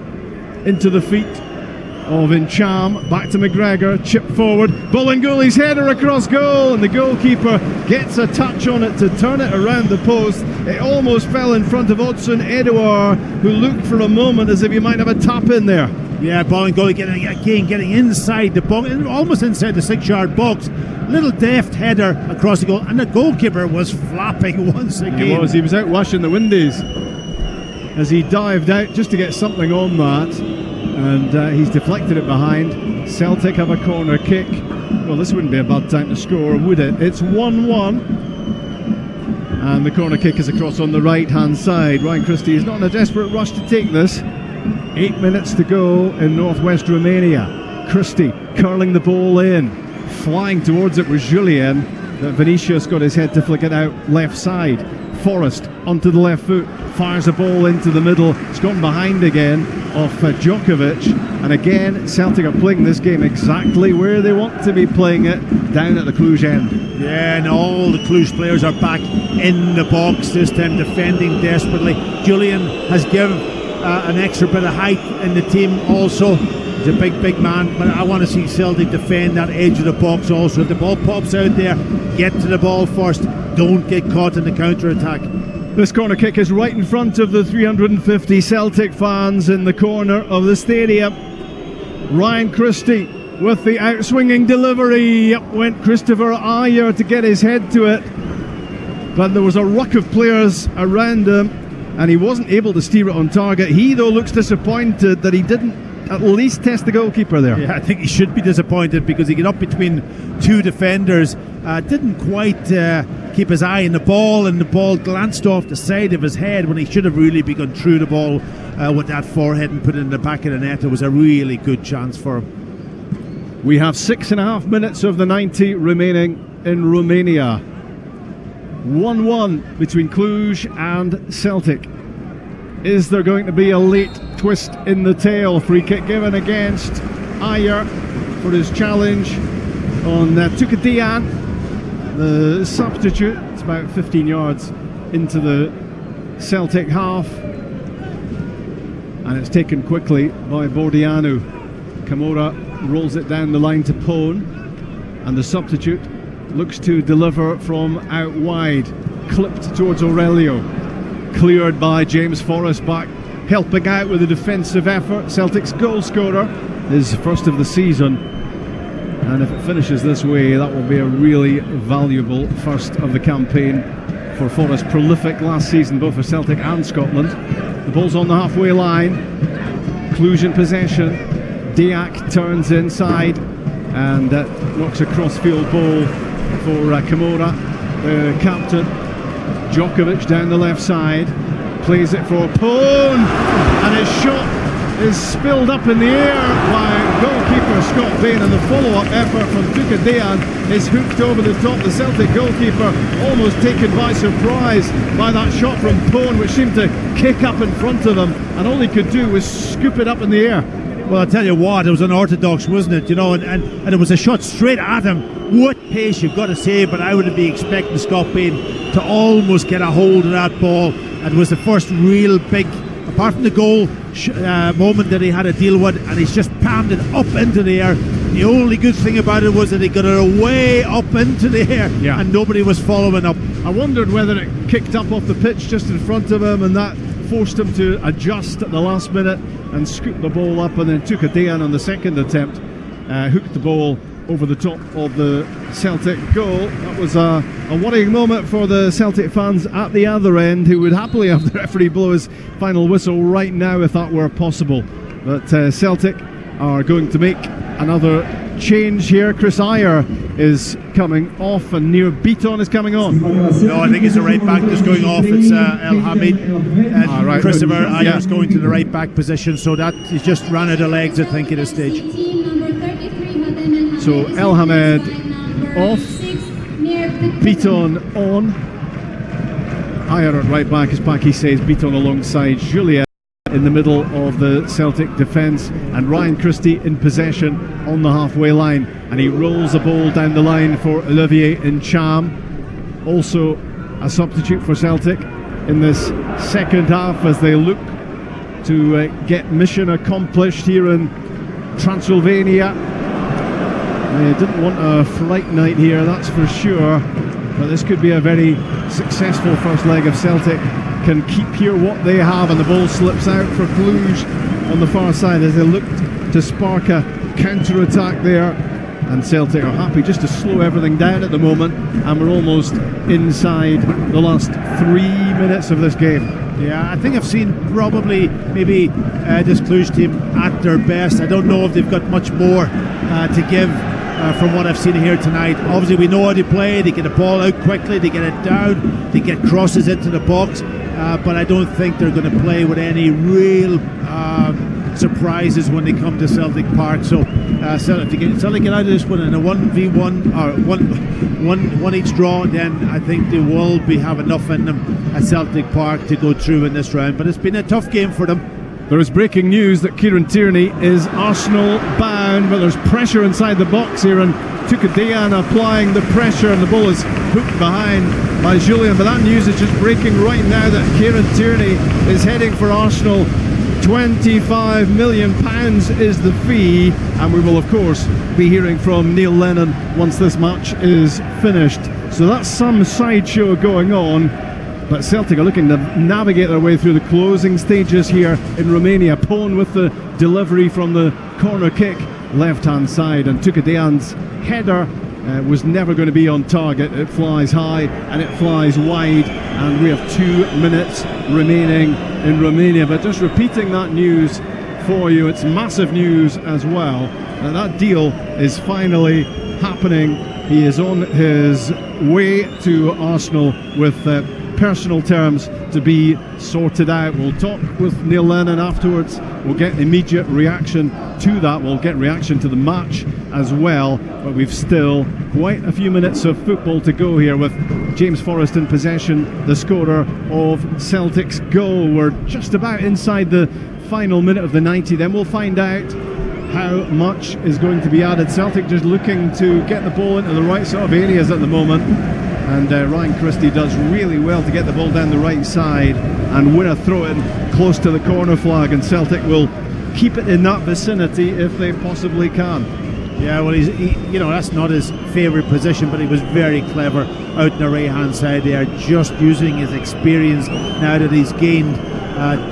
into the feet of Incham, back to McGregor, chip forward, Bolingoli's header across goal, and the goalkeeper gets a touch on it to turn it around the post. It almost fell in front of Odson Edouard, who looked for a moment as if he might have a tap in there. Yeah, Bolingoli getting inside the box, almost inside the 6-yard box. Little deft header across the goal, and the goalkeeper was flapping once again. He was out washing the windies as he dived out just to get something on that, and he's deflected it behind. Celtic have a corner kick. Well, this wouldn't be a bad time to score, would it? It's 1-1, and the corner kick is across on the right hand side. Ryan Christie is not in a desperate rush to take this. 8 minutes to go in northwest Romania. Christie curling the ball in, flying towards it with Julien, but Vinicius got his head to flick it out left side. Forrest onto the left foot, fires a ball into the middle. It's gone behind again off Djokovic, and again Celtic are playing this game exactly where they want to be playing it, down at the Cluj end. Yeah, and all the Cluj players are back in the box, this time defending desperately. Julian has given an extra bit of height in the team also. He's a big man, but I want to see Celtic defend that edge of the box also. If the ball pops out there, get to the ball first, don't get caught in the counter-attack. This corner kick is right in front of the 350 Celtic fans in the corner of the stadium. Ryan Christie with the outswinging delivery. Up went Christopher Ajer to get his head to it, but there was a ruck of players around him and he wasn't able to steer it on target. He, though, looks disappointed that he didn't at least test the goalkeeper there. Yeah, I think he should be disappointed because he got up between two defenders, didn't quite keep his eye on the ball, and the ball glanced off the side of his head when he should have really begun through the ball with that forehead and put it in the back of the net. It was a really good chance for him. We have 6.5 minutes of the 90 remaining in Romania. 1-1 between Cluj and Celtic. Is there going to be a late twist in the tail? Free kick given against Ajer for his challenge on Tukadian, the substitute. It's about 15 yards into the Celtic half, and it's taken quickly by Bordianu. Camora rolls it down the line to Pone, and the substitute looks to deliver from out wide, clipped towards Aurelio. Cleared by James Forrest, back helping out with a defensive effort. Celtic's goal scorer, his first of the season, and if it finishes this way, that will be a really valuable first of the campaign for Forrest. Prolific last season both for Celtic and Scotland. The ball's on the halfway line, Cluj in possession. Diak turns inside and knocks a cross-field ball for Camora, the captain. Djokovic down the left side, plays it for Pone, and his shot is spilled up in the air by goalkeeper Scott Bain, and the follow-up effort from Tuka Dejan is hooked over the top. The Celtic goalkeeper almost taken by surprise by that shot from Pone, which seemed to kick up in front of him, and all he could do was scoop it up in the air. Well, I'll tell you what, it was unorthodox, wasn't it? You know, and it was a shot straight at him. What pace, you've got to say, but I would be expecting Scott Bain to almost get a hold of that ball. It was the first real big, apart from the goal moment that he had to deal with, and he's just palmed it up into the air. The only good thing about it was that he got it way up into the air, and nobody was following up. I wondered whether it kicked up off the pitch just in front of him, and that forced him to adjust at the last minute and scoop the ball up, and then took a Dejan on the second attempt, hooked the ball over the top of the Celtic goal. That was a worrying moment for the Celtic fans at the other end, who would happily have the referee blow his final whistle right now if that were possible. But Celtic are going to make another change here. Chris Ayer is coming off and Nir Beaton is coming on. No, I think it's the right back that's going off. It's El Hamid and Christopher Ayer's going to the right back position, so that he's just ran out of legs, I think, at this stage. So El Hamid off, Beaton on. Ayer at right back, as Paki says, Beaton alongside Julia in the middle of the Celtic defence, and Ryan Christie in possession on the halfway line, and he rolls the ball down the line for Olivier Ncham, also a substitute for Celtic in this second half as they look to get mission accomplished here in Transylvania. They didn't want a flight night here, that's for sure, but this could be a very successful first leg if Celtic can keep here what they have, and the ball slips out for Cluj on the far side as they look to spark a counter-attack there, and Celtic are happy just to slow everything down at the moment, and we're almost inside the last 3 minutes of this game. Yeah, I think I've seen probably maybe this Cluj team at their best. I don't know if they've got much more to give from what I've seen here tonight. Obviously we know how they play, they get the ball out quickly, they get it down, they get crosses into the box, but I don't think they're going to play with any real surprises when they come to Celtic Park. So Celtic get out of this one in a 1v1 or one each draw, then I think they will have enough in them at Celtic Park to go through in this round. But it's been a tough game for them. There is breaking news that Kieran Tierney is Arsenal bound, but there's pressure inside the box here, and Tuka Dejan applying the pressure, and the ball is hooked behind by Julian. But that news is just breaking right now that Kieran Tierney is heading for Arsenal. £25 million is the fee, and we will of course be hearing from Neil Lennon once this match is finished. So that's some sideshow going on. But Celtic are looking to navigate their way through the closing stages here in Romania. Pone with the delivery from the corner kick, left-hand side, and Tuka Dejan's header was never going to be on target. It flies high and it flies wide, and we have 2 minutes remaining in Romania. But just repeating that news for you, it's massive news as well. That deal is finally happening. He is on his way to Arsenal with personal terms to be sorted out. We'll talk with Neil Lennon afterwards. We'll get immediate reaction to that. We'll get reaction to the match as well, but we've still quite a few minutes of football to go here with James Forrest in possession, the scorer of Celtic's goal. We're just about inside the final minute of the 90, then we'll find out how much is going to be added. Celtic just looking to get the ball into the right sort of areas at the moment, and Ryan Christie does really well to get the ball down the right side and win a throw-in close to the corner flag, and Celtic will keep it in that vicinity if they possibly can. Yeah, well, that's not his favourite position, but he was very clever out in the right-hand side there, just using his experience now that he's gained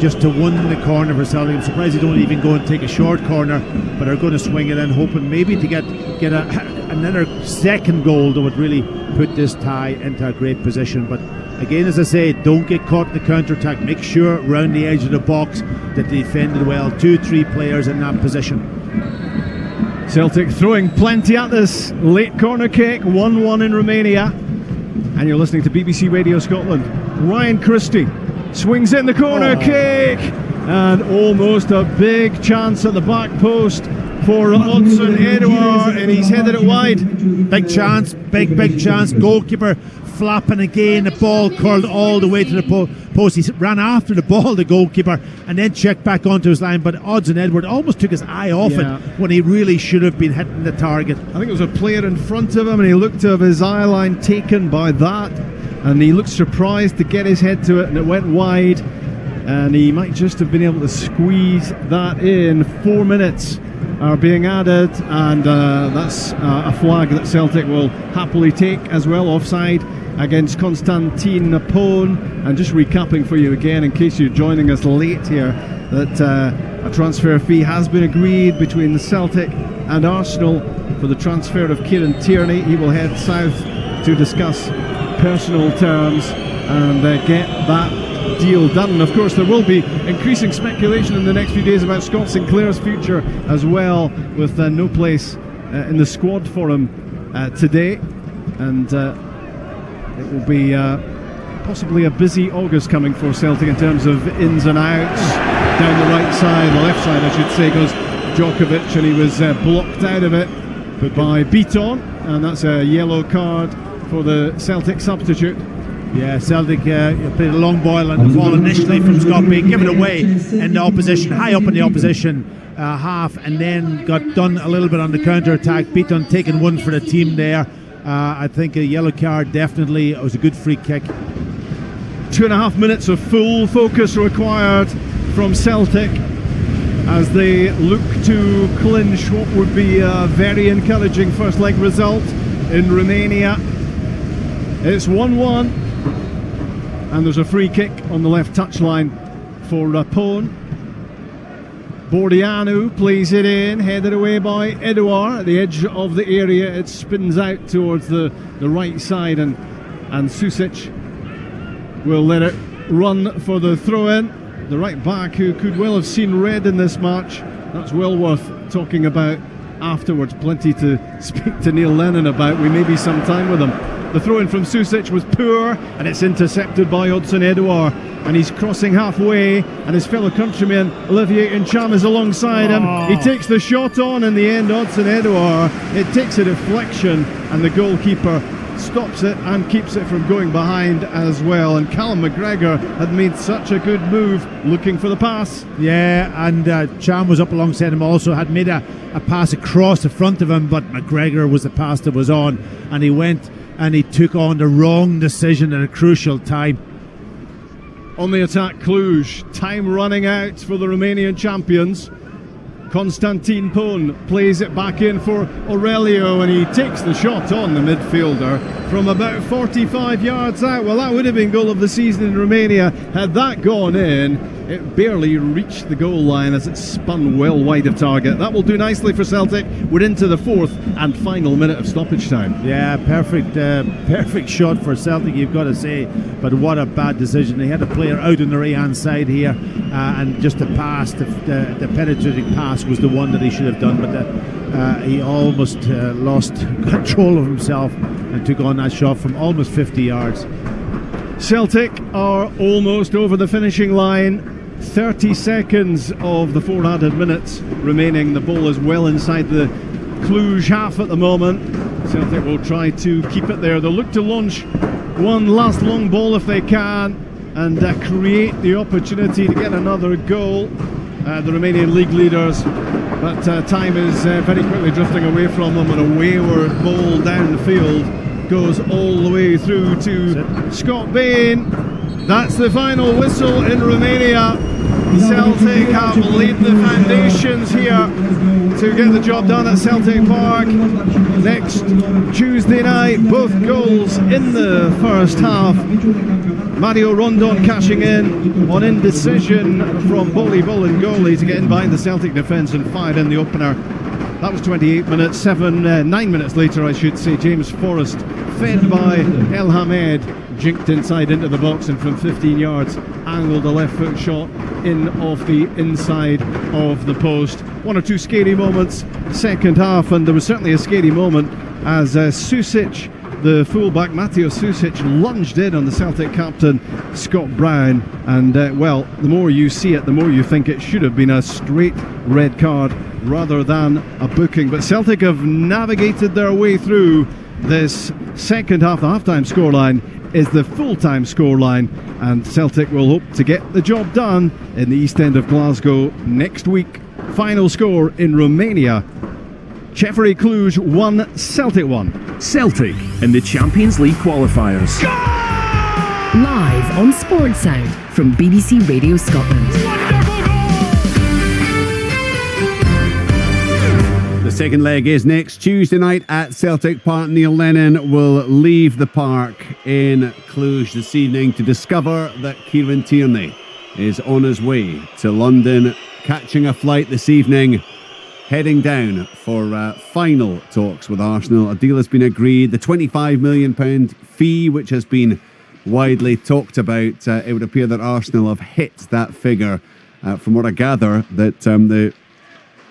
just to win the corner for Celtic. I'm surprised they don't even go and take a short corner, but are going to swing it in, hoping maybe to get another second goal that would really put this tie into a great position. But again, as I say, don't get caught in the counter-attack. Make sure round the edge of the box that they defended well. 2-3 players in that position. Celtic throwing plenty at this late corner kick, 1-1 in Romania, and you're listening to BBC Radio Scotland. Ryan Christie swings in the corner kick, and almost a big chance at the back post for Odsonne Edouard, and he's headed it wide. Big chance, big chance. Goalkeeper flapping again. The ball curled all the way to the post. He ran after the ball, the goalkeeper, and then checked back onto his line. But Odsonne Edouard almost took his eye off it when he really should have been hitting the target. I think it was a player in front of him, and he looked to have his eye line taken by that, and he looked surprised to get his head to it, and it went wide, and he might just have been able to squeeze that in. 4 minutes are being added, and that's a flag that Celtic will happily take as well, offside against Constantine Pone. And just recapping for you again, in case you're joining us late here, that a transfer fee has been agreed between the Celtic and Arsenal for the transfer of Kieran Tierney. He will head south to discuss personal terms and get that deal done. And of course there will be increasing speculation in the next few days about Scott Sinclair's future as well, with no place in the squad for him today, and it will be possibly a busy August coming for Celtic in terms of ins and outs. Down the right side, the left side I should say, goes Djokovic, and he was blocked out of it by Beaton, and that's a yellow card for the Celtic substitute. Yeah, Celtic played a long ball, and the ball initially from Scott being given away in the opposition, high up in the opposition half, and then got done a little bit on the counter-attack. Beaton taking one for the team there. I think a yellow card definitely. It was a good free kick. 2.5 minutes of full focus required from Celtic as they look to clinch what would be a very encouraging first leg result in Romania. It's 1-1, and there's a free kick on the left touchline for Pone. Bordianu plays it in, headed away by Edouard at the edge of the area. It spins out towards the right side, and Susic will let it run for the throw-in. The right back, who could well have seen red in this match. That's well worth talking about afterwards. Plenty to speak to Neil Lennon about. We may be some time with him. The throw-in from Susic was poor, and it's intercepted by Odsonne Edouard, and he's crossing halfway, and his fellow countryman Olivier Ncham is alongside him. He takes the shot on in the end. Odsonne Edouard, it takes a deflection, and the goalkeeper stops it and keeps it from going behind as well. And Callum McGregor had made such a good move looking for the pass. Yeah, and Cham was up alongside him, also had made a pass across the front of him, but McGregor was the pass that was on, and he went and he took on the wrong decision at a crucial time. On the attack, Cluj. Time running out for the Romanian champions. Constantine Pone plays it back in for Aurelio, and he takes the shot on the midfielder from about 45 yards out. Well, that would have been goal of the season in Romania. Had that gone in, it barely reached the goal line as it spun well wide of target. That will do nicely for Celtic. We're into the fourth and final minute of stoppage time. Yeah, perfect shot for Celtic, you've got to say, but what a bad decision. They had a player out on the right hand side here, and just the pass, the penetrating pass was the one that he should have done, but he almost lost control of himself and took on that shot from almost 50 yards. Celtic are almost over the finishing line. 30 seconds of the 4 added minutes remaining. The ball is well inside the Cluj half at the moment. Celtic will try to keep it there. They'll look to launch one last long ball if they can, and create the opportunity to get another goal. The Romanian league leaders, but time is very quickly drifting away from them, and a wayward ball down the field goes all the way through to Scott Bain. That's the final whistle in Romania. Celtic have laid the foundations here to get the job done at Celtic Park next Tuesday night. Both goals in the first half. Mario Rondon cashing in on indecision from Boli Bolingoli to get in behind the Celtic defence and fired in the opener. That was 28 minutes. 9 minutes later, I should say, James Forrest, fed by El Hamed, jinked inside into the box, and from 15 yards angled a left foot shot in off the inside of the post. 1 or 2 scary moments second half, and there was certainly a scary moment as Susic the fullback Mateo Susic lunged in on the Celtic captain Scott Brown, and well, the more you see it, the more you think it should have been a straight red card rather than a booking. But Celtic have navigated their way through this second half. The half-time scoreline is the full-time scoreline, and Celtic will hope to get the job done in the East End of Glasgow next week. Final score in Romania: CFR Cluj 1, Celtic 1. Celtic in the Champions League qualifiers. Live on Sports Sound from BBC Radio Scotland. The second leg is next Tuesday night at Celtic Park. Neil Lennon will leave the park in Cluj this evening to discover that Kieran Tierney is on his way to London, catching a flight this evening, heading down for final talks with Arsenal. A deal has been agreed. The £25 million fee, which has been widely talked about, it would appear that Arsenal have hit that figure. From what I gather, that the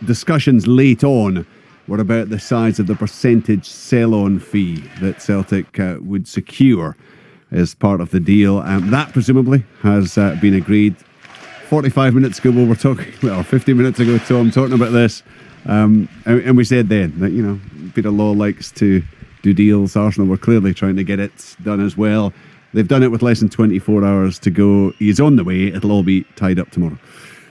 discussions late on were about the size of the percentage sell-on fee that Celtic would secure as part of the deal. That presumably has been agreed. 45 minutes ago, 50 minutes ago, Tom, talking about this. And we said then that, Peter Law likes to do deals. Arsenal were clearly trying to get it done as well. They've done it with less than 24 hours to go. He's on the way. It'll all be tied up tomorrow.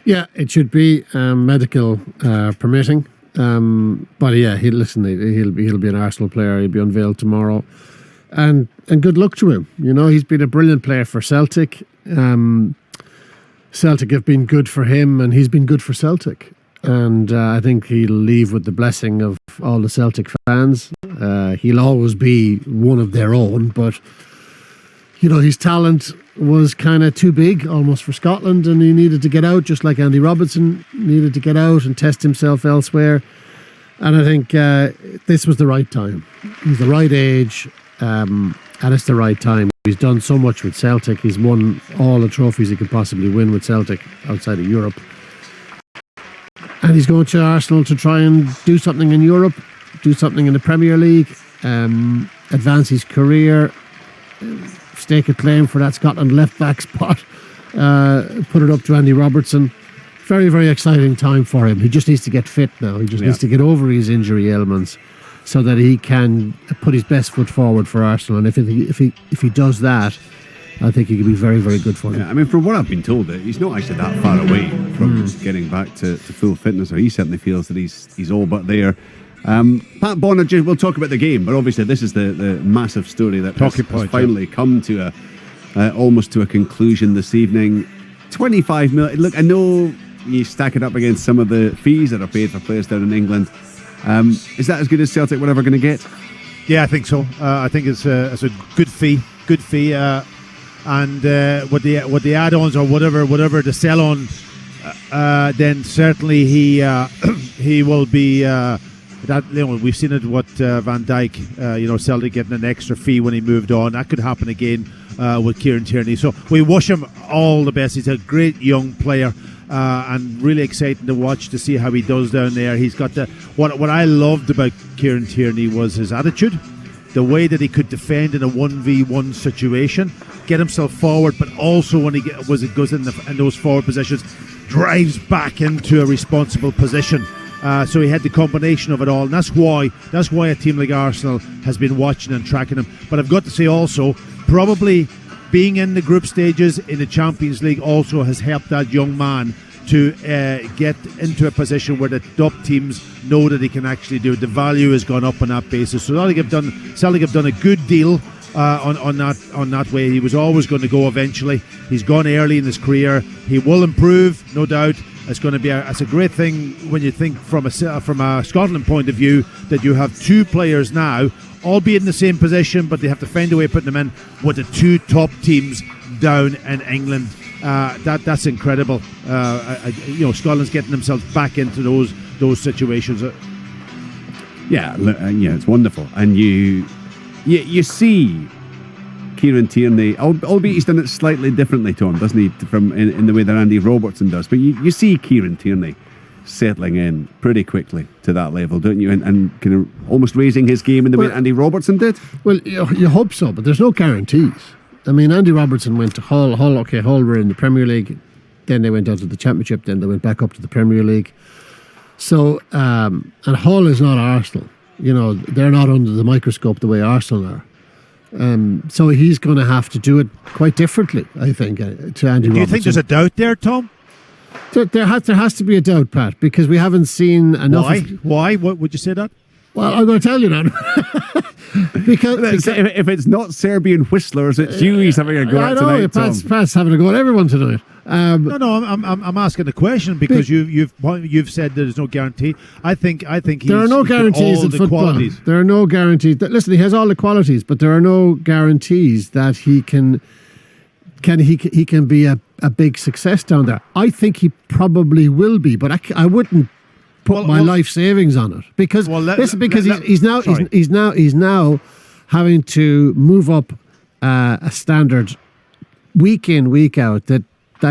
Yeah, it should be medical permitting. But yeah, he'll be an Arsenal player. He'll be unveiled tomorrow, and good luck to him. He's been a brilliant player for Celtic. Celtic have been good for him, and he's been good for Celtic. And I think he'll leave with the blessing of all the Celtic fans. He'll always be one of their own, but his talent was kind of too big almost for Scotland, and he needed to get out, just like Andy Robertson needed to get out and test himself elsewhere. And I think this was the right time. He's the right age, and it's the right time. He's done so much with Celtic. He's won all the trophies he could possibly win with Celtic outside of Europe. And he's going to Arsenal to try and do something in Europe, do something in the Premier League, advance his career, stake a claim for that Scotland left-back spot, put it up to Andy Robertson. Very, very exciting time for him. He just needs to get fit now. He just needs to get over his injury ailments so that he can put his best foot forward for Arsenal. And if he does that, I think he could be very, very good for him. Yeah, I mean, from what I've been told, he's not actually that far away from getting back to full fitness, or he certainly feels that he's all but there. Pat Bonner, we'll talk about the game, but obviously this is the massive story that has finally come to almost to a conclusion this evening. 25 million. Look, I know you stack it up against some of the fees that are paid for players down in England. Is that as good as Celtic were ever going to get? Yeah, I think so. I think it's a good fee. And with the add-ons or whatever the sell-on, then certainly he will be. We've seen it. Van Dijk, Celtic getting an extra fee when he moved on. That could happen again with Kieran Tierney. So we wish him all the best. He's a great young player. And really exciting to watch to see how he does down there. He's got what I loved about Kieran Tierney was his attitude, the way that he could defend in a 1v1 situation, get himself forward, but also when he goes in those forward positions, drives back into a responsible position. So he had the combination of it all, and that's why a team like Arsenal has been watching and tracking him. But I've got to say also, probably being in the group stages in the Champions League also has helped that young man to get into a position where the top teams know that he can actually do it. The value has gone up on that basis. So Celtic have done a good deal on that way. He was always going to go eventually. He's gone early in his career. He will improve, no doubt. It's going to be it's a great thing when you think from a Scotland point of view that you have two players now, albeit in the same position, but they have to find a way of putting them in with the two top teams down in England. That's incredible. Scotland's getting themselves back into those situations. Yeah, it's wonderful, and you see Kieran Tierney, albeit he's done it slightly differently, Tom, doesn't he, from in the way that Andy Robertson does. But you see Kieran Tierney settling in pretty quickly to that level, don't you? And kind of almost raising his game in the way Andy Robertson did? Well, you hope so, but there's no guarantees. I mean, Andy Robertson went to Hull. Hull were in the Premier League. Then they went out to the Championship. Then they went back up to the Premier League. So, and Hull is not Arsenal. You know, they're not under the microscope the way Arsenal are. So he's going to have to do it quite differently, I think, to Andy Robertson. Do you think there's a doubt there, Tom? There has to be a doubt, Pat, because we haven't seen enough. Why? What would you say that? Well, I'm going to tell you now. because if it's not Serbian whistlers, it's you he's having a go at tonight, Tom. Pat's having a go at everyone tonight. No, I'm asking the question because you've said there's no guarantee. I think there are no guarantees in football. Qualities. There are no guarantees. Listen, he has all the qualities, but there are no guarantees that he can be a big success down there. I think he probably will be, but I wouldn't put my life savings on it because he's now having to move up a standard week in, week out that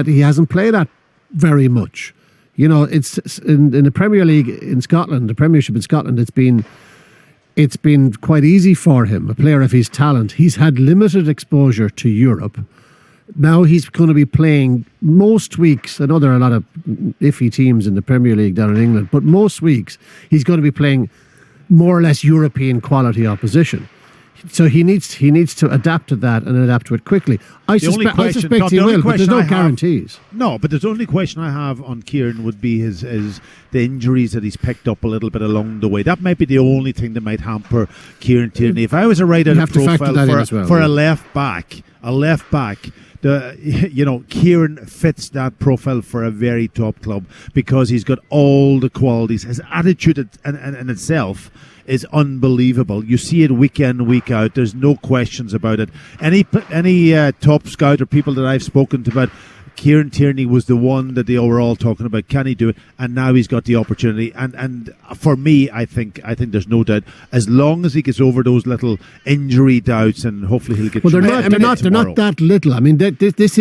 he hasn't played at very much. You know, it's in the Premier League in Scotland, the Premiership in Scotland. It's been quite easy for him, a player of his talent. He's had limited exposure to Europe. Now he's going to be playing most weeks. I know there are a lot of iffy teams in the Premier League down in England, but most weeks he's going to be playing more or less European quality opposition. So he needs to adapt to that and adapt to it quickly. I suspect he will, but there's no guarantees. No, but the only question I have on Kieran would be the injuries that he's picked up a little bit along the way. That might be the only thing that might hamper Kieran Tierney. If I was to write out a profile for a left back, Kieran fits that profile for a very top club because he's got all the qualities. His attitude in itself is unbelievable. You see it week in, week out. There's no questions about it. Any top scout or people that I've spoken to about Kieran Tierney was the one that they were all talking about. Can he do it? And now he's got the opportunity. And for me, I think there's no doubt. As long as he gets over those little injury doubts, and hopefully he'll get. Well, they're not that little. I mean, this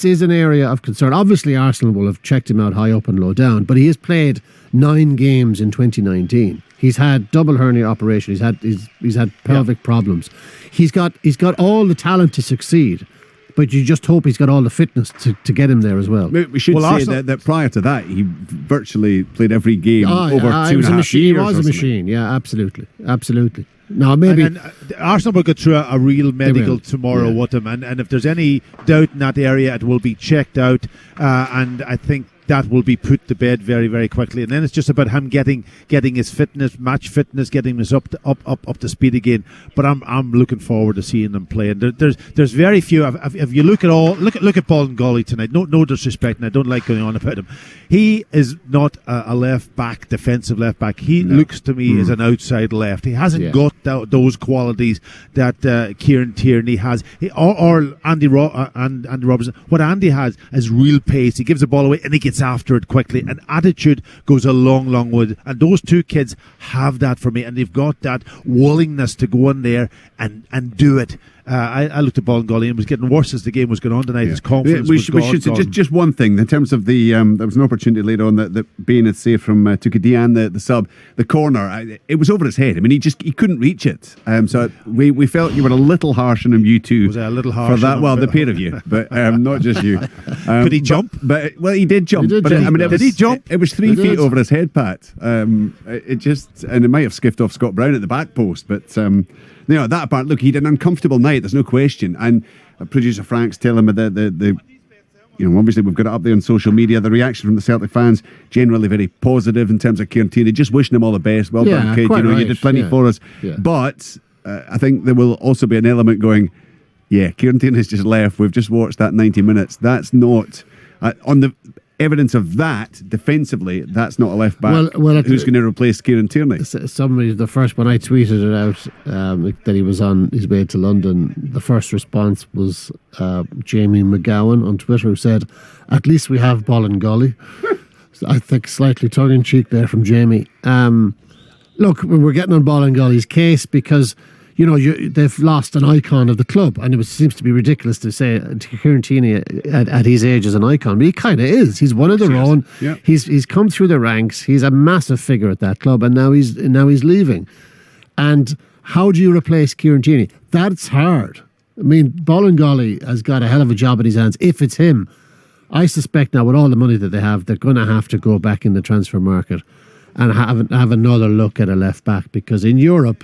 is an area of concern. Obviously, Arsenal will have checked him out high up and low down, but he has played 9 games in 2019. He's had double hernia operation. He's had pelvic problems. He's got all the talent to succeed. But you just hope he's got all the fitness to get him there as well. We should say that prior to that, he virtually played every game over 2.5 years. He was a machine, yeah, absolutely. No, maybe. And Arsenal will go through a real medical tomorrow with him. And if there's any doubt in that area, it will be checked out. And I think that will be put to bed very, very quickly. And then it's just about him getting his fitness, match fitness, getting us up to speed again. But I'm looking forward to seeing him play. And there's very few. If you look at Bolingoli tonight, no disrespect, and I don't like going on about him. He is not a left back, defensive left back. He looks to me as an outside left. He hasn't got those qualities that Kieran Tierney has, or Andy Robertson. What Andy has is real pace. He gives the ball away and he gets after it quickly, and attitude goes a long way. And those two kids have that for me, and they've got that willingness to go in there and do it. I looked at Bolingoli and it was getting worse as the game was going on tonight. His confidence was gone. We should just one thing in terms of the there was an opportunity later on that being a save from Tukadian, the sub, the corner. It was over his head. I mean, he couldn't reach it. So we felt you were a little harsh on him. You two was a little harsh for that. Well, the pair of you, but not just you. Could he jump? But he did jump. Did he jump? It was 3 feet over his head, Pat. It might have skiffed off Scott Brown at the back post, but. That part, look, he had an uncomfortable night, there's no question. And producer Frank's telling me the obviously we've got it up there on social media. The reaction from the Celtic fans, generally very positive in terms of Kieran Tierney, just wishing him all the best. Well done, kid. You did plenty for us. Yeah. But I think there will also be an element going, Kieran Tierney's just left. We've just watched that 90 minutes. That's not, on the evidence of that, defensively, that's not a left back who's going to replace Kieran Tierney. The first when I tweeted it out that he was on his way to London, the first response was Jamie McGowan on Twitter, who said, "At least we have Bolingoli." I think slightly tongue-in-cheek there from Jamie. Look, we're getting on Bolingoli's case because they've lost an icon of the club, and it seems to be ridiculous to say Kieran Tierney at his age is an icon, but he kind of is. He's one of their own. Yeah. He's come through the ranks. He's a massive figure at that club, and now he's leaving. And how do you replace Kieran Tierney? That's hard. I mean, Bolingoli has got a hell of a job in his hands. If it's him, I suspect now with all the money that they have, they're going to have to go back in the transfer market and have another look at a left back, because in Europe,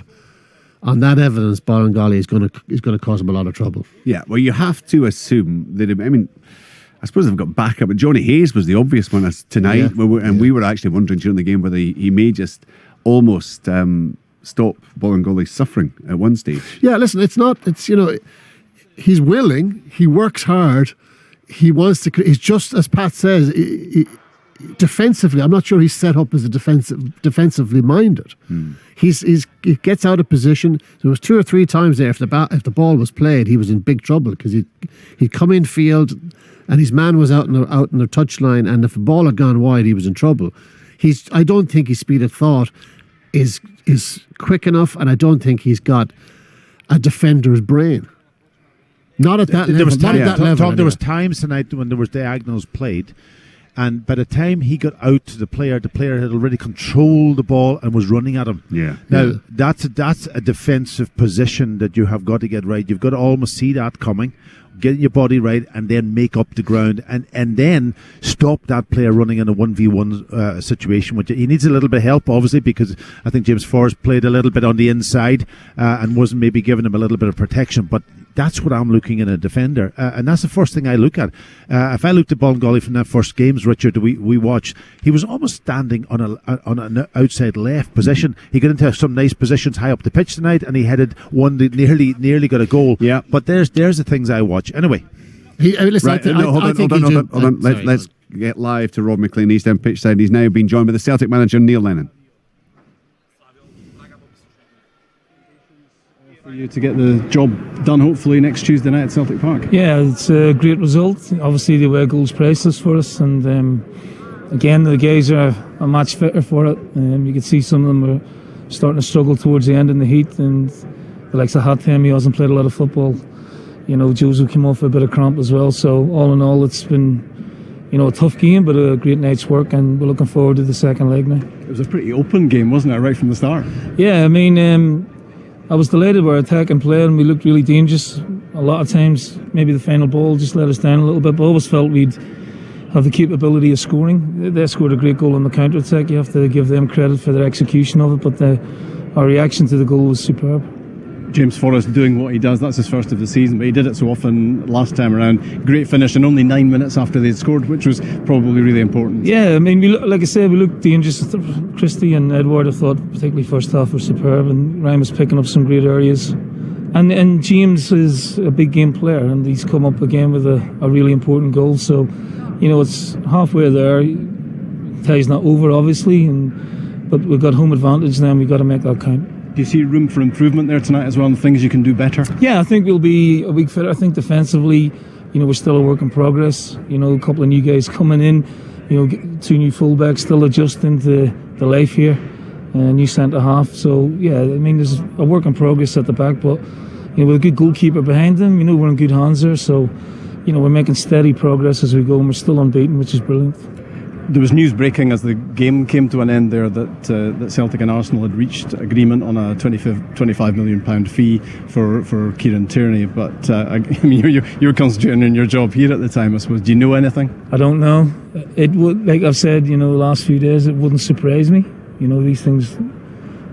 on that evidence, Bolingoli is going to cause him a lot of trouble. Yeah, well, you have to assume that. I mean, I suppose they've got backup, but Johnny Hayes was the obvious one tonight, we were actually wondering during the game whether he may just almost stop Bolingoli's suffering at one stage. Yeah, listen, he's willing, he works hard, he wants to. He's just, as Pat says, defensively, I'm not sure he's set up as a defensively minded. He gets out of position. There was 2 or 3 times there, if the ball was played, he was in big trouble, because he'd come in field and his man was out in the touchline, and if the ball had gone wide, he was in trouble. I don't think his speed of thought is quick enough, and I don't think he's got a defender's brain. Not at that level. There was times tonight when there was diagonals played, and by the time he got out to the player had already controlled the ball and was running at him. Yeah. Now that's a defensive position that you have got to get right. You've got to almost see that coming, get your body right, and then make up the ground, and then stop that player running in a 1v1 situation. Which he needs a little bit of help, obviously, because I think James Forrest played a little bit on the inside and wasn't maybe giving him a little bit of protection. But that's what I'm looking in a defender, and that's the first thing I look at. If I looked at Bolingoli from that first games, Richard, we watched, he was almost standing on an outside left position. He got into some nice positions high up the pitch tonight, and he headed one that nearly got a goal. Yeah, but there's the things I watch anyway. Hold on. Let's get live to Rob McLean. He's down pitch side. He's now been joined by the Celtic manager Neil Lennon. For you to get the job done, hopefully next Tuesday night at Celtic Park. Yeah, it's a great result. Obviously, the away goals priceless for us, and again, the guys are a much fitter for it. You can see some of them are starting to struggle towards the end in the heat, and the likes of Hatem, he hasn't played a lot of football. Josu came off a bit of cramp as well. So all in all, it's been a tough game, but a great night's work, and we're looking forward to the second leg now. It was a pretty open game, wasn't it, right from the start? Yeah, I mean, I was delighted with our attack and play, and we looked really dangerous. A lot of times, maybe the final ball just let us down a little bit, but I always felt we'd have the capability of scoring. They scored a great goal on the counter-attack. You have to give them credit for their execution of it, but our reaction to the goal was superb. James Forrest doing what he does, that's his first of the season, but he did it so often last time around. Great finish, and only 9 minutes after they'd scored, which was probably really important. Yeah, I mean, like I said, we looked dangerous. Christie and Edward, I thought, particularly first half, were superb, and Ryan was picking up some great areas. And James is a big game player, and he's come up again with a really important goal. So, it's halfway there. Tie's not over, obviously, but we've got home advantage now, and we've got to make that count. Do you see room for improvement there tonight as well, and things you can do better? Yeah, I think we'll be a week fitter. I think defensively, we're still a work in progress. A couple of new guys coming in, 2 new fullbacks, still adjusting to the life here, new centre half. So yeah, I mean, there's a work in progress at the back, but with a good goalkeeper behind them, we're in good hands there. So we're making steady progress as we go, and we're still unbeaten, which is brilliant. There was news breaking as the game came to an end there that Celtic and Arsenal had reached agreement on a £25 million fee for Kieran Tierney. But I mean, you were concentrating on your job here at the time, I suppose. Do you know anything? I don't know. It would, like I've said, the last few days, it wouldn't surprise me. These things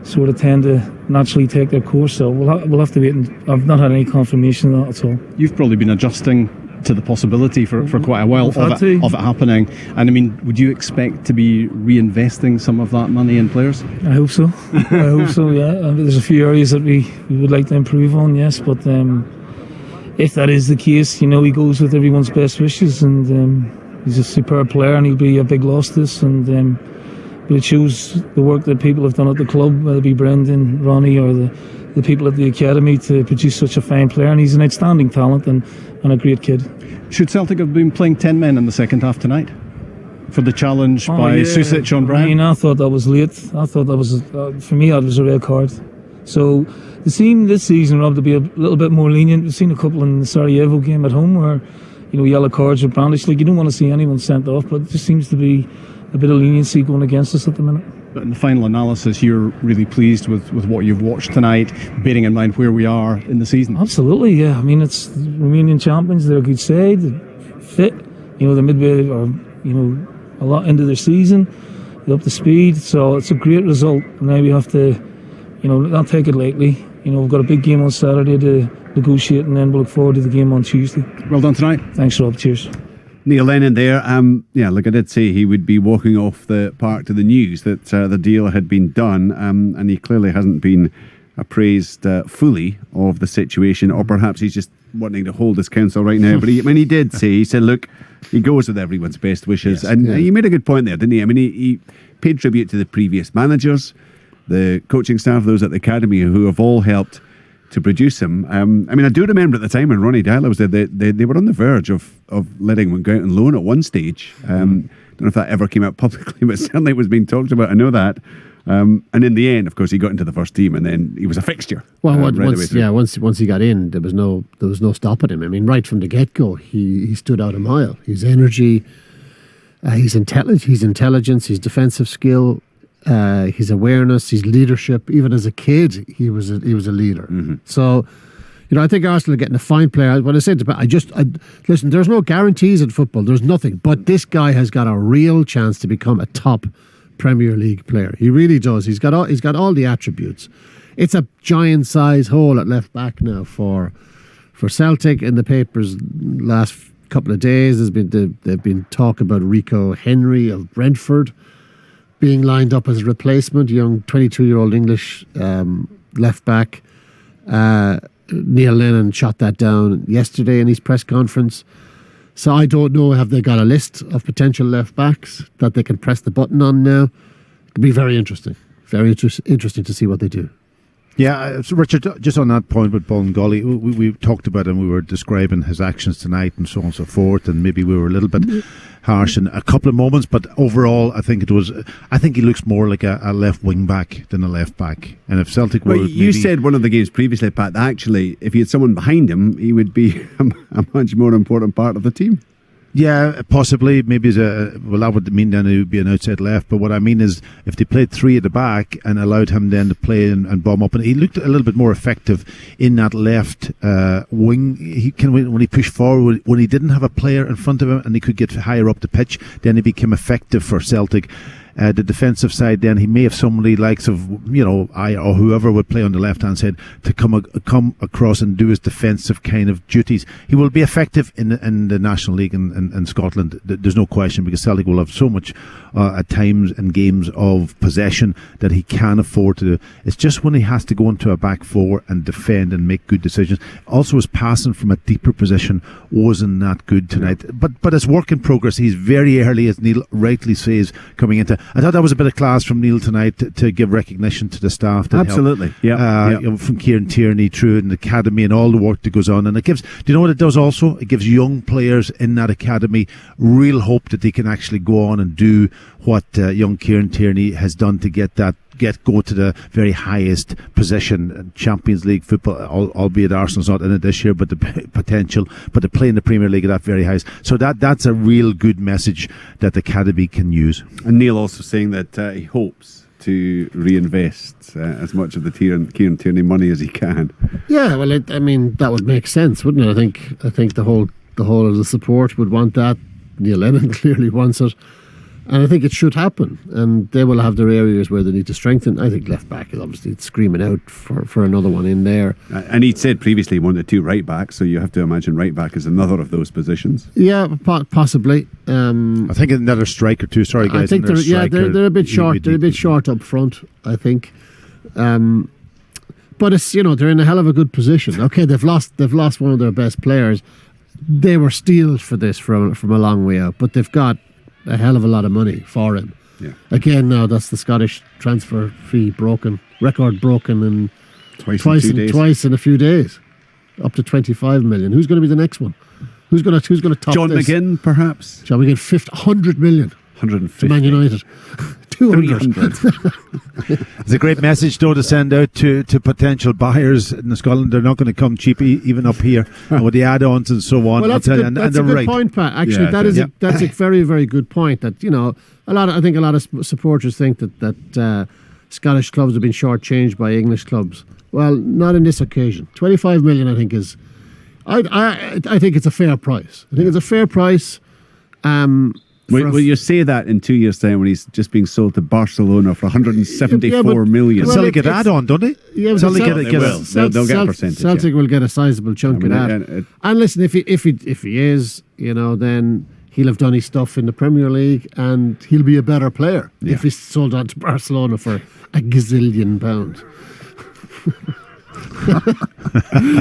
sort of tend to naturally take their course. So we'll have to wait. And I've not had any confirmation of that at all. You've probably been adjusting to the possibility for quite a while of it happening, and I mean, would you expect to be reinvesting some of that money in players? I hope so. Yeah. There's a few areas that we would like to improve on, yes, but if that is the case, he goes with everyone's best wishes, and he's a superb player, and he'll be a big loss to us, and it shows the work that people have done at the club, whether it be Brendan, Ronnie, or the people at the academy, to produce such a fine player, and he's an outstanding talent and a great kid. Should Celtic have been playing 10 men in the second half tonight for the challenge by Susic on Bryan? I mean, I thought that was late. I thought that was, for me, that was a red card. So the team this season, Rob, to be a little bit more lenient. We've seen a couple in the Sarajevo game at home where, yellow cards are brandished. Like, you don't want to see anyone sent off, but it just seems to be a bit of leniency going against us at the minute. But in the final analysis, you're really pleased with what you've watched tonight, bearing in mind where we are in the season. Absolutely, yeah. I mean, it's Romanian champions. They're a good side, fit. They're midway or a lot into their season. They're up to speed, so it's a great result. Now we have to, not take it lightly. We've got a big game on Saturday to negotiate, and then we'll look forward to the game on Tuesday. Well done tonight. Thanks, Rob. Cheers. Neil Lennon there. Look, I did say he would be walking off the park to the news that the deal had been done, and he clearly hasn't been appraised fully of the situation, or perhaps he's just wanting to hold his counsel right now. But he did say, he said, look, he goes with everyone's best wishes. Yes, and he made a good point there, didn't he? I mean, he paid tribute to the previous managers, the coaching staff, those at the academy who have all helped to produce him. I do remember at the time when Ronnie Dyler was there, they were on the verge of letting him go out on loan at one stage. Don't know if that ever came out publicly, but certainly it was being talked about. I know that. And in the end, of course, he got into the first team, and then he was a fixture. Well, once he got in, there was no stopping him. I mean, right from the get-go, he stood out a mile. His energy, his intelligence, his defensive skill, his awareness, his leadership. Even as a kid, he was a leader. Mm-hmm. So, I think Arsenal are getting a fine player. What I said about, listen. There's no guarantees in football. There's nothing. But this guy has got a real chance to become a top Premier League player. He really does. He's got all the attributes. It's a giant size hole at left back now for Celtic. In the papers last couple of days, they've been talk about Rico Henry of Brentford being lined up as a replacement, young 22-year-old English left back. Neil Lennon shot that down yesterday in his press conference. So I don't know, have they got a list of potential left backs that they can press the button on now? It'll be very interesting. Very interesting to see what they do. Yeah, so Richard, just on that point with Bolingoli, we talked about him, we were describing his actions tonight and so on and so forth, and maybe we were a little bit harsh in a couple of moments, but overall I think he looks more like a left wing back than a left back. And if Celtic were... Well, you said one of the games previously, Pat, that actually if he had someone behind him, he would be a much more important part of the team. Yeah, possibly. Maybe that would mean then he would be an outside left. But what I mean is, if they played three at the back and allowed him then to play and bomb up, and he looked a little bit more effective in that left wing. When he pushed forward, when he didn't have a player in front of him and he could get higher up the pitch, then he became effective for Celtic. The defensive side, then he may have somebody likes of I or whoever would play on the left hand side to come across and do his defensive kind of duties. He will be effective in the National League in Scotland. There's no question, because Celtic will have so much at times in games of possession that he can afford to do. It's just when he has to go into a back four and defend and make good decisions. Also, his passing from a deeper position wasn't that good tonight. But it's work in progress. He's very early, as Neil rightly says, coming into. I thought that was a bit of class from Neil tonight to give recognition to the staff. Absolutely, from Kieran Tierney through in the academy and all the work that goes on. And it gives, do you know what it does also? It gives young players in that academy real hope that they can actually go on and do what young Kieran Tierney has done to go to the very highest position, Champions League football, albeit Arsenal's not in it this year, but the potential, but to play in the Premier League at that very highest. So that's a real good message that the academy can use. And Neil also saying that he hopes to reinvest as much of the Kieran Tierney money as he can. Yeah, well, that would make sense, wouldn't it? I think the whole of the support would want that. Neil Lennon clearly wants it. And I think it should happen, and they will have their areas where they need to strengthen. I think left back is obviously screaming out for another one in there. And he'd said previously he wanted two right backs, so you have to imagine right back is another of those positions. Yeah, possibly. I think another striker too. Sorry, guys. I think they're a bit short. They're a bit short up front, I think. But it's they're in a hell of a good position. Okay, they've lost one of their best players. They were steeled for this from a long way out, but they've got a hell of a lot of money for him. Yeah. Again, now that's the Scottish transfer fee record broken, and twice in a few days, up to 25 million. Who's going to be the next one? Who's going to top John this? McGinn, perhaps. John McGinn, 100 million. 150. Man United. 200. It's a great message, though, to send out to potential buyers in Scotland. They're not going to come cheap, even up here, with the add-ons and so on. Well, that's a good point, Pat. Actually, that's a very, very good point. That I think a lot of supporters think that Scottish clubs have been shortchanged by English clubs. Well, not in this occasion. 25 million, I think, is. I think it's a fair price. I think it's a fair price. Will you say that in 2 years' time when he's just being sold to Barcelona for 174 million? Celtic get add-on, don't they? Yeah, Celtic they'll get a percentage. Celtic will get a sizable chunk of that. And listen, if he is, then he'll have done his stuff in the Premier League and he'll be a better player if he's sold on to Barcelona for a gazillion pounds.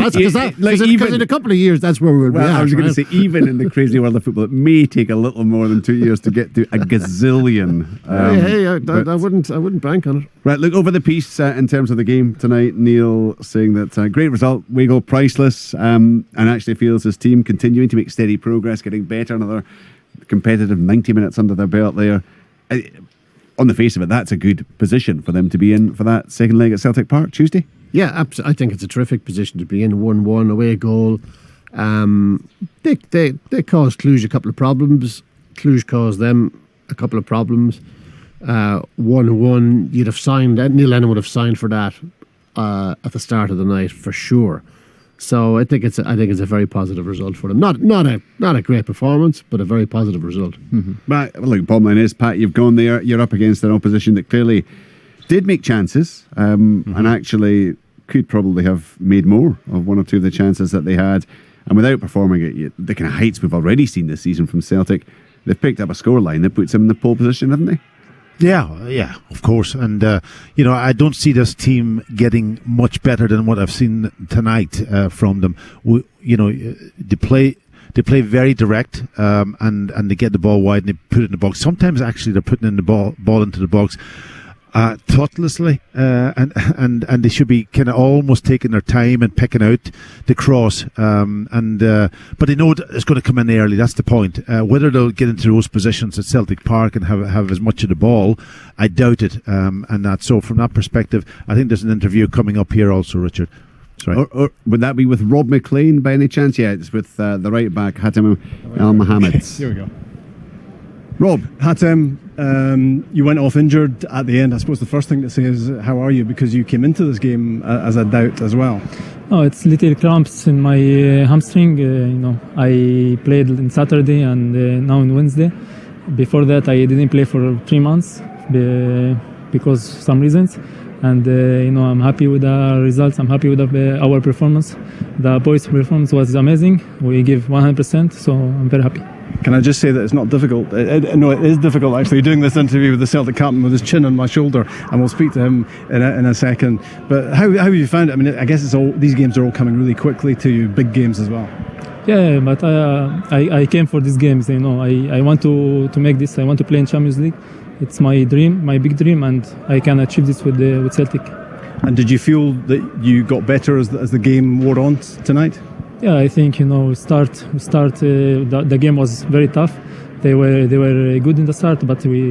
Because in a couple of years, that's where we'll be at. I was going to say, even in the crazy world of football, it may take a little more than 2 years to get to a gazillion. I wouldn't bank on it. Right, look over the piece in terms of the game tonight. Neil saying that great result, Wigo priceless, and actually feels his team continuing to make steady progress, getting better. Another competitive 90 minutes under their belt there. On the face of it, that's a good position for them to be in for that second leg at Celtic Park Tuesday. Yeah, absolutely. I think it's a terrific position to be in. 1-1 away goal. They caused Cluj a couple of problems. Cluj caused them a couple of problems. 1-1. You'd have signed. Neil Lennon would have signed for that at the start of the night for sure. So I think it's a very positive result for them. Not a great performance, but a very positive result. Mm-hmm. But look, bottom line is, Pat, you've gone there. You're up against an opposition that clearly did make chances, and actually could probably have made more of one or two of the chances that they had. And without performing at the kind of heights we've already seen this season from Celtic, they've picked up a scoreline that puts them in the pole position, haven't they? Yeah, of course. And, I don't see this team getting much better than what I've seen tonight from them. They play very direct, and they get the ball wide and they put it in the box. Sometimes, actually, they're putting in the ball into the box thoughtlessly, and they should be kind of almost taking their time and picking out the cross. But they know it's going to come in early. That's the point. Whether they'll get into those positions at Celtic Park and have as much of the ball, I doubt it. So from that perspective, I think there's an interview coming up here also, Richard. Sorry. Or would that be with Rob McLean by any chance? Yeah, it's with the right back Hatem El Mohamed. Here we go. Rob. Hatem, you went off injured at the end. I suppose the first thing to say is, how are you? Because you came into this game as a doubt as well. Oh, it's little cramps in my hamstring. I played on Saturday and now on Wednesday. Before that, I didn't play for 3 months because of some reasons. And I'm happy with the results. I'm happy with our performance. The boys' performance was amazing. We give 100%, so I'm very happy. Can I just say that it's not difficult? No, it is difficult actually doing this interview with the Celtic captain with his chin on my shoulder, and we'll speak to him in a second. But how have you found it? I mean, I guess these games are all coming really quickly to you, big games as well. Yeah, but I came for these games. I want to make this. I want to play in Champions League. It's my dream, my big dream, and I can achieve this with Celtic. And did you feel that you got better as the game wore on tonight? Yeah, I think we start. The game was very tough. They were good in the start, but we